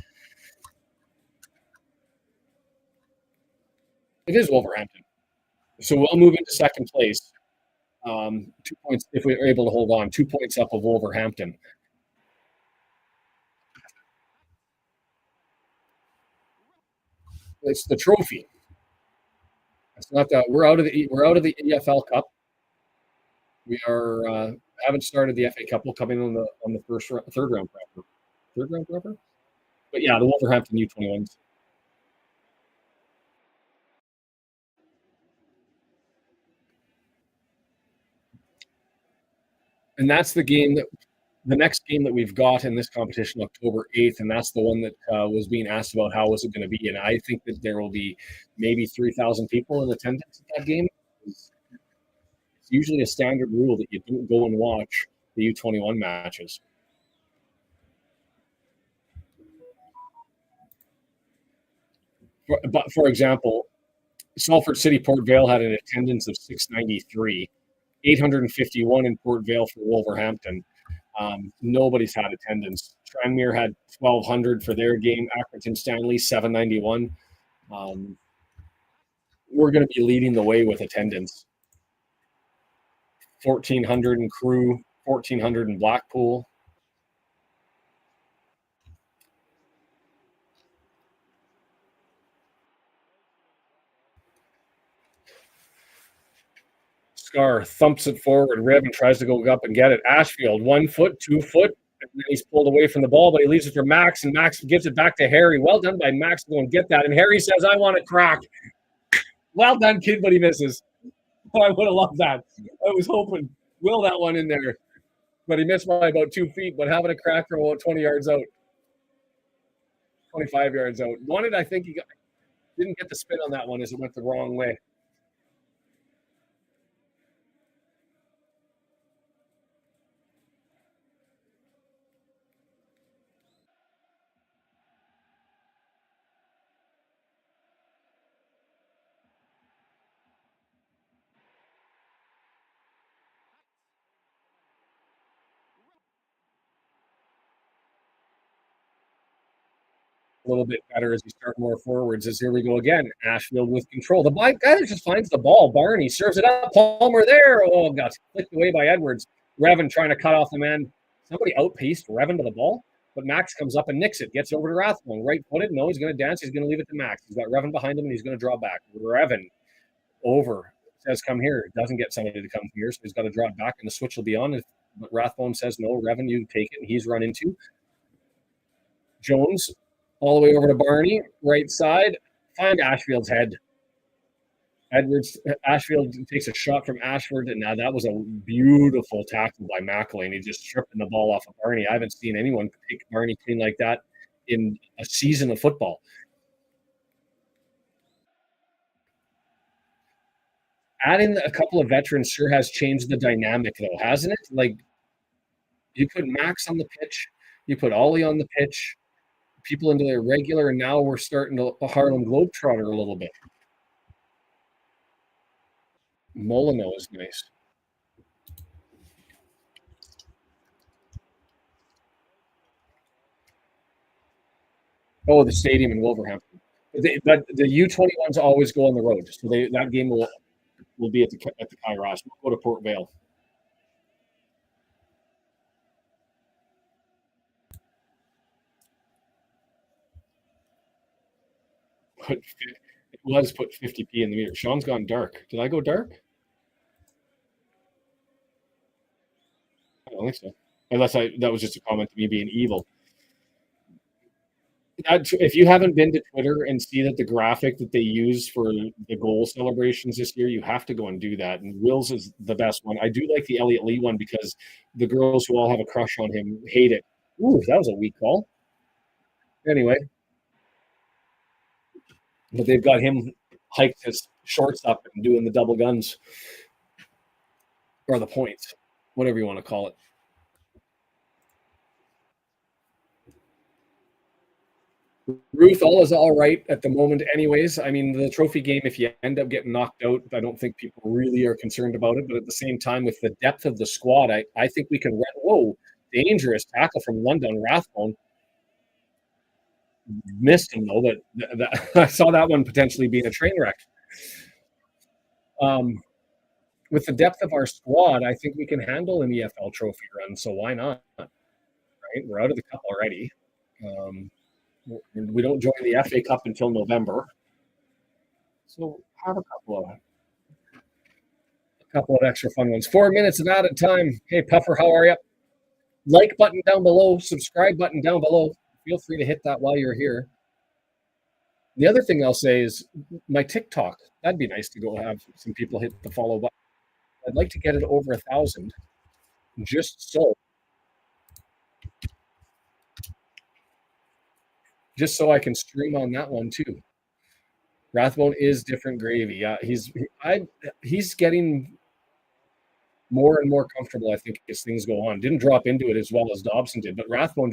It is Wolverhampton. So we'll move into second place. 2 points if we're able to hold on. 2 points up of Wolverhampton. It's the trophy. It's not that we're out of the EFL Cup. We are haven't started the FA Cup. We'll come in on the third round proper. Third round proper? But yeah, the Wolverhampton U21s. And that's the next game that we've got in this competition, October 8th, and that's the one that was being asked about how was it going to be. And I think that there will be maybe 3,000 people in attendance at that game. It's usually a standard rule that you don't go and watch the U21 matches. But for example, Salford City Port Vale had an attendance of 693, 851 in Port Vale for Wolverhampton. Nobody's had attendance. Tranmere had 1,200 for their game. Accrington Stanley 791. We're going to be leading the way with attendance. 1,400 in Crewe, 1,400 in Blackpool. Scarr thumps it forward. Revan tries to go up and get it. Ashfield, 1 foot, 2 foot, and then he's pulled away from the ball, but he leaves it for Max, and Max gives it back to Harry. Well done by Max to go and get that. And Harry says, I want it cracked. Well done, kid, but he misses. Oh, I would have loved that. I was hoping Will that one in there, but he missed by about 2 feet, but having a crack from about 20 yards out. 25 yards out. Wanted, I think didn't get the spin on that one as it went the wrong way. A little bit better as we start more forwards. As here we go again. Ashfield with control. The guy that just finds the ball. Barney serves it up. Palmer there. Oh, got flicked away by Edwards. Revan trying to cut off the man. Somebody outpaced Revan to the ball, but Max comes up and nicks it. Gets over to Rathbone. Right footed. No, he's going to dance. He's going to leave it to Max. He's got Revan behind him, and he's going to draw back. Revan over. Says come here. Doesn't get somebody to come here, so he's got to draw it back, and the switch will be on. But Rathbone says no. Revan, you take it, and he's run into Jones. All the way over to Barney, right side. Find Ashfield's head. Ashfield takes a shot from Ashford, and now that was a beautiful tackle by McElwain. He just stripping the ball off of Barney. I haven't seen anyone take Barney clean like that in a season of football. Adding a couple of veterans sure has changed the dynamic, though, hasn't it? Like, you put Max on the pitch, you put Ollie on the pitch, people into their regular, and now we're starting to Harlem Globetrotter a little bit. Mullin is nice. Oh, the stadium in Wolverhampton. But the U21s always go on the road, so that game will be at the Kairos. We'll go to Port Vale. It was put 50p in the meter. Sean's gone dark. Did I go dark? I don't think so. Unless that was just a comment to me being evil. If you haven't been to Twitter and see that the graphic that they use for the goal celebrations this year, you have to go and do that. And Will's is the best one. I do like the Elliot Lee one because the girls who all have a crush on him hate it. Ooh, that was a weak call. Anyway. But they've got him hiked his shorts up and doing the double guns. Or the points. Whatever you want to call it. Ruth, all is all right at the moment anyways. I mean, the trophy game, if you end up getting knocked out, I don't think people really are concerned about it. But at the same time, with the depth of the squad, I think we can whoa, dangerous tackle from London. Rathbone missed him, though. But I saw that one potentially being a train wreck. With the depth of our squad, I think we can handle an EFL trophy run. So why not? Right? We're out of the cup already. We don't join the FA Cup until November. So have a couple of extra fun ones. 4 minutes of added time. Hey, Puffer, how are you? Like button down below. Subscribe button down below. Feel free to hit that while you're here. The other thing I'll say is my TikTok. That'd be nice to go have some people hit the follow button. I'd like to get it over 1,000. Just so I can stream on that one too. Rathbone is different gravy. Yeah, he's getting more and more comfortable, I think, as things go on. Didn't drop into it as well as Dobson did, but Rathbone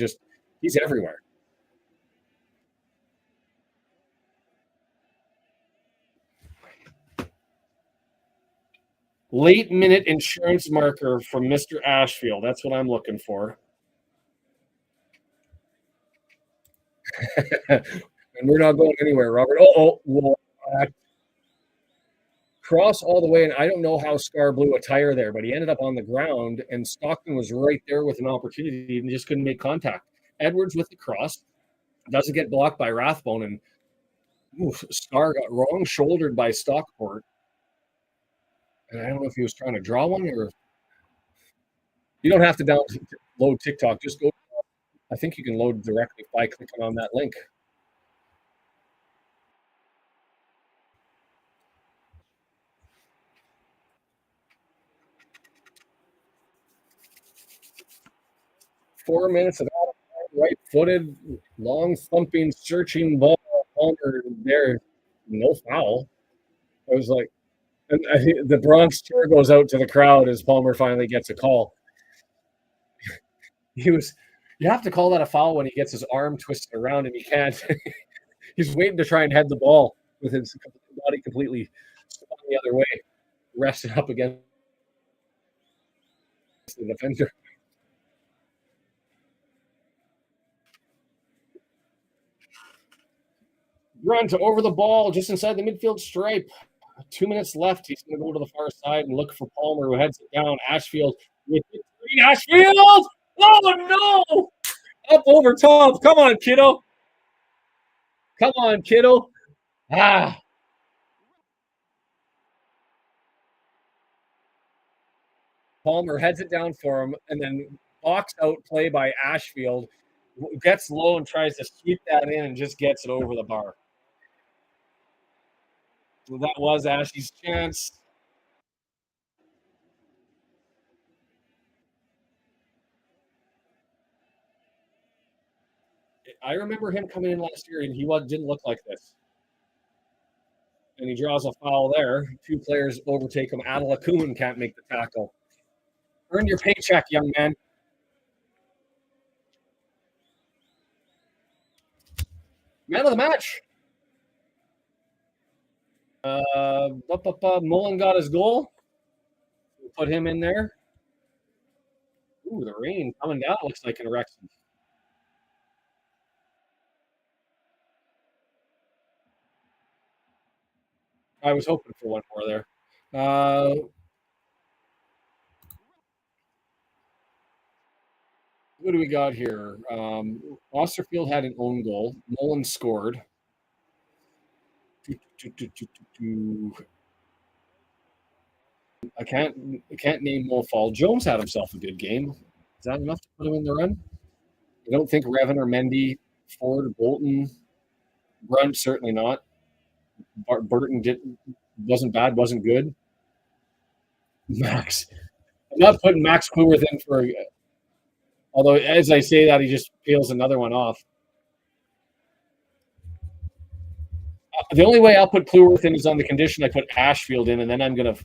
he's everywhere. Late minute insurance marker from Mr. Ashfield. That's what I'm looking for. And we're not going anywhere, Robert. Well, cross all the way, and I don't know how Scarr blew a tire there, but he ended up on the ground, and Stockton was right there with an opportunity and just couldn't make contact. Edwards with the cross doesn't get blocked by Rathbone, and Scarr got wrong shouldered by Stockport. And I don't know if he was trying to draw one or you don't have to load TikTok. Just go. I think you can load directly by clicking on that link. Four minutes of right-footed, long thumping, searching ball. Palmer there, no foul. I was like, and the Bronx cheer goes out to the crowd as Palmer finally gets a call. You have to call that a foul when he gets his arm twisted around and he can't. He's waiting to try and head the ball with his body completely spun the other way, rested up against the defender. Brunt over the ball, just inside the midfield stripe. 2 minutes left. He's going to go to the far side and look for Palmer, who heads it down. Ashfield with it. Ashfield! Oh, no! Up over top. Come on, kiddo. Come on, kiddo. Palmer heads it down for him, and then box out play by Ashfield. Gets low and tries to sweep that in and just gets it over the bar. So that was Ashie's chance. I remember him coming in last year, and he didn't look like this. And he draws a foul there. Two players overtake him. Adelacoon can't make the tackle. Earn your paycheck, young man. Man of the match. Mullin got his goal. We'll put him in there. Ooh, the rain coming down looks like in Wrexham. I was hoping for one more there. What do we got here? Osterfield had an own goal. Mullin scored. I can't name Faal. Jones had himself a good game. Is that enough to put him in the run? I don't think Revan or Mendy, Ford, Bolton, Brunt, certainly not. Burton wasn't bad, wasn't good. Max. I'm not putting Max Kluworth in for, although as I say that, he just peels another one off. The only way I'll put Kluworth in is on the condition I put Ashfield in, and then I'm going to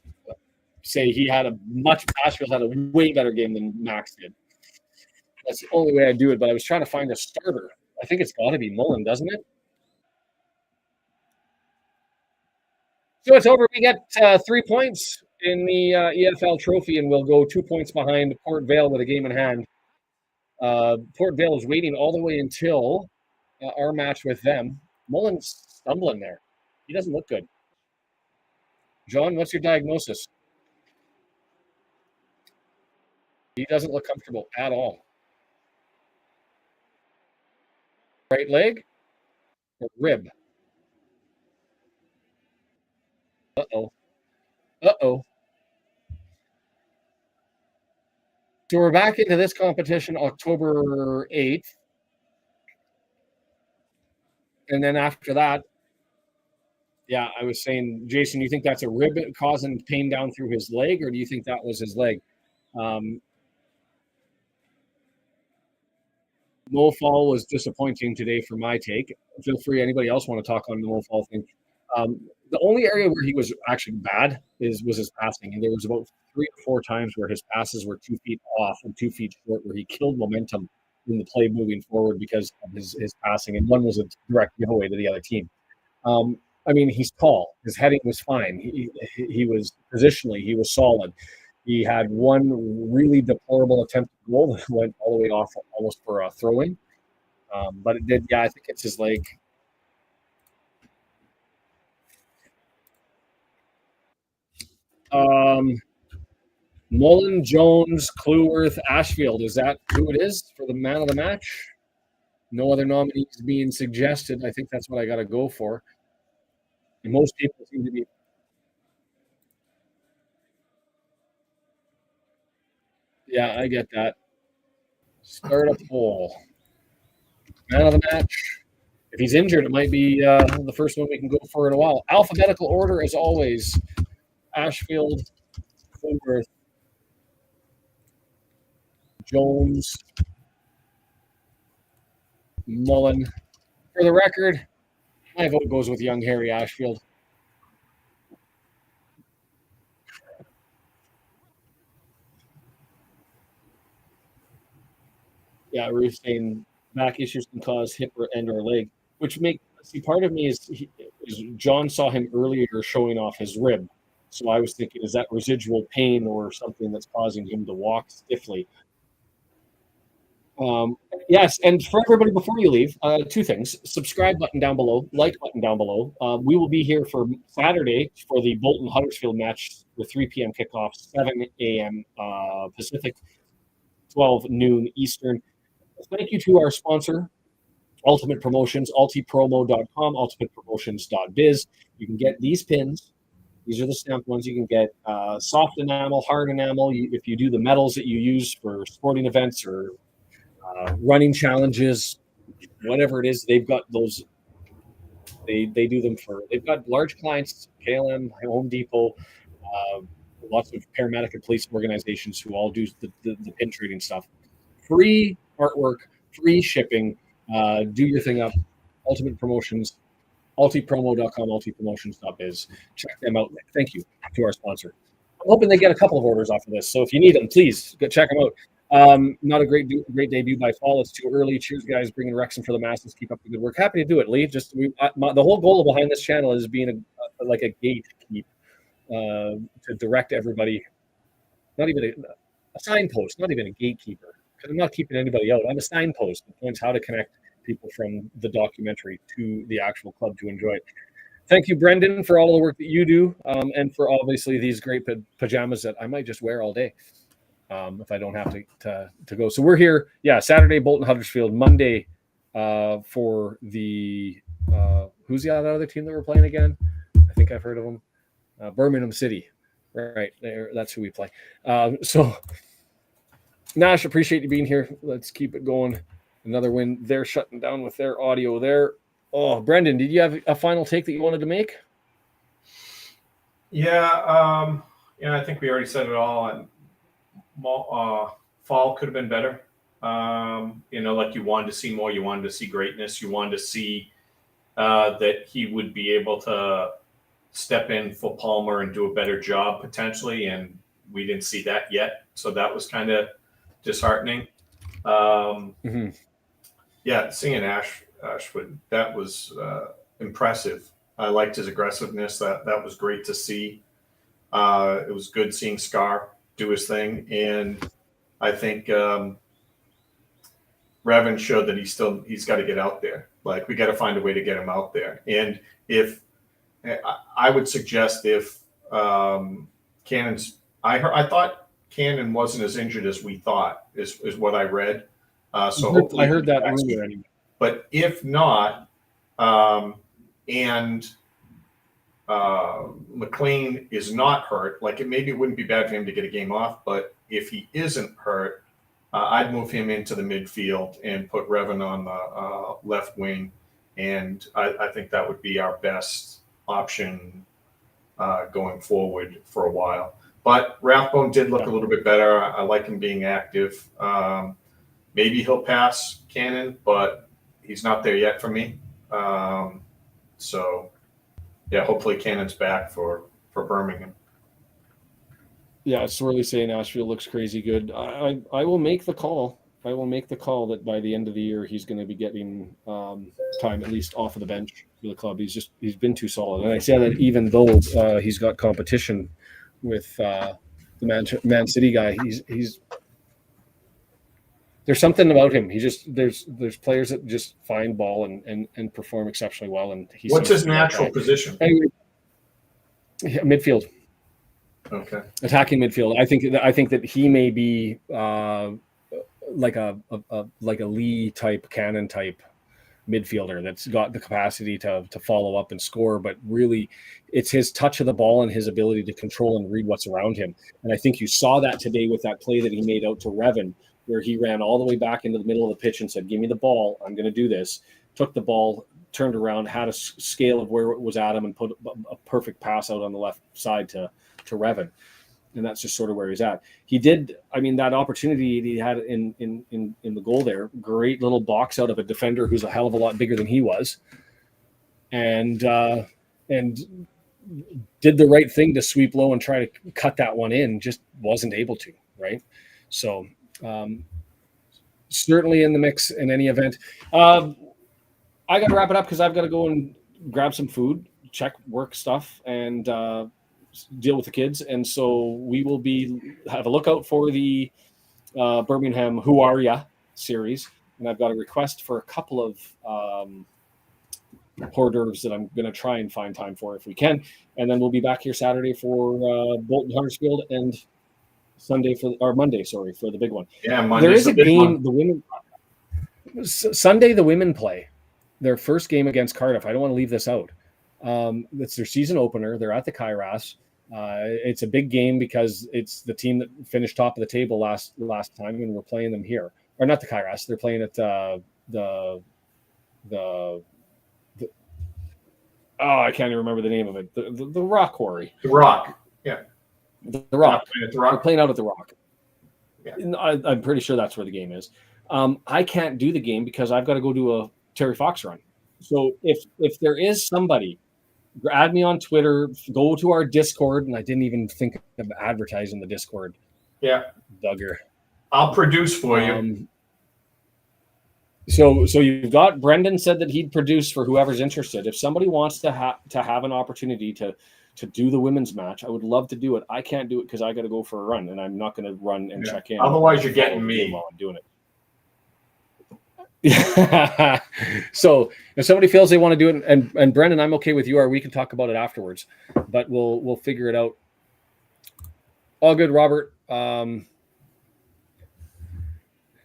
say Ashfield had a way better game than Max did. That's the only way I do it, but I was trying to find a starter I think it's got to be Mullin, doesn't it? So it's over. We get 3 points in the EFL trophy, and we'll go 2 points behind Port Vale with a game in hand. Port Vale is waiting all the way until our match with them. Mullin's stumbling there. He doesn't look good. John, what's your diagnosis? He doesn't look comfortable at all. Right leg or rib? Uh-oh. Uh-oh. So we're back into this competition October 8th. And then after that, yeah, I was saying, Jason, you think that's a rib causing pain down through his leg, or do you think that was his leg? Mo Faal was disappointing today for my take. Feel free, anybody else want to talk on the Mo Faal thing. The only area where he was actually bad was his passing. And there was about 3 or 4 times where his passes were 2 feet off and 2 feet short, where he killed momentum in the play moving forward because of his passing. And one was a direct giveaway to the other team. I mean, he's tall. His heading was fine. He was positionally, he was solid. He had one really deplorable attempt at goal that went all the way off almost for a throw-in. But it did, yeah, I think it's his leg. Mullin, Jones, Clueworth, Ashfield. Is that who it is for the man of the match? No other nominees being suggested. I think that's what I got to go for. And most people seem to be. Yeah, I get that. Start a poll. Man of the match. If he's injured, it might be the first one we can go for in a while. Alphabetical order, as always. Ashfield, Clueworth, Jones, Mullin. For the record, my vote goes with young Harry Ashfield. Yeah, Ruth saying back issues can cause hip or leg, which part of me is John saw him earlier showing off his rib. So I was thinking, is that residual pain or something that's causing him to walk stiffly? Yes, and for everybody, before you leave, 2 things. Subscribe button down below, like button down below. We will be here for Saturday for the Bolton-Huddersfield match, the 3 p.m. kickoff, 7 a.m. Pacific, 12 noon Eastern. Thank you to our sponsor, Ultimate Promotions, ultipromo.com, ultimatepromotions.biz. You can get these pins. These are the stamped ones. You can get soft enamel, hard enamel. If you do the metals that you use for sporting events or running challenges, whatever it is, they've got those. They do them for. They've got large clients, KLM, Home Depot, lots of paramedic and police organizations who all do the pin trading stuff. Free artwork, free shipping. Do your thing up. Ultimate Promotions, ultipromo.com, ultipromotions.biz. Check them out. Thank you to our sponsor. I'm hoping they get a couple of orders off of this. So if you need them, please go check them out. Not a great debut by Faal. It's too early. Cheers, guys. Bringing Wrexham for the masses. Keep up the good work. Happy to do it, Lee. The whole goal behind this channel is being like a gatekeep to direct everybody. Not even a signpost. Not even a gatekeeper. Because I'm not keeping anybody out. I'm a signpost that points how to connect people from the documentary to the actual club to enjoy it. Thank you, Brendan, for all the work that you do, and for obviously these great pajamas that I might just wear all day if I don't have to go. So we're here, Saturday, Bolton-Huddersfield, Monday for the who's the other team that we're playing again? I think I've heard of them. Birmingham City, right? That's who we play. So. Nash, appreciate you being here. Let's keep it going. Another win. They're shutting down with their audio there. Oh, Brendan, did you have a final take that you wanted to make? Yeah, I think we already said it all. Faal could have been better. Like you wanted to see more. You wanted to see greatness. You wanted to see that he would be able to step in for Palmer and do a better job potentially, and we didn't see that yet. So that was kind of disheartening. Yeah, seeing Ashwood, that was impressive. I liked his aggressiveness. That was great to see. It was good seeing Scarr do his thing, and I think Revan showed that he's got to get out there. Like, we got to find a way to get him out there. And if I would suggest if Cannon's, I thought Cannon wasn't as injured as we thought, is what I read. So hopefully I heard that rumor anyway. But if not, and McLean is not hurt, like maybe it wouldn't be bad for him to get a game off, but if he isn't hurt, I'd move him into the midfield and put Revan on the left wing, and I think that would be our best option going forward for a while. But Rathbone did look a little bit better. I like him being active. Maybe he'll pass Cannon, but he's not there yet for me. So, yeah, hopefully Cannon's back for Birmingham. Yeah, Sorley saying Ashfield looks crazy good. I will make the call. I will make the call that by the end of the year he's going to be getting time at least off of the bench for the club. He's been too solid, and I say that even though he's got competition with the Man City guy. He's there's something about him. He just there's players that just find ball and perform exceptionally well. And what's his natural position? Anyway, midfield. Okay. Attacking midfield. I think that he may be like a Lee type, Cannon type midfielder that's got the capacity to follow up and score, but really it's his touch of the ball and his ability to control and read what's around him. And I think you saw that today with that play that he made out to Revan, where he ran all the way back into the middle of the pitch and said, "Give me the ball. I'm going to do this." Took the ball, turned around, had a scale of where it was at him, and put a perfect pass out on the left side to Revan. And that's just sort of where he's at. He did, I mean, that opportunity he had in the goal there, great little box out of a defender who's a hell of a lot bigger than he was. And did the right thing to sweep low and try to cut that one in, just wasn't able to, right? So certainly in the mix in any event. I got to wrap it up because I've got to go and grab some food, check work stuff, and deal with the kids. And so we will have a lookout for the Birmingham Who Are Ya series. And I've got a request for a couple of hors d'oeuvres that I'm going to try and find time for if we can. And then we'll be back here Saturday for Bolton Huddersfield and Monday for the big one. Yeah, there is a game. One. The women Sunday. The women play their first game against Cardiff. I don't want to leave this out. It's their season opener. They're at the Kairos. It's a big game because it's the team that finished top of the table last time, and we're playing them here. Or not the Kairos. They're playing at the I can't even remember the name of it. The Rock Quarry. The Rock. Yeah. The Rock. They're playing out at the Rock. Yeah. I'm pretty sure that's where the game is. I can't do the game because I've got to go do a Terry Fox run. So if there is somebody, add me on Twitter, go to our Discord, and I didn't even think of advertising the Discord. Yeah. Bugger. I'll produce for you. So you've got Brendan said that he'd produce for whoever's interested. If somebody wants to have an opportunity to do the women's match, I would love to do it. I can't do it because I got to go for a run, and I'm not going to run and check in. Otherwise, you're getting me while I'm doing it. Yeah. So if somebody feels they want to do it, and Brendan, I'm okay with you, or we can talk about it afterwards, but we'll figure it out. All good, Robert. No,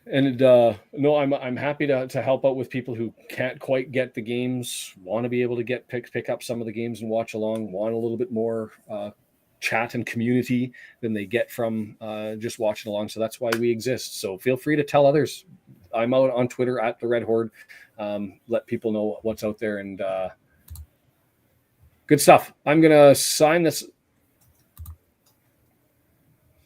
I'm happy to help out with people who can't quite get the games, want to be able to pick up some of the games and watch along, want a little bit more chat and community than they get from just watching along. So that's why we exist. So feel free to tell others. I'm out on Twitter at the Red Horde. Let people know what's out there, and good stuff. I'm gonna sign this.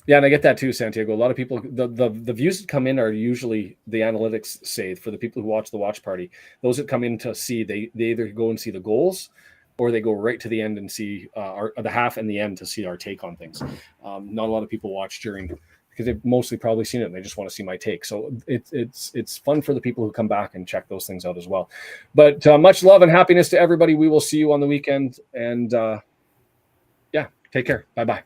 Yeah, and I get that too, Santiago. A lot of people, the views that come in are usually, the analytics say, for the people who watch the watch party, those that come in to see, they either go and see the goals, or they go right to the end and see the half and the end to see our take on things. Not a lot of people watch during because they've mostly probably seen it and they just want to see my take. So it's fun for the people who come back and check those things out as well. But much love and happiness to everybody. We will see you on the weekend, and yeah, take care. Bye-bye.